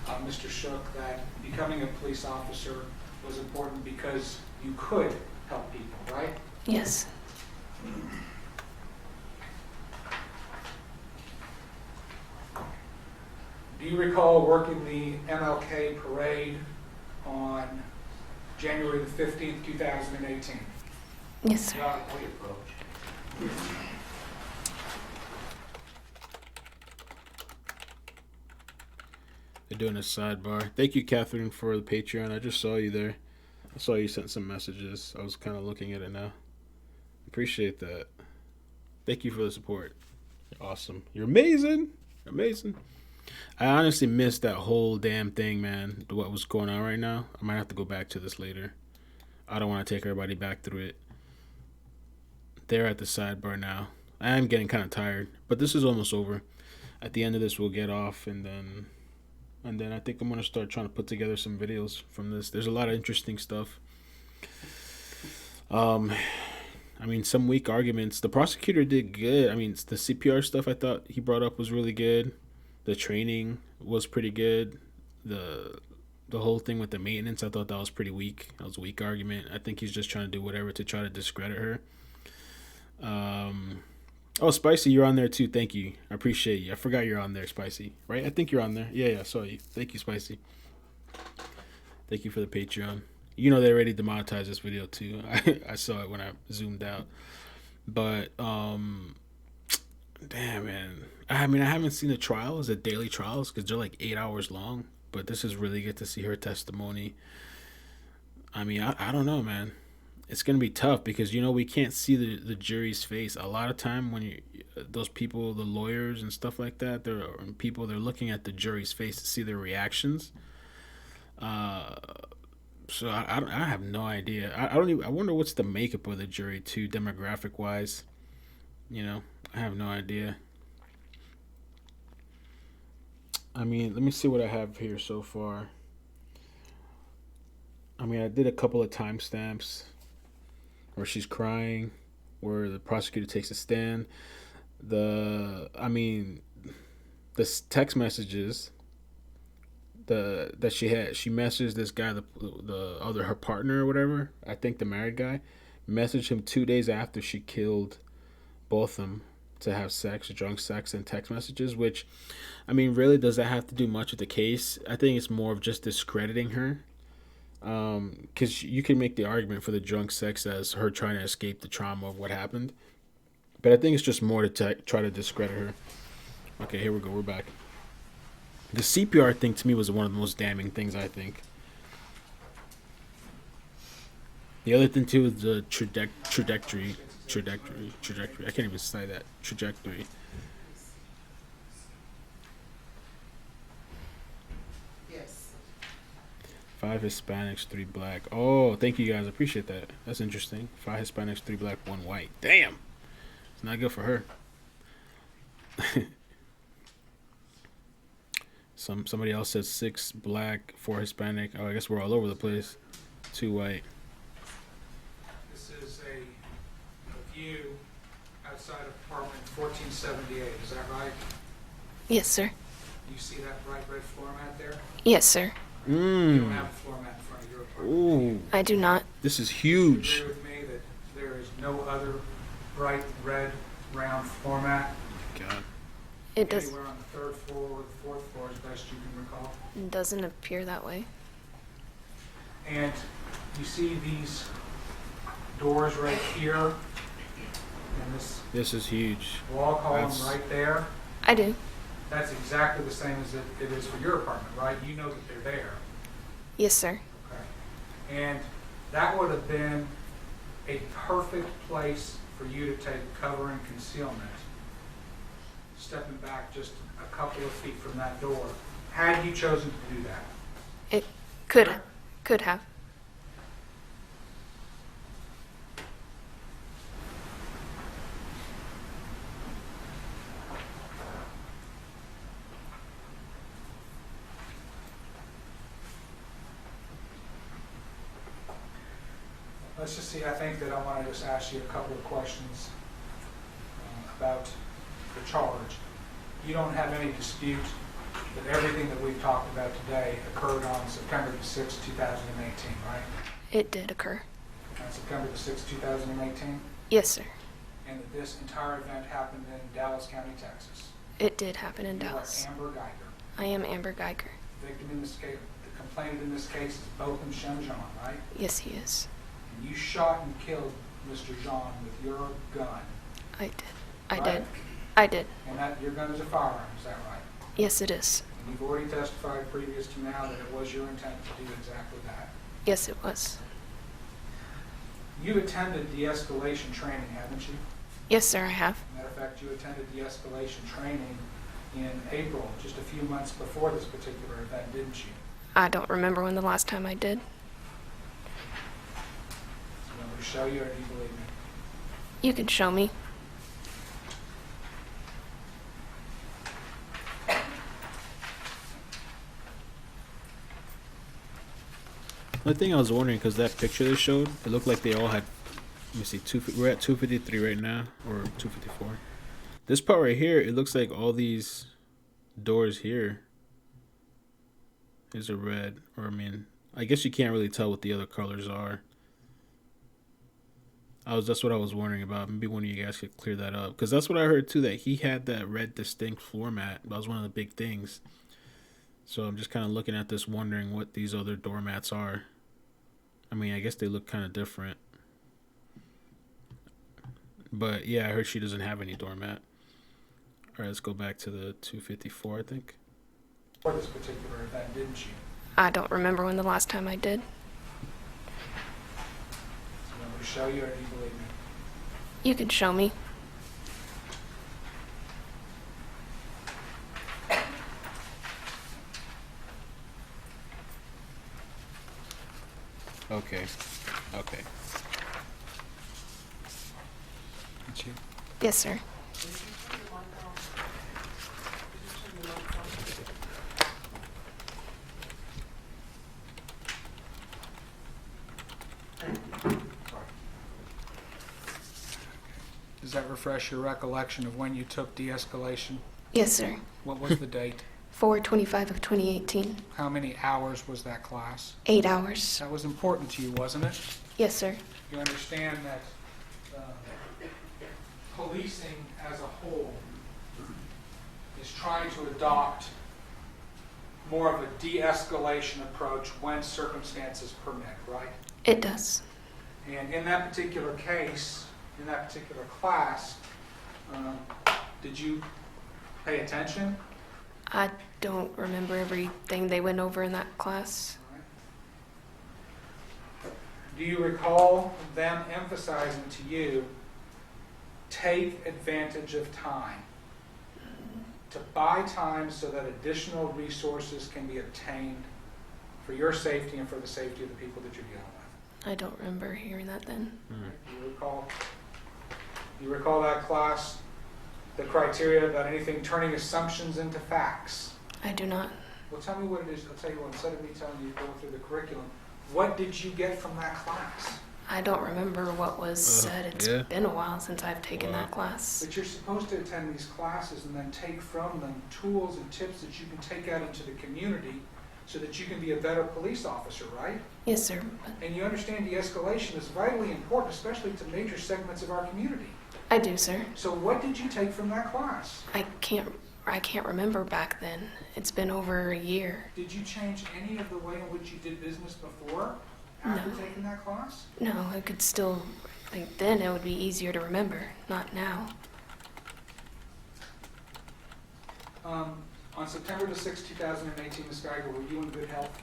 Mr. Shook that becoming a police officer was important because you could help people, right? Yes. Do you recall working the MLK parade on January the 15th, 2018? Yes, sir. They're doing a sidebar. Thank you, Catherine, for the Patreon. I just saw you there. I saw you sent some messages. I was kind of looking at it now. Appreciate that. Thank you for the support. You're awesome. You're amazing. Amazing. I honestly missed that whole damn thing, man. What was going on right now. I might have to go back to this later. I don't want to take everybody back through it. They're at the sidebar now. I am getting kind of tired, but this is almost over. At the end of this, we'll get off, and then I think I'm going to start trying to put together some videos from this. There's a lot of interesting stuff. I mean, some weak arguments. The prosecutor did good. I mean, the CPR stuff I thought he brought up was really good. The training was pretty good. The whole thing with the maintenance, I thought that was pretty weak. That was a weak argument. I think he's just trying to do whatever to try to discredit her. Oh, Spicy, you're on there too. Thank you. I appreciate you. I forgot you're on there, Spicy. Right? I think you're on there. Yeah, I saw you. Thank you, Spicy. Thank you for the Patreon. You know they already demonetized this video too. I saw it when I zoomed out. But damn, man. I mean, I haven't seen the trials, the daily trials, because they're like 8 hours long. But this is really good to see her testimony. I mean, I don't know, man. It's going to be tough because, you know, we can't see the jury's face. A lot of time when those people, the lawyers and stuff like that, they're looking at the jury's face to see their reactions. So I have no idea. I wonder what's the makeup of the jury too, demographic wise. You know, I have no idea. I mean, let me see what I have here so far. I mean, I did a couple of timestamps where she's crying, where the prosecutor takes a stand. The text messages that she messaged this guy, her partner or whatever, I think the married guy, messaged him 2 days after she killed both of them to have sex, drunk sex, and text messages, which, I mean, really, does that have to do much with the case? I think it's more of just discrediting her. Because you can make the argument for the drunk sex as her trying to escape the trauma of what happened. But I think it's just more to try to discredit her. Okay, here we go. We're back. The CPR thing to me was one of the most damning things, I think. The other thing too is the trajectory. I can't even say that. Trajectory. Yes. 5 Hispanics, 3 black. Oh, thank you guys. I appreciate that. That's interesting. 5 Hispanics, 3 black, 1 white. Damn. It's not good for her. Somebody else said 6 black, 4 Hispanic. Oh, I guess we're all over the place. 2 white. This is a view outside of apartment 1478. Is that right? Yes, sir. You see that bright red floor mat there? Yes, sir. You don't have a floor mat in front of your apartment. Ooh. I do not. This is You huge. agree with me that there is no other bright red round floor mat God. It does. anywhere on the 3rd floor or the 4th floor, as best you can recall? Doesn't appear that way. And you see these doors right here, and This is huge. wall column That's- right there. I do. That's exactly the same as it is for your apartment, right? You know that they're there. Yes, sir. Okay. And that would have been a perfect place for you to take cover and concealment, stepping back just a couple of feet from that door, had you chosen to do that. It could have. Let's just see, I think that I want to just ask you a couple of questions about the charge. You don't have any dispute that everything that we've talked about today occurred on September the 6th, 2018, right? It did occur. On September the 6th, 2018? Yes, sir. And that this entire event happened in Dallas County, Texas? It did happen in Dallas. You are Amber Guyger. I am Amber Guyger. The victim in this case, the complainant in this case is Botham Jean, right? Yes, he is. And you shot and killed Mr. Jean with your gun. I did. Right? I did. And that your gun is a firearm, is that right? Yes, it is. And you've already testified previous to now that it was your intent to do exactly that. Yes, it was. You've attended de-escalation training, haven't you? Yes, sir, I have. Matter of fact, you attended de-escalation training in April, just a few months before this particular event, didn't you? I don't remember when the last time I did. You want me to show you, or do you believe me? You can show me. The thing I was wondering, because that picture they showed, it looked like they all had, let me see, we're at 253 right now, or 254. This part right here, it looks like all these doors here is a red, or I mean, I guess you can't really tell what the other colors are. That's what I was wondering about. Maybe one of you guys could clear that up, because that's what I heard too, that he had that red distinct floor mat. That was one of the big things. So I'm just kind of looking at this, wondering what these other doormats are. I mean, I guess they look kind of different. But yeah, I heard she doesn't have any doormat. All right, let's go back to the 254, I think. For this particular event, didn't you? I don't remember when the last time I did. You want me to show you, or do you believe me? You can show me. Okay. Did you? Yes, sir. Does that refresh your recollection of when you took de-escalation? Yes, sir. What was the date? 4/25 of 2018. How many hours was that class? 8 hours. That was important to you, wasn't it? Yes, sir. You understand that policing as a whole is trying to adopt more of a de-escalation approach when circumstances permit, right? It does. And in that particular case, in that particular class, did you pay attention? I don't remember everything they went over in that class. Do you recall them emphasizing to you, take advantage of time, to buy time so that additional resources can be obtained for your safety and for the safety of the people that you're dealing with? I don't remember hearing that then. You recall that class, the criteria about anything turning assumptions into facts? I do not. Well, tell me what it is. I'll tell you what, instead of me telling you to go through the curriculum, what did you get from that class? I don't remember what was said. It's been a while since I've taken that class. But you're supposed to attend these classes and then take from them tools and tips that you can take out into the community so that you can be a better police officer, right? Yes, sir. And you understand de-escalation is vitally important, especially to major segments of our community. I do, sir. So what did you take from that class? I can't remember back then. It's been over a year. Did you change any of the way in which you did business before, after taking that class? No, I could still think then it would be easier to remember, not now. On September the 6th, 2018, Ms. Guyger, were you in good health?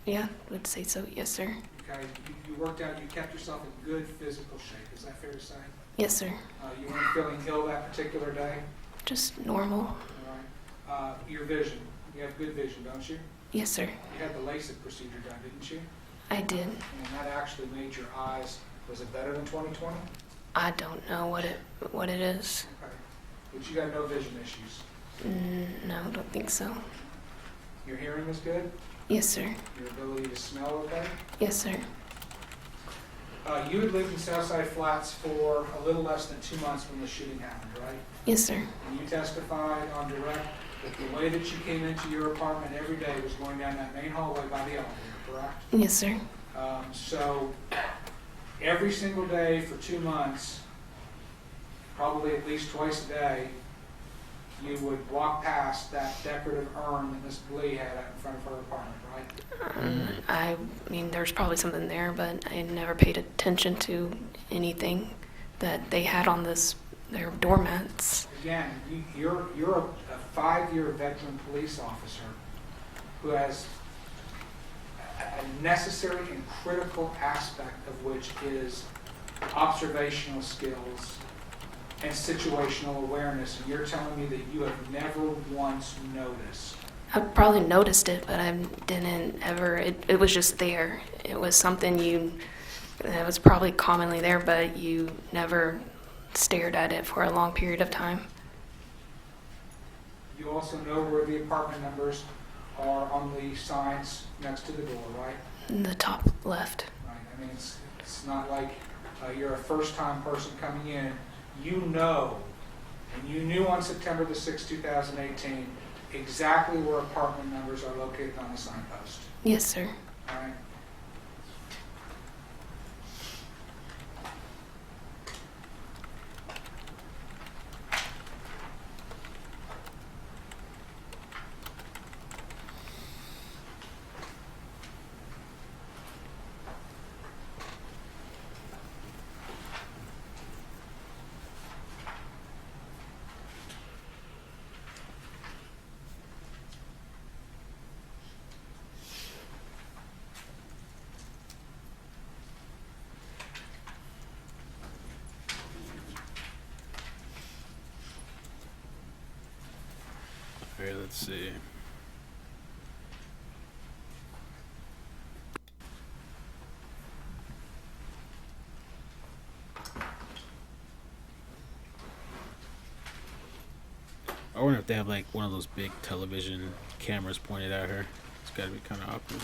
Yeah, would say so. Yes, sir. Okay, you worked out, you kept yourself in good physical shape. Is that fair to say? Yes, sir. You weren't feeling ill that particular day? Just normal. All right. Your vision. You have good vision, don't you? Yes, sir. You had the LASIK procedure done, didn't you? I did. And that actually made your eyes, was it better than 20/20? I don't know what it is. Okay. But you got no vision issues? No, I don't think so. Your hearing is good? Yes, sir. Your ability to smell okay? Yes, sir. You had lived in Southside Flats for a little less than 2 months when the shooting happened, right? Yes, sir. And you testified on direct that the way that you came into your apartment every day was going down that main hallway by the elevator, correct? Yes, sir. So every single day for 2 months, probably at least twice a day, you would walk past that decorative urn that Miss Blee had out in front of her apartment, right? I mean, there's probably something there, but I never paid attention to anything that they had on their doormats. Again, you're a 5-year veteran police officer who has a necessary and critical aspect of which is observational skills and situational awareness, and you're telling me that you have never once noticed. I probably noticed it, but I didn't ever, it was just there. It was something that was probably commonly there, but you never stared at it for a long period of time. You also know where the apartment numbers are on the signs next to the door, right? In the top left. Right. I mean, it's not like you're a first-time person coming in. You know, and you knew on September the 6th, 2018, exactly where apartment numbers are located on the signpost. Yes, sir. All right. Okay, let's see. I wonder if they have like one of those big television cameras pointed at her. It's gotta be kind of awkward.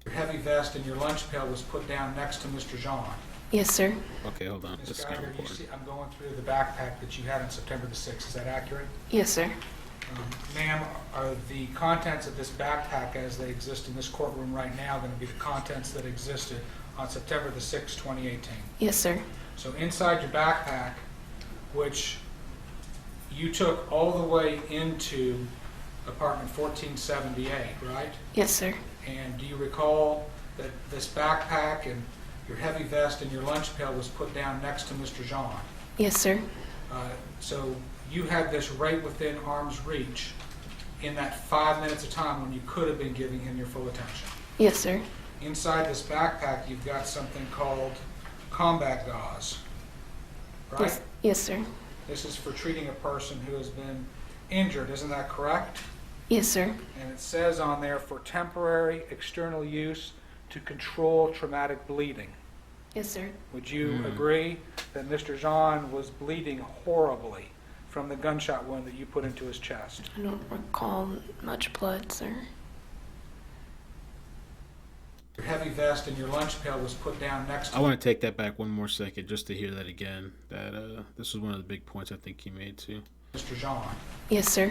Your heavy vest and your lunch pail was put down next to Mr. Jean. Yes, sir. Okay, hold on. Ms. This is kind of Guyger, you important. see, I'm going through the backpack that you had on September the 6th. Is that accurate? Yes, sir. Ma'am, are the contents of this backpack as they exist in this courtroom right now going to be the contents that existed on September the 6th, 2018? Yes, sir. So inside your backpack, which you took all the way into apartment 1478, right? Yes, sir. And do you recall that this backpack and your heavy vest and your lunch pail was put down next to Mr. Jean? Yes, sir. So you had this right within arm's reach in that 5 minutes of time when you could have been giving him your full attention. Yes, sir. Inside this backpack, you've got something called combat gauze, right? Yes, yes, sir. This is for treating a person who has been injured, isn't that correct? Yes, sir. And it says on there, for temporary external use to control traumatic bleeding. Yes, sir. Would you agree that Mr. Jean was bleeding horribly from the gunshot wound that you put into his chest? I don't recall much blood, sir. Your heavy vest and your lunch pail was put down next to I want to take that back one more second just to hear that again. That this was one of the big points I think he made too. Mr. Jean. Yes, sir.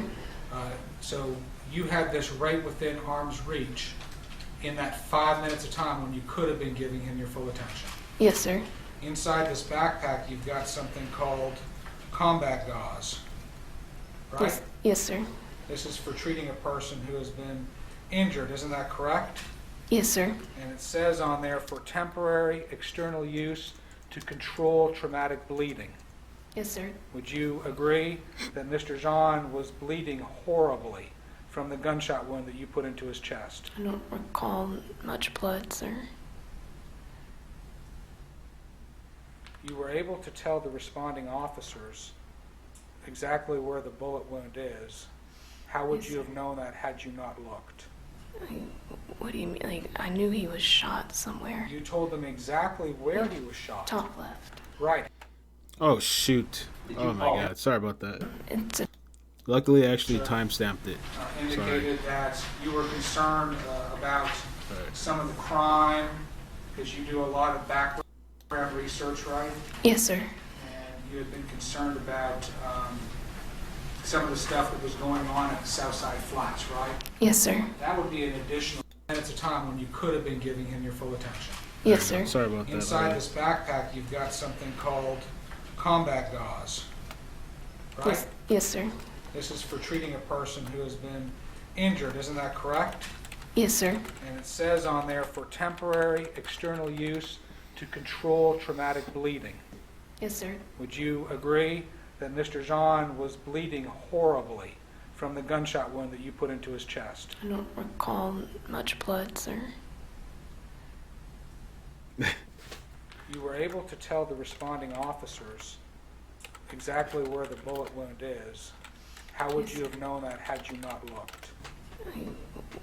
So you had this right within arm's reach in that 5 minutes of time when you could have been giving him your full attention. Yes, sir. Inside this backpack, you've got something called combat gauze, right? Yes, yes, sir. This is for treating a person who has been injured, isn't that correct? Yes, sir. And it says on there, for temporary external use to control traumatic bleeding. Yes, sir. Would you agree that Mr. Jean was bleeding horribly from the gunshot wound that you put into his chest? I don't recall much blood, sir. You were able to tell the responding officers exactly where the bullet wound is. How would you have known that had you not looked? What do you mean? Like, I knew he was shot somewhere. You told them exactly where he was shot. Top left. Right. Oh shoot! Oh my god! Sorry about that. It's a Luckily, I actually timestamped it. Indicated that you were concerned about some of the crime because you do a lot of background research, right? Yes, sir. And you had been concerned about some of the stuff that was going on at the Southside Flats, right? Yes, sir. That would be an additional minutes of time when you could have been giving him your full attention. Yes, sir. Sorry about that. Inside this backpack, you've got something called combat gauze, right? Yes, yes, sir. This is for treating a person who has been injured, isn't that correct? Yes, sir. And it says on there for temporary external use to control traumatic bleeding. Yes, sir. Would you agree that Mr. Jean was bleeding horribly from the gunshot wound that you put into his chest? I don't recall much blood, sir. You were able to tell the responding officers exactly where the bullet wound is. How would Yes. you have known that had you not looked?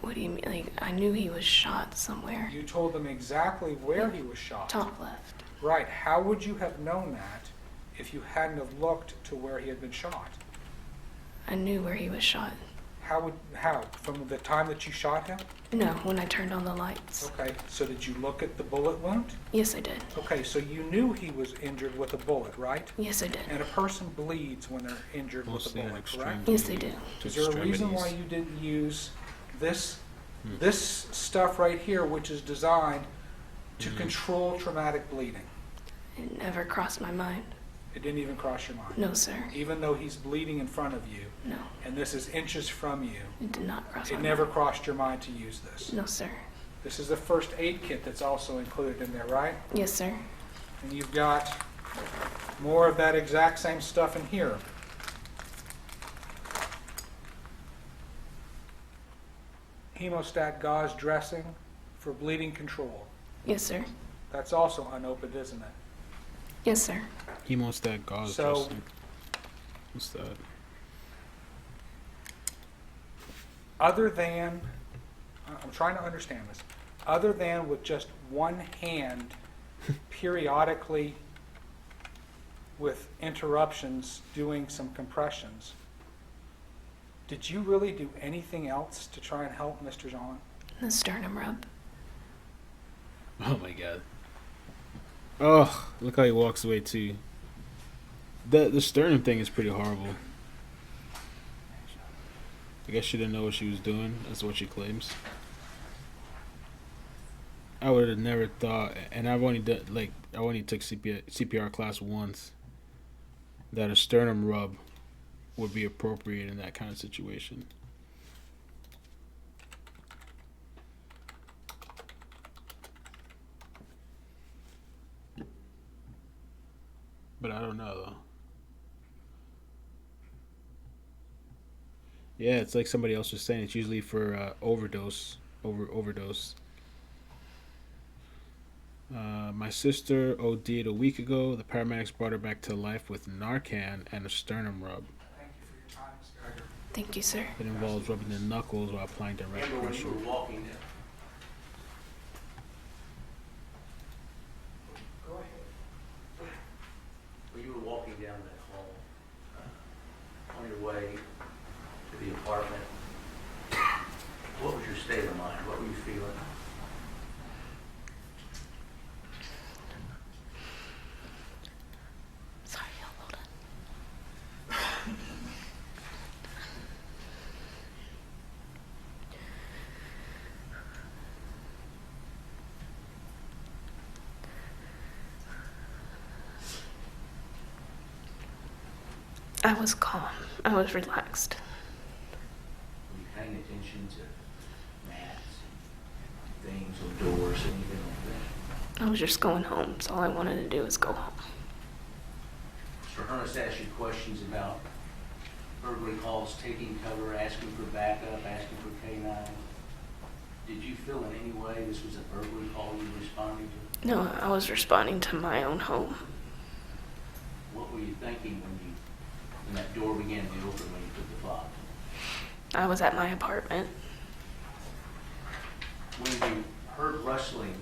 What do you mean? Like, I knew he was shot somewhere. You told them exactly where he was shot. Top left. Right. How would you have known that if you hadn't have looked to where he had been shot? I knew where he was shot. How? From the time that you shot him? No, when I turned on the lights. Okay. So did you look at the bullet wound? Yes, I did. Okay. So you knew he was injured with a bullet, right? Yes, I did. And a person bleeds when they're injured Mostly with an a bullet, extreme. correct? Yes, they do. Is there a reason why you didn't use this stuff right here, which is designed to control traumatic bleeding? It never crossed my mind. It didn't even cross your mind? No, sir. Even though he's bleeding in front of you, No, and this is inches from you, it did not cross my it mind. never crossed your mind to use this? No, sir. This is the first aid kit that's also included in there, right? Yes, sir. And you've got more of that exact same stuff in here. Hemostat gauze dressing for bleeding control. Yes, sir. That's also unopened, isn't it? Yes, sir. Hemostat gauze So- dressing. What's that? Other than, I'm trying to understand this, other than with just one hand periodically with interruptions doing some compressions, did you really do anything else to try and help Mr. Jean? The sternum rub. Oh my god. Oh, look how he walks away too. The sternum thing is pretty horrible. I guess she didn't know what she was doing. That's what she claims. I would have never thought, and I've only done I only took CPR class once, that a sternum rub would be appropriate in that kind of situation. But I don't know though. Yeah, it's like somebody else was saying. It's usually for overdose. My sister OD'd a week ago. The paramedics brought her back to life with Narcan and a sternum rub. Thank you for your time, Mr. Guyger. Thank you, sir. It involves rubbing the knuckles while applying direct Remember when pressure. you were walking there? Go ahead. When you were walking down that hall, on your way to the apartment, what was your state of mind? What were you feeling? Sorry, hold on. I was calm. I was relaxed. Were you paying attention to mats, things, or doors, anything like that? I was just going home, so all I wanted to do was go home. Mr. Ernest asked you questions about burglary calls, taking cover, asking for backup, asking for K-9. Did you feel in any way this was a burglary call you were responding to? No, I was responding to my own home. What were you thinking when that door began to open when you took the fob? I was at my apartment. When you heard rustling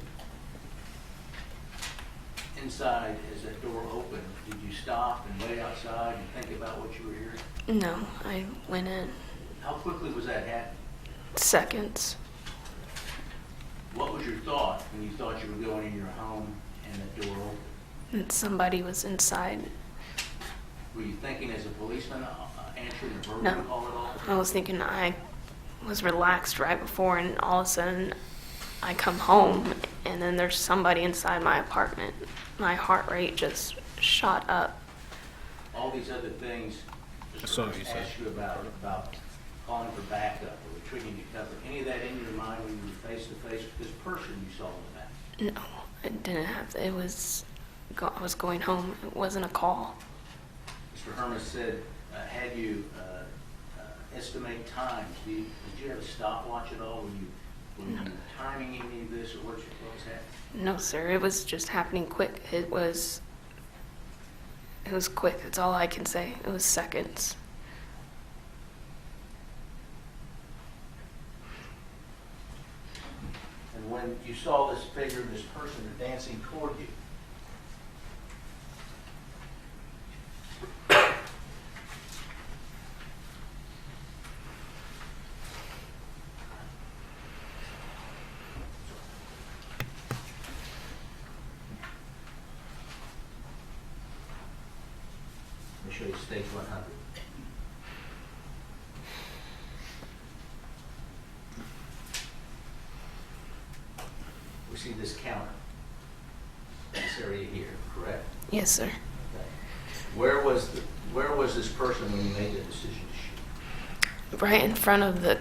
inside as that door opened, did you stop and wait outside and think about what you were hearing? No, I went in. How quickly was that happening? Seconds. What was your thought when you thought you were going in your home and the door opened? And somebody was inside. Were you thinking as a policeman answering a verbal No. call at all? I was thinking I was relaxed right before, and all of a sudden I come home, and then there's somebody inside my apartment. My heart rate just shot up. All these other things That's all Mr. you Ernst said. asked you about calling for backup or retreating to cover, any of that in your mind when you were face to face with this person you saw in the back? No, I didn't have to. I was going home. It wasn't a call. Mr. Herman said, had you estimate times? Did you have a stopwatch at all? Were you timing any of this, or what was happening? No, sir. It was just happening quick. It was quick. That's all I can say. It was seconds. And when you saw this figure, this person advancing toward you, let me show you stage 100. We see this counter, this area here, correct? Yes, sir. Okay. Where was this person when you made the decision to shoot? Right in front of the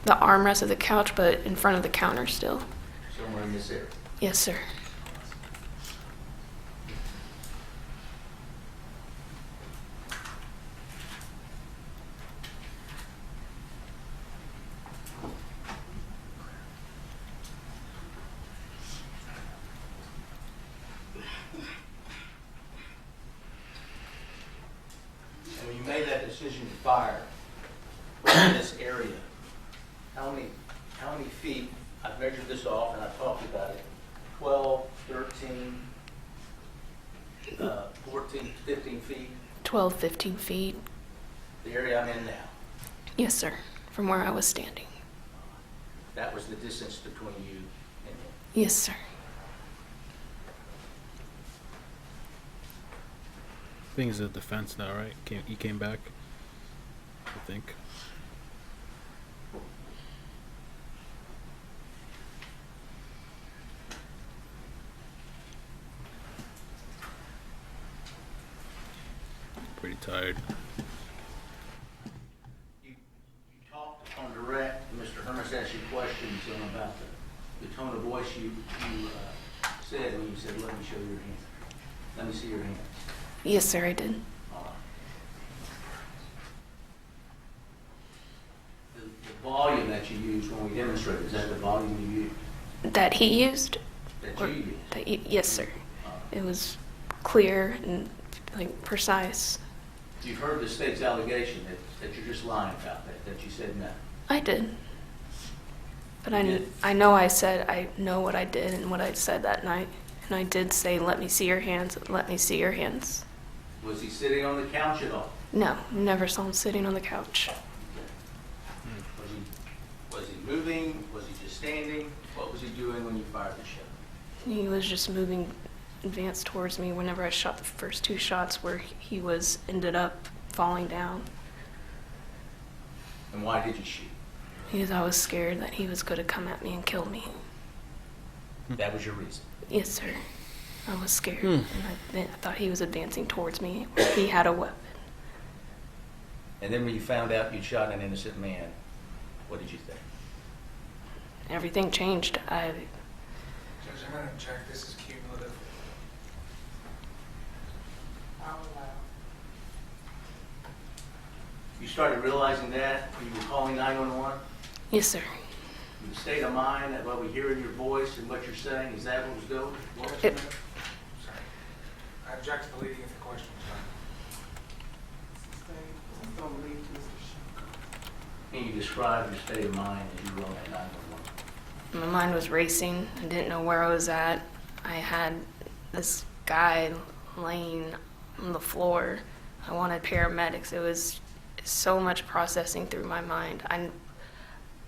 armrest of the couch, but in front of the counter still. Somewhere in this area. Yes, sir. And when you made that decision to fire in this area, how many feet? I've measured this off and I've talked about it. 12, 13, 14, 15 feet. 12, 15 feet. The area I'm in now. Yes, sir. From where I was standing. That was the distance between you and him. Yes, sir. I think it's a defense now, right? He came back, I think. Pretty tired. You talked on direct, Mr. Hermes asked you questions about the tone of voice you said when you said, let me show your hand. Let me see your hands. Yes, sir, I did. The volume that you used when we demonstrated, is that the volume you used? That he used? That you used? Yes, sir. It was clear and precise. You've heard the state's allegation that you're just lying about that you said no. I did. But I said I know what I did and what I said that night. And I did say, let me see your hands, let me see your hands. Was he sitting on the couch at all? No, never saw him sitting on the couch. Was he moving? Was he just standing? What was he doing when you fired the shot? He was just moving, advanced towards me whenever I shot the first two shots where he ended up falling down. And why did you shoot? Because I was scared that he was going to come at me and kill me. That was your reason? Yes, sir. I was scared. And I thought he was advancing towards me. He had a weapon. And then when you found out you shot an innocent man, what did you think? Everything changed. Judge, I'm going to object. This is cumulative. You started realizing that when you were calling 911? Yes, sir. The state of mind, that what we hear in your voice and what you're saying, is that what was going? Sorry. I object to the leading of the question, Can you describe your state of mind as you were on that 911? My mind was racing. I didn't know where I was at. I had this guy laying on the floor. I wanted paramedics. It was so much processing through my mind.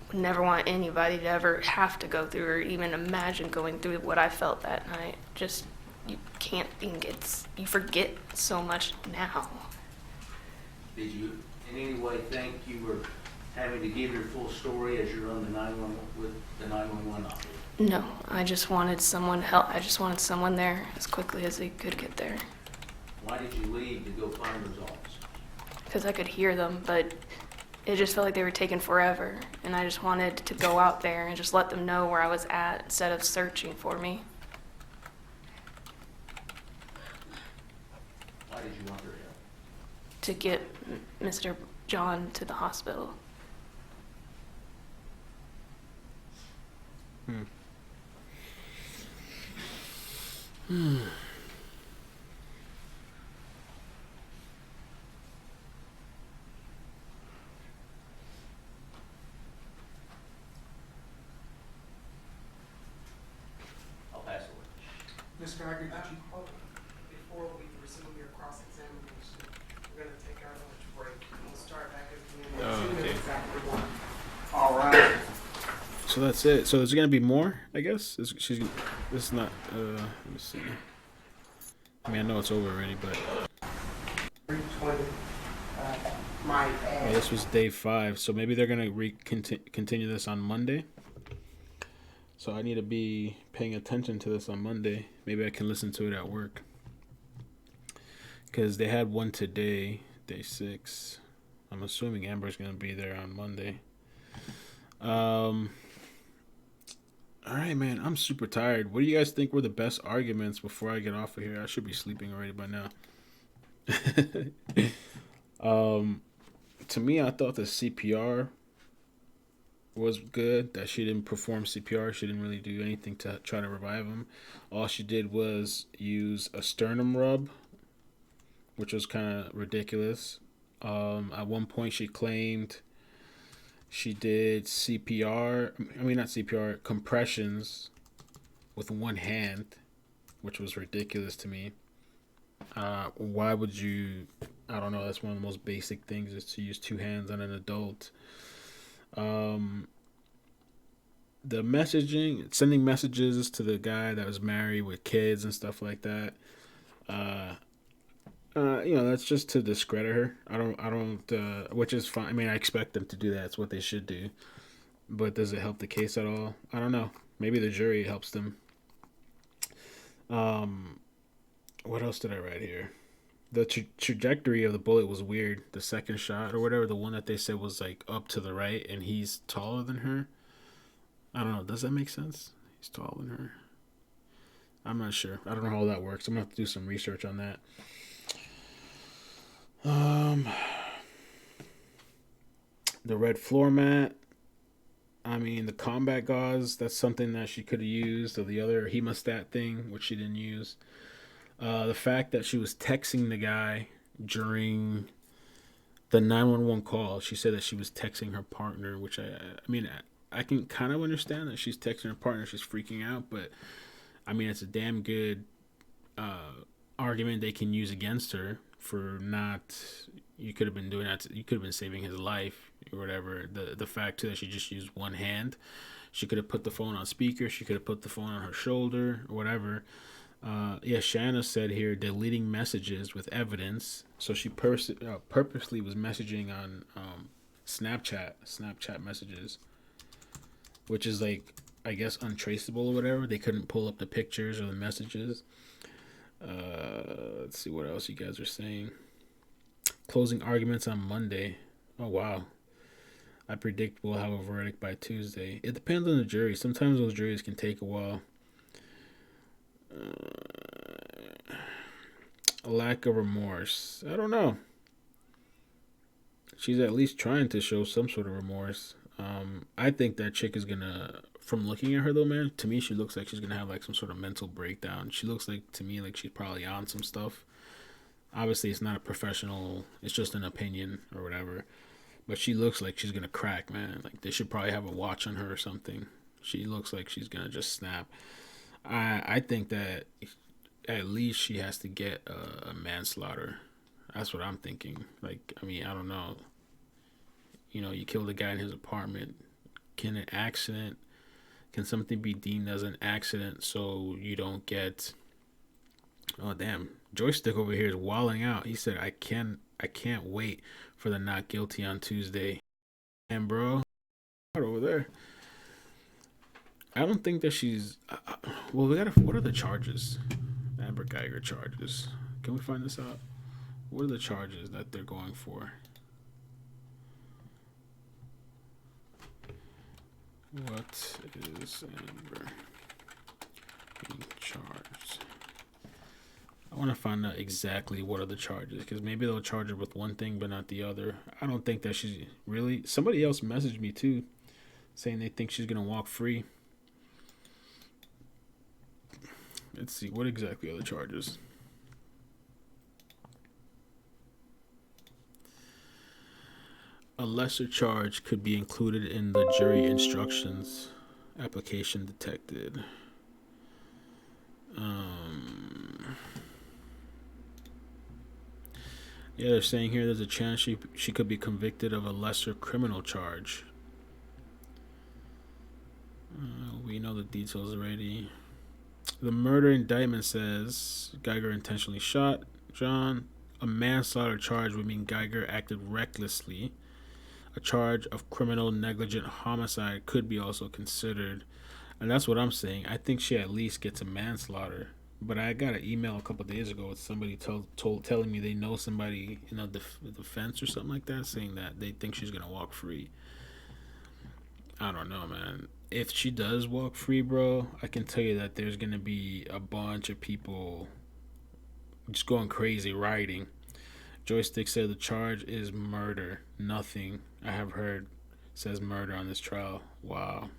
would never want anybody to ever have to go through or even imagine going through what I felt that night. Just, you can't think you forget so much now. Did you in any way think you were having to give your full story as you're on the 911 with the 911 operator? No, I just wanted someone help. I just wanted someone there as quickly as they could get there. Why did you leave to go find those officers? Because I could hear them, but it just felt like they were taking forever. And I just wanted to go out there and just let them know where I was at instead of searching for me. Why did you want their help? To get Mr. John to the hospital. I'll pass it away. Ms. Guyger, did you? Before we resume your cross-examination, we're going to take our lunch break. We'll start back at the end. 2 minutes after 1. All right. So that's it. So is it gonna be more? I guess this is not. Let me see. I mean, I know it's over already, but 320 might add. this was day 5. So maybe they're gonna continue this on Monday. So I need to be paying attention to this on Monday. Maybe I can listen to it at work. Because they had one today, day 6. I'm assuming Amber's gonna be there on Monday. All right, man. I'm super tired. What do you guys think were the best arguments before I get off of here? I should be sleeping already by now. To me, I thought the CPR was good. That she didn't perform CPR. She didn't really do anything to try to revive him. All she did was use a sternum rub, which was kind of ridiculous. At one point, she claimed she did CPR. I mean, not CPR, compressions with one hand, which was ridiculous to me. Why would you? I don't know. That's one of the most basic things, is to use 2 hands on an adult. The messaging, sending messages to the guy that was married with kids and stuff like that. That's just to discredit her. I don't, which is fine. I mean, I expect them to do that. It's what they should do. But does it help the case at all? I don't know. Maybe the jury helps them. What else did I write here? The trajectory of the bullet was weird. The second shot or whatever, the one that they said was like up to the right, and he's taller than her. I don't know. Does that make sense? He's taller than her. I'm not sure. I don't know how that works. I'm gonna have to do some research on that. The red floor mat. I mean, the combat gauze, that's something that she could have used, or the other hemostat thing, which she didn't use. The fact that she was texting the guy during the 911 call. She said that she was texting her partner, which I can kind of understand that she's texting her partner. She's freaking out, but I mean, it's a damn good argument they can use against her for not. You could have been doing that. You could have been saving his life or whatever. The fact too that she just used one hand. She could have put the phone on speaker. She could have put the phone on her shoulder or whatever. Shanna said here, deleting messages with evidence. So she purposely was messaging on Snapchat messages, which is like, I guess, untraceable or whatever. They couldn't pull up the pictures or the messages. Let's see what else you guys are saying. Closing arguments on Monday. Oh, wow. I predict we'll have a verdict by Tuesday. It depends on the jury. Sometimes those juries can take a while. A lack of remorse. I don't know. She's at least trying to show some sort of remorse. I think that chick is gonna, from looking at her though, man, to me she looks like she's gonna have like some sort of mental breakdown. She looks like, to me, like she's probably on some stuff. Obviously it's not a professional, it's just an opinion or whatever, but she looks like she's gonna crack, man. Like they should probably have a watch on her or something. She looks like she's gonna just snap. I think that at least she has to get a manslaughter. That's what I'm thinking. Like, I mean, I don't know. You know, you killed a guy in his apartment. can something be deemed as an accident so you don't get, oh damn, Joystick over here is wilding out. He said, I can't wait for the not guilty on Tuesday. And bro, over there. I don't think that she's, well, what are the charges? Amber Guyger charges. Can we find this out? What are the charges that they're going for? What is Amber being charged? I want to find out exactly what are the charges, because maybe they'll charge her with one thing but not the other. I don't think that she's really. Somebody else messaged me too, saying they think she's gonna walk free. Let's see, what exactly are the charges? A lesser charge could be included in the jury instructions. Application detected. Yeah, they're saying here there's a chance she could be convicted of a lesser criminal charge. We know the details already. The murder indictment says Guyger intentionally shot John. A manslaughter charge would mean Guyger acted recklessly. A charge of criminal negligent homicide could be also considered. And that's what I'm saying. I think she at least gets a manslaughter. But I got an email a couple of days ago with somebody telling me they know somebody in a defense or something like that, saying that they think she's going to walk free. I don't know, man. If she does walk free, bro, I can tell you that there's going to be a bunch of people just going crazy rioting. Joystick said the charge is murder. Nothing I have heard says murder on this trial. Wow.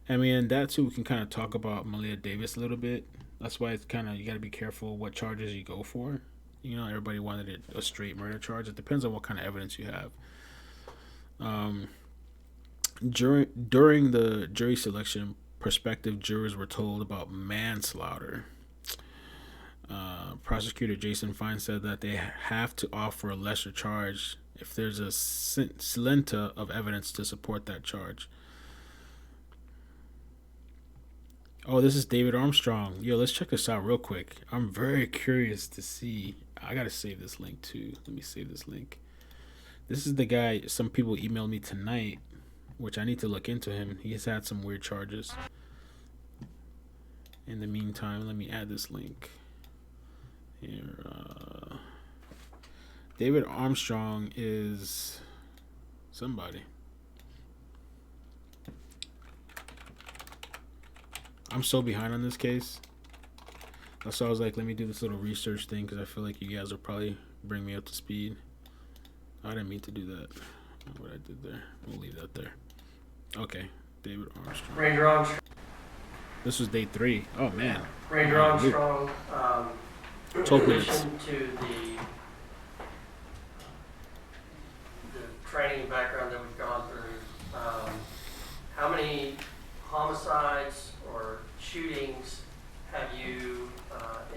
I mean, that too, we can kind of talk about Malia Davis a little bit. That's why it's kind of, you got to be careful what charges you go for. You know, everybody wanted a straight murder charge. It depends on what kind of evidence you have. During the jury selection, prospective jurors were told about manslaughter. Prosecutor Jason Fine said that they have to offer a lesser charge if there's a scintilla of evidence to support that charge. Oh, this is David Armstrong. Yo, let's check this out real quick. I'm very curious to see. I gotta save this link too. Let me save this link. This is the guy, some people emailed me tonight, which I need to look into him. He's had some weird charges. In the meantime, let me add this link. Here, David Armstrong is somebody. I'm so behind on this case. That's why I was like, let me do this little research thing, because I feel like you guys will probably bring me up to speed. I didn't mean to do that. What I did there. We'll leave that there. Okay, David Armstrong. Ranger Armstrong. This was day 3. Oh man. Ranger Armstrong. 12 in minutes. addition to the training and background that we've gone through, how many homicides or shootings have you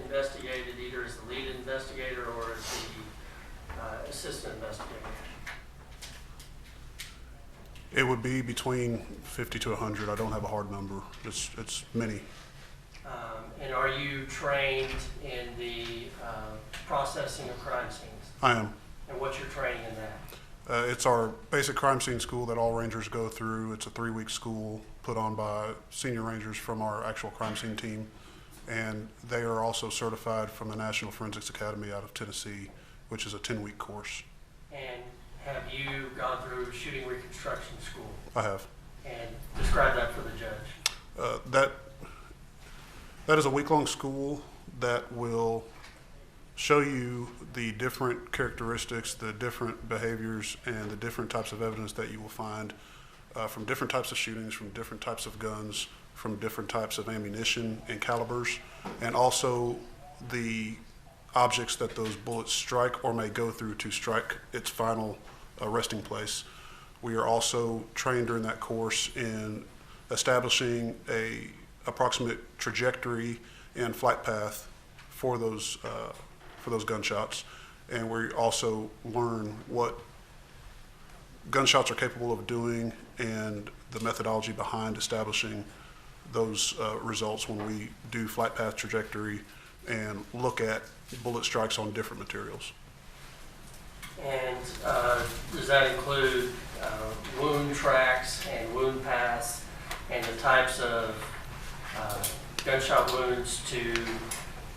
investigated, either as the lead investigator or as the assistant investigator? It would be between 50 to 100. I don't have a hard number. It's many. And are you trained in the processing of crime scenes? I am. And what's your training in that? It's our basic crime scene school that all rangers go through. It's a 3-week school put on by senior rangers from our actual crime scene team. And they are also certified from the National Forensics Academy out of Tennessee, which is a 10-week course. And have you gone through shooting reconstruction school? I have. And describe that for the judge. That is a week-long school that will show you the different characteristics, the different behaviors, and the different types of evidence that you will find from different types of shootings, from different types of guns, from different types of ammunition and calibers, and also the objects that those bullets strike or may go through to strike its final resting place. We are also trained during that course in establishing a approximate trajectory and flight path for those gunshots, and we also learn what gunshots are capable of doing and the methodology behind establishing those results when we do flight path trajectory and look at bullet strikes on different materials. And does that include wound tracks and wound paths and the types of gunshot wounds to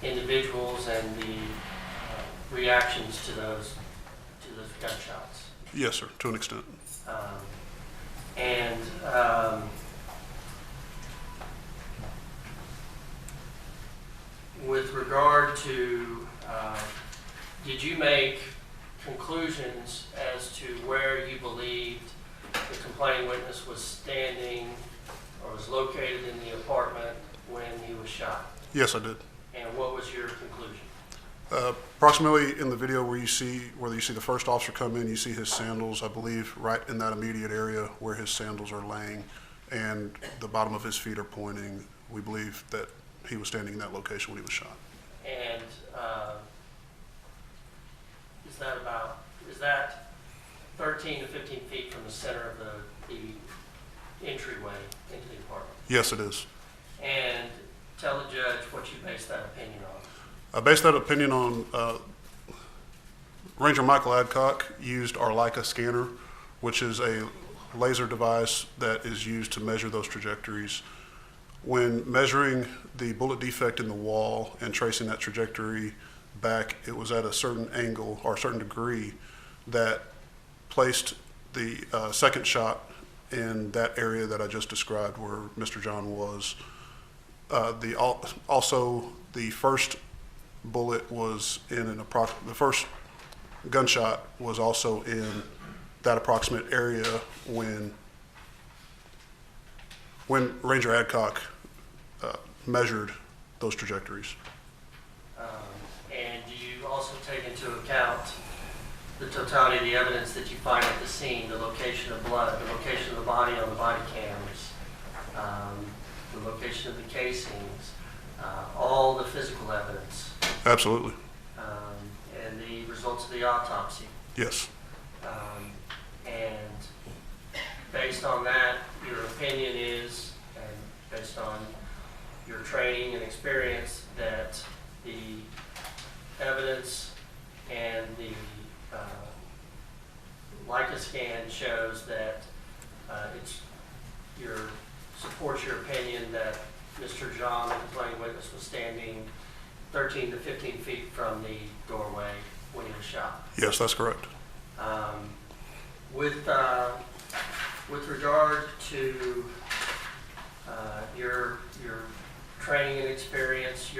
individuals and the reactions to those gunshots? Yes, sir, to an extent. With regard to, did you make conclusions as to where you believed the complaining witness was standing or was located in the apartment when he was shot? Yes, I did. And what was your conclusion? Approximately in the video where you see the first officer come in, you see his sandals, I believe, right in that immediate area where his sandals are laying and the bottom of his feet are pointing. We believe that he was standing in that location when he was shot. And is that 13 to 15 feet from the center of the entryway into the apartment? Yes, it is. And tell the judge what you based that opinion on. I based that opinion on Ranger Michael Adcock used our Leica scanner, which is a laser device that is used to measure those trajectories. When measuring the bullet defect in the wall and tracing that trajectory back, it was at a certain angle or a certain degree that placed the second shot in that area that I just described where Mr. John was. Also, the first bullet was in the first gunshot was also in that approximate area when Ranger Adcock measured those trajectories. And do you also take into account the totality of the evidence that you find at the scene, the location of blood, the location of the body on the body cams, the location of the casings, all the physical evidence? Absolutely. And the results of the autopsy? Yes. And based on that, your opinion is, and based on your training and experience, that the evidence and the Leica scan shows that supports your opinion that Mr. John, the complaining witness, was standing 13 to 15 feet from the doorway when he was shot? Yes, that's correct. With regard to your training and experience,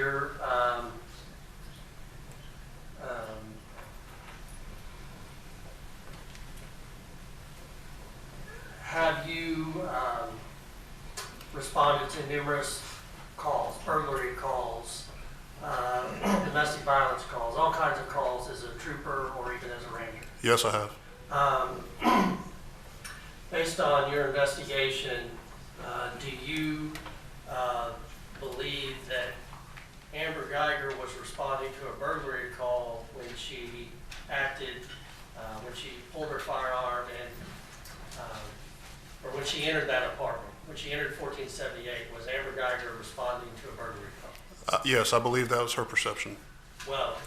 have you responded to numerous calls, burglary calls, domestic violence calls, all kinds of calls as a trooper or even as a ranger? Yes, I have. Based on your investigation, do you believe that Amber Guyger was responding to a burglary call when she acted, when she pulled her firearm or when she entered that apartment, when she entered 1478? Was Amber Guyger responding to a burglary call? Yes, I believe that was her perception. Well,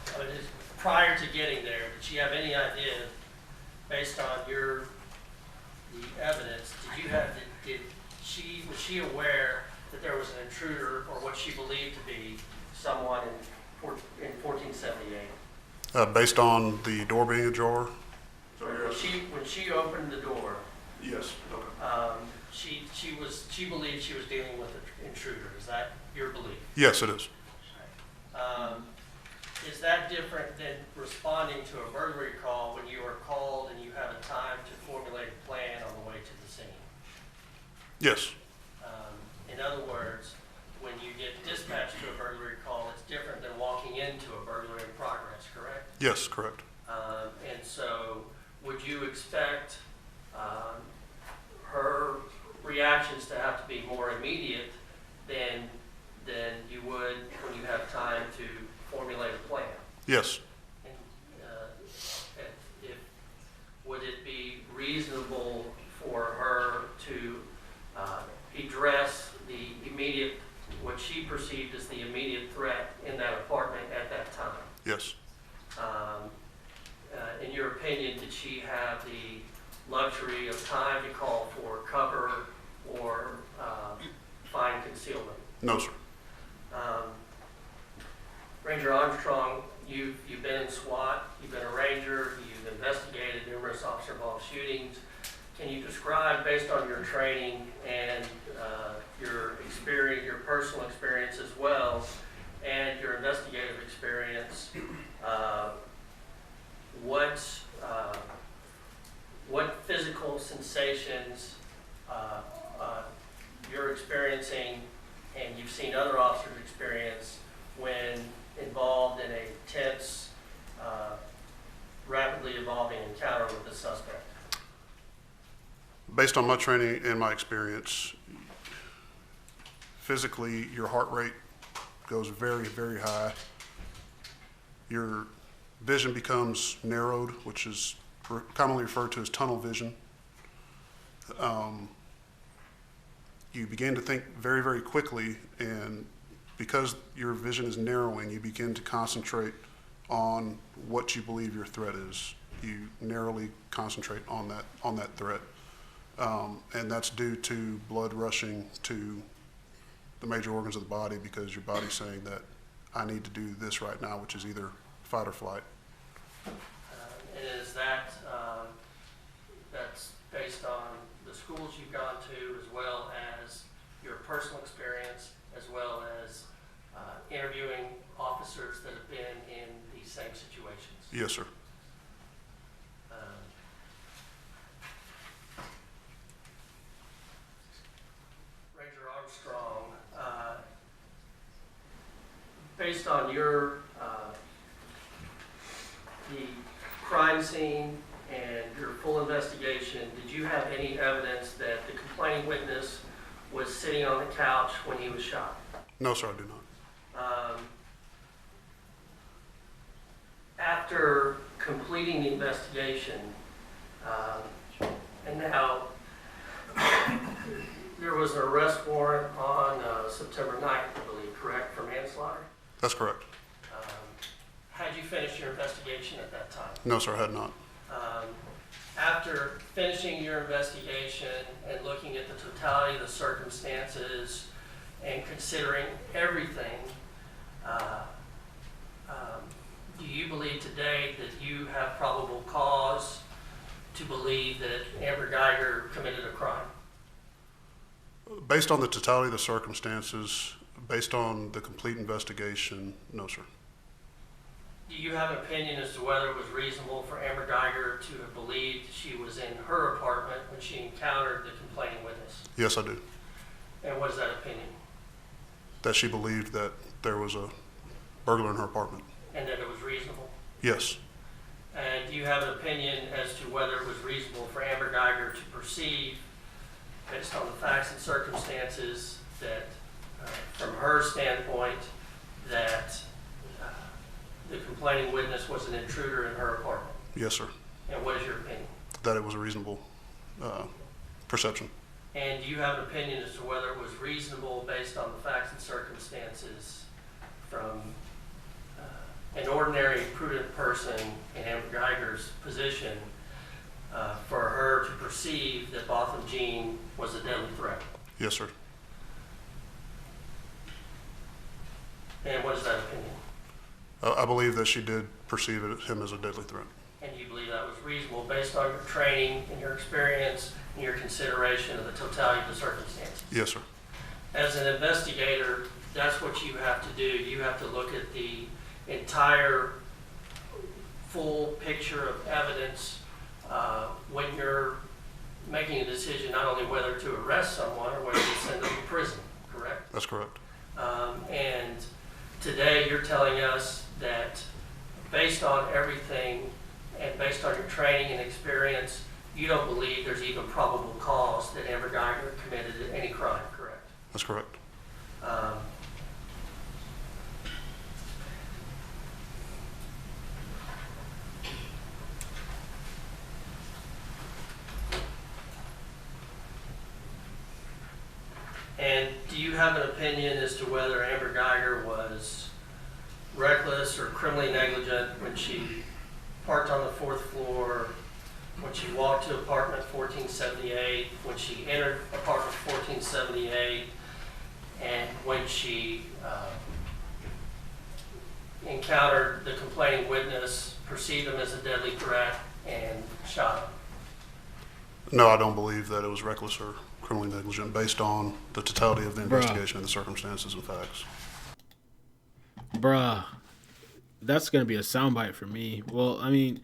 prior to getting there, did she have any idea, based on the evidence, was she aware that there was an intruder or what she believed to be someone in 1478? Based on the door being ajar? When she opened the door, Yes. Okay. she believed she was dealing with an intruder. Is that your belief? Yes, it is. Is that different than responding to a burglary call when you are called and you have a time to formulate a plan on the way to the scene? Yes. In other words, when you get dispatched to a burglary call, it's different than walking into a burglary in progress, correct? Yes, correct. And so would you expect her reactions to have to be more immediate than you would when you have time to formulate a plan? Yes. And would it be reasonable have the luxury of time to call for cover or find concealment? No, sir. Ranger Armstrong, you've been in SWAT, you've been a ranger, you've investigated numerous officer-involved shootings. Can you describe, based on your training and your experience, your personal experience as well, and your investigative experience, what physical sensations you're experiencing and you've seen other officers experience when involved in a tense, rapidly evolving encounter with the suspect? Based on my training and my experience, physically, your heart rate goes very, very high. Your vision becomes narrowed, which is commonly referred to as tunnel vision. You begin to think very, very quickly, and because your vision is narrowing, you begin to concentrate on what you believe your threat is. You narrowly concentrate on that threat. And that's due to blood rushing to the major organs of the body, because your body's saying that I need to do this right now, which is either fight or flight. And is that, that's based on the schools you've gone to, as well as your personal experience, as well as interviewing officers that have been in these same situations? Yes, sir. Ranger Armstrong, based on your the crime scene and your full investigation, did you have any evidence that the complaining witness was sitting on the couch when he was shot? No, sir, I do not. After completing the investigation, and now there was an arrest warrant on September 9th, I believe, correct, for manslaughter? That's correct. Had you finished your investigation at that time? No, sir, I had not. After finishing your investigation and looking at the totality of the circumstances and considering everything, do you believe today that you have probable cause to believe that Amber Guyger committed a crime? Based on the totality of the circumstances, based on the complete investigation, no, sir. Do you have an opinion as to whether it was reasonable for Amber Guyger to have believed she was in her apartment when she encountered the complaining witness? Yes, I do. And what is that opinion? That she believed that there was a burglar in her apartment. And that it was reasonable? Yes. And do you have an opinion as to whether it was reasonable for Amber Guyger to perceive, based on the facts and circumstances, that from her standpoint, that the complaining witness was an intruder in her apartment? Yes, sir. And what is your opinion? That it was a reasonable perception. And do you have an opinion as to whether it was reasonable, based on the facts and circumstances, from an ordinary, prudent person in Amber Guyger's position, for her to perceive that Botham Jean was a deadly threat? Yes, sir. And what is that opinion? I believe that she did perceive him as a deadly threat. And you believe that was reasonable based on your training and your experience and your consideration of the totality of the circumstances? Yes, sir. As an investigator, that's what you have to do. You have to look at the entire full picture of evidence when you're making a decision not only whether to arrest someone or whether to send them to prison, correct? That's correct. And today you're telling us that based on everything and based on your training and experience, you don't believe there's even probable cause that Amber Guyger committed any crime, correct? That's correct. And do you have an opinion as to whether Amber Guyger was reckless or criminally negligent when she parked on the 4th floor, when she walked to apartment 1478, when she entered apartment 1478, and when she encountered the complaining witness, perceived him as a deadly threat, and shot him. No, I don't believe that it was reckless or criminally negligent based on the totality of the investigation and the circumstances and facts. Bruh, that's gonna be a soundbite for me. Well, I mean,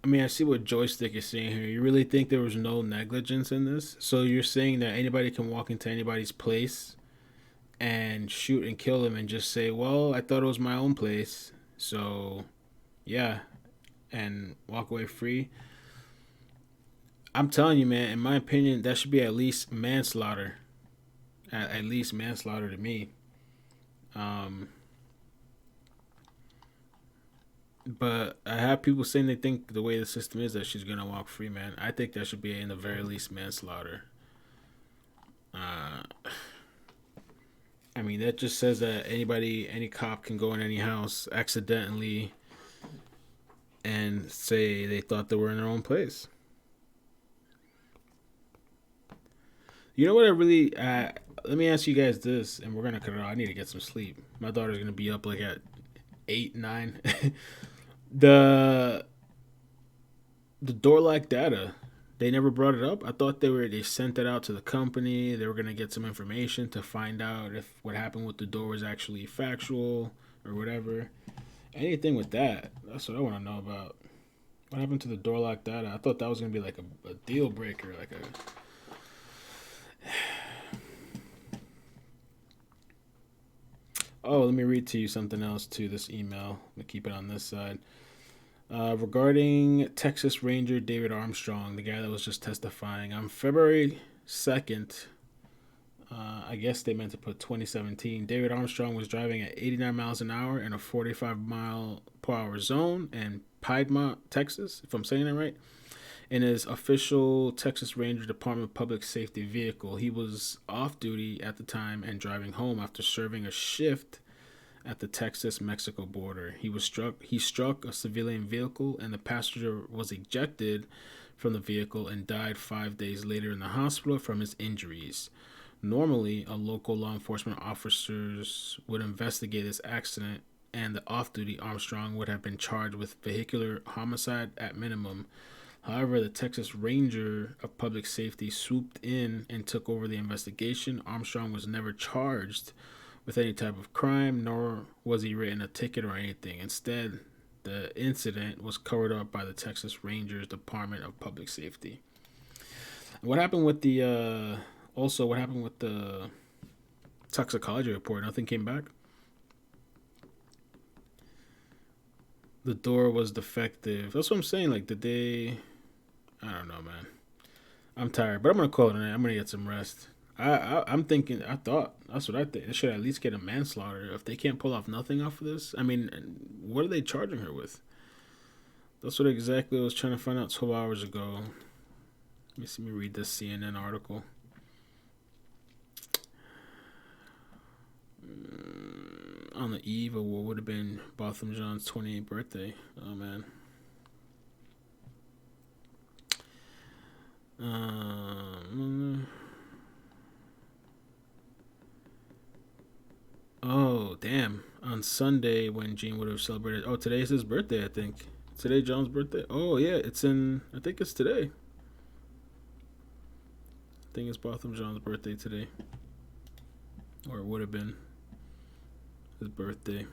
I see what Joystick is saying here. You really think there was no negligence in this? So you're saying that anybody can walk into anybody's place and shoot and kill them and just say, well, I thought it was my own place, so yeah, and walk away free? I'm telling you, man, in my opinion, that should be at least manslaughter. At least manslaughter to me. But I have people saying they think the way the system is that she's gonna walk free, man. I think that should be in the very least manslaughter. I mean, that just says that any cop can go in any house accidentally and say they thought they were in their own place. You know what I really... let me ask you guys this, and we're going to cut it off. I need to get some sleep. My daughter's going to be up like at 8, 9. The door lock data, they never brought it up. I thought they sent it out to the company. They were going to get some information to find out if what happened with the door was actually factual or whatever. Anything with that, that's what I want to know about. What happened to the door lock data? I thought that was going to be like a deal breaker, like a... Oh, let me read to you something else to this email. I'm going to keep it on this side. Regarding Texas Ranger David Armstrong, the guy that was just testifying, on February 2nd, I guess they meant to put 2017, David Armstrong was driving at 89 miles an hour in a 45-mile-per-hour zone in Piedmont, Texas, if I'm saying that right, in his official Texas Ranger Department Public Safety vehicle. He was off duty at the time and driving home after serving a shift at the Texas-Mexico border. He struck a civilian vehicle, and the passenger was ejected from the vehicle and died 5 days later in the hospital from his injuries. Normally, a local law enforcement officers would investigate this accident, and the off-duty Armstrong would have been charged with vehicular homicide at minimum. However, the Texas Ranger of Public Safety swooped in and took over the investigation. Armstrong was never charged with any type of crime, nor was he written a ticket or anything. Instead, the incident was covered up by the Texas Rangers Department of Public Safety. What happened with the toxicology report? Nothing came back? The door was defective. That's what I'm saying. Like, did they... I don't know, man. I'm tired, but I'm going to call it a night. I'm going to get some rest. I'm thinking, that's what I think. They should at least get a manslaughter. If they can't pull off nothing off of this, I mean, what are they charging her with? That's what exactly I was trying to find out 12 hours ago. Let me read this CNN article. On the eve of what would have been Botham Jean's 28th birthday. Oh, man. Oh, damn. On Sunday when Gene would have celebrated. Oh, today's his birthday, I think. Today John's birthday? Oh, yeah. I think it's today. I think it's Botham Jean's birthday today. Or it would have been his birthday.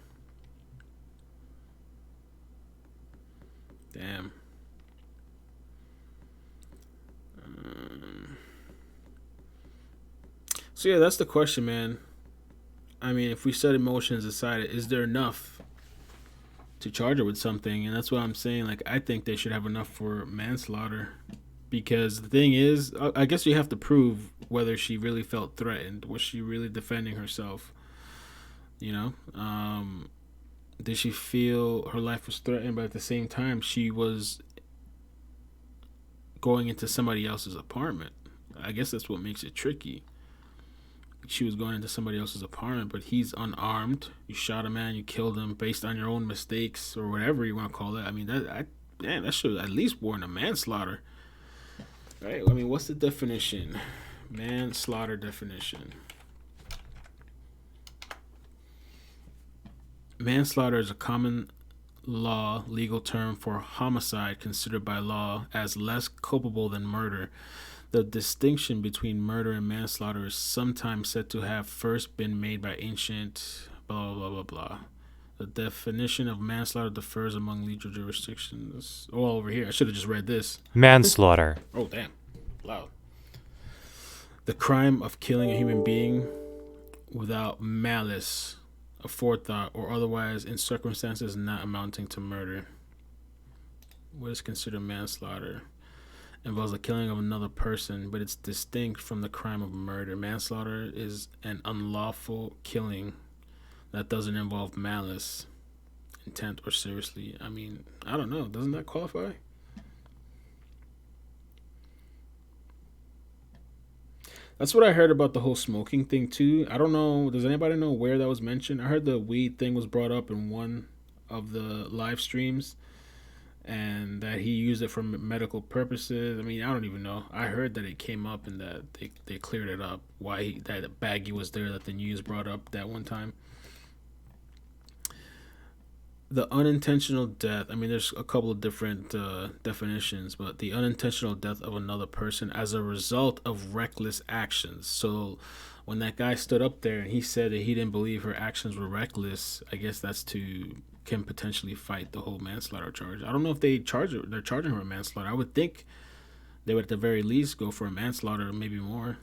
Damn. So yeah, that's the question, man. I mean, if we set emotions aside, is there enough to charge her with something? And that's what I'm saying. Like, I think they should have enough for manslaughter. Because the thing is, I guess you have to prove whether she really felt threatened. Was she really defending herself? You know? Did she feel her life was threatened, but at the same time, she was going into somebody else's apartment? I guess that's what makes it tricky. She was going into somebody else's apartment, but he's unarmed. You shot a man, you killed him based on your own mistakes or whatever you want to call it. I mean, damn, that should at least warrant a manslaughter. Right? I mean, what's the definition? Manslaughter definition. Manslaughter is a common law legal term for homicide considered by law as less culpable than murder. The distinction between murder and manslaughter is sometimes said to have first been made by ancient blah blah blah blah. The definition of manslaughter differs among legal jurisdictions. Oh, over here. I should have just read this. Manslaughter. Oh, damn. Loud. The crime of killing a human being without malice, aforethought, or otherwise in circumstances not amounting to murder. What is considered manslaughter? Involves the killing of another person, but it's distinct from the crime of murder. Manslaughter is an unlawful killing that doesn't involve malice, intent, or seriously. I mean, I don't know. Doesn't that qualify? That's what I heard about the whole smoking thing too. I don't know. Does anybody know where that was mentioned? I heard the weed thing was brought up in one of the live streams, and that he used it for medical purposes. I mean, I don't even know. I heard that it came up and that they cleared it up. Why that baggie was there that the news brought up that one time. The unintentional death, I mean, there's a couple of different definitions, but the unintentional death of another person as a result of reckless actions. So when that guy stood up there and he said that he didn't believe her actions were reckless, I guess that's can potentially fight the whole manslaughter charge. I don't know if they're charging her with manslaughter. I would think they would at the very least go for a manslaughter, maybe more.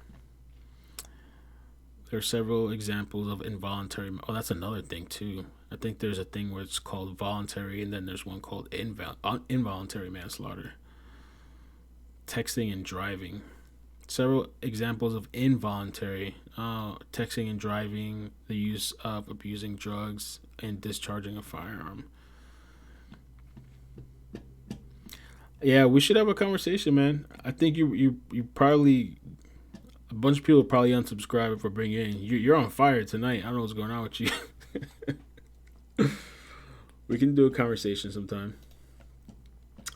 There are several examples of involuntary. Oh, that's another thing too. I think there's a thing where it's called voluntary, and then there's one called involuntary manslaughter. Texting and driving. Several examples of involuntary. Texting and driving, the use of abusing drugs, and discharging a firearm. Yeah, we should have a conversation, man. I think you probably... A bunch of people probably unsubscribe if I bring you in. You're on fire tonight. I don't know what's going on with you. We can do a conversation sometime.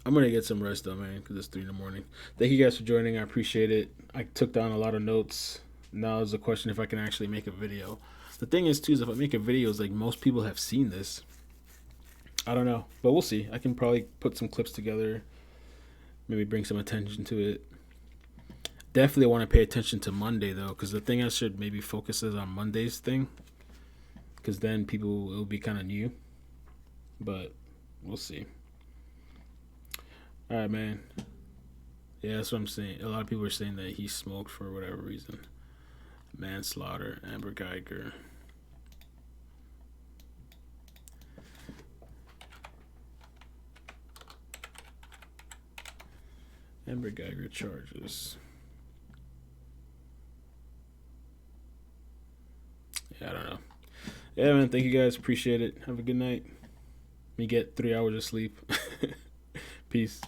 I'm going to get some rest though, man, because it's 3 in the morning. Thank you guys for joining. I appreciate it. I took down a lot of notes. Now is the question if I can actually make a video. The thing is, too, is if I make a video, it's like most people have seen this. I don't know, but we'll see. I can probably put some clips together, maybe bring some attention to it. Definitely want to pay attention to Monday, though, because the thing I should maybe focus is on Monday's thing, because then people will be kind of new, but we'll see. All right, man. Yeah, that's what I'm saying. A lot of people are saying that he smoked for whatever reason. Manslaughter, Amber Guyger. Amber Guyger charges. Yeah, I don't know. Yeah, man, thank you guys. Appreciate it. Have a good night. Let me get 3 hours of sleep. Peace.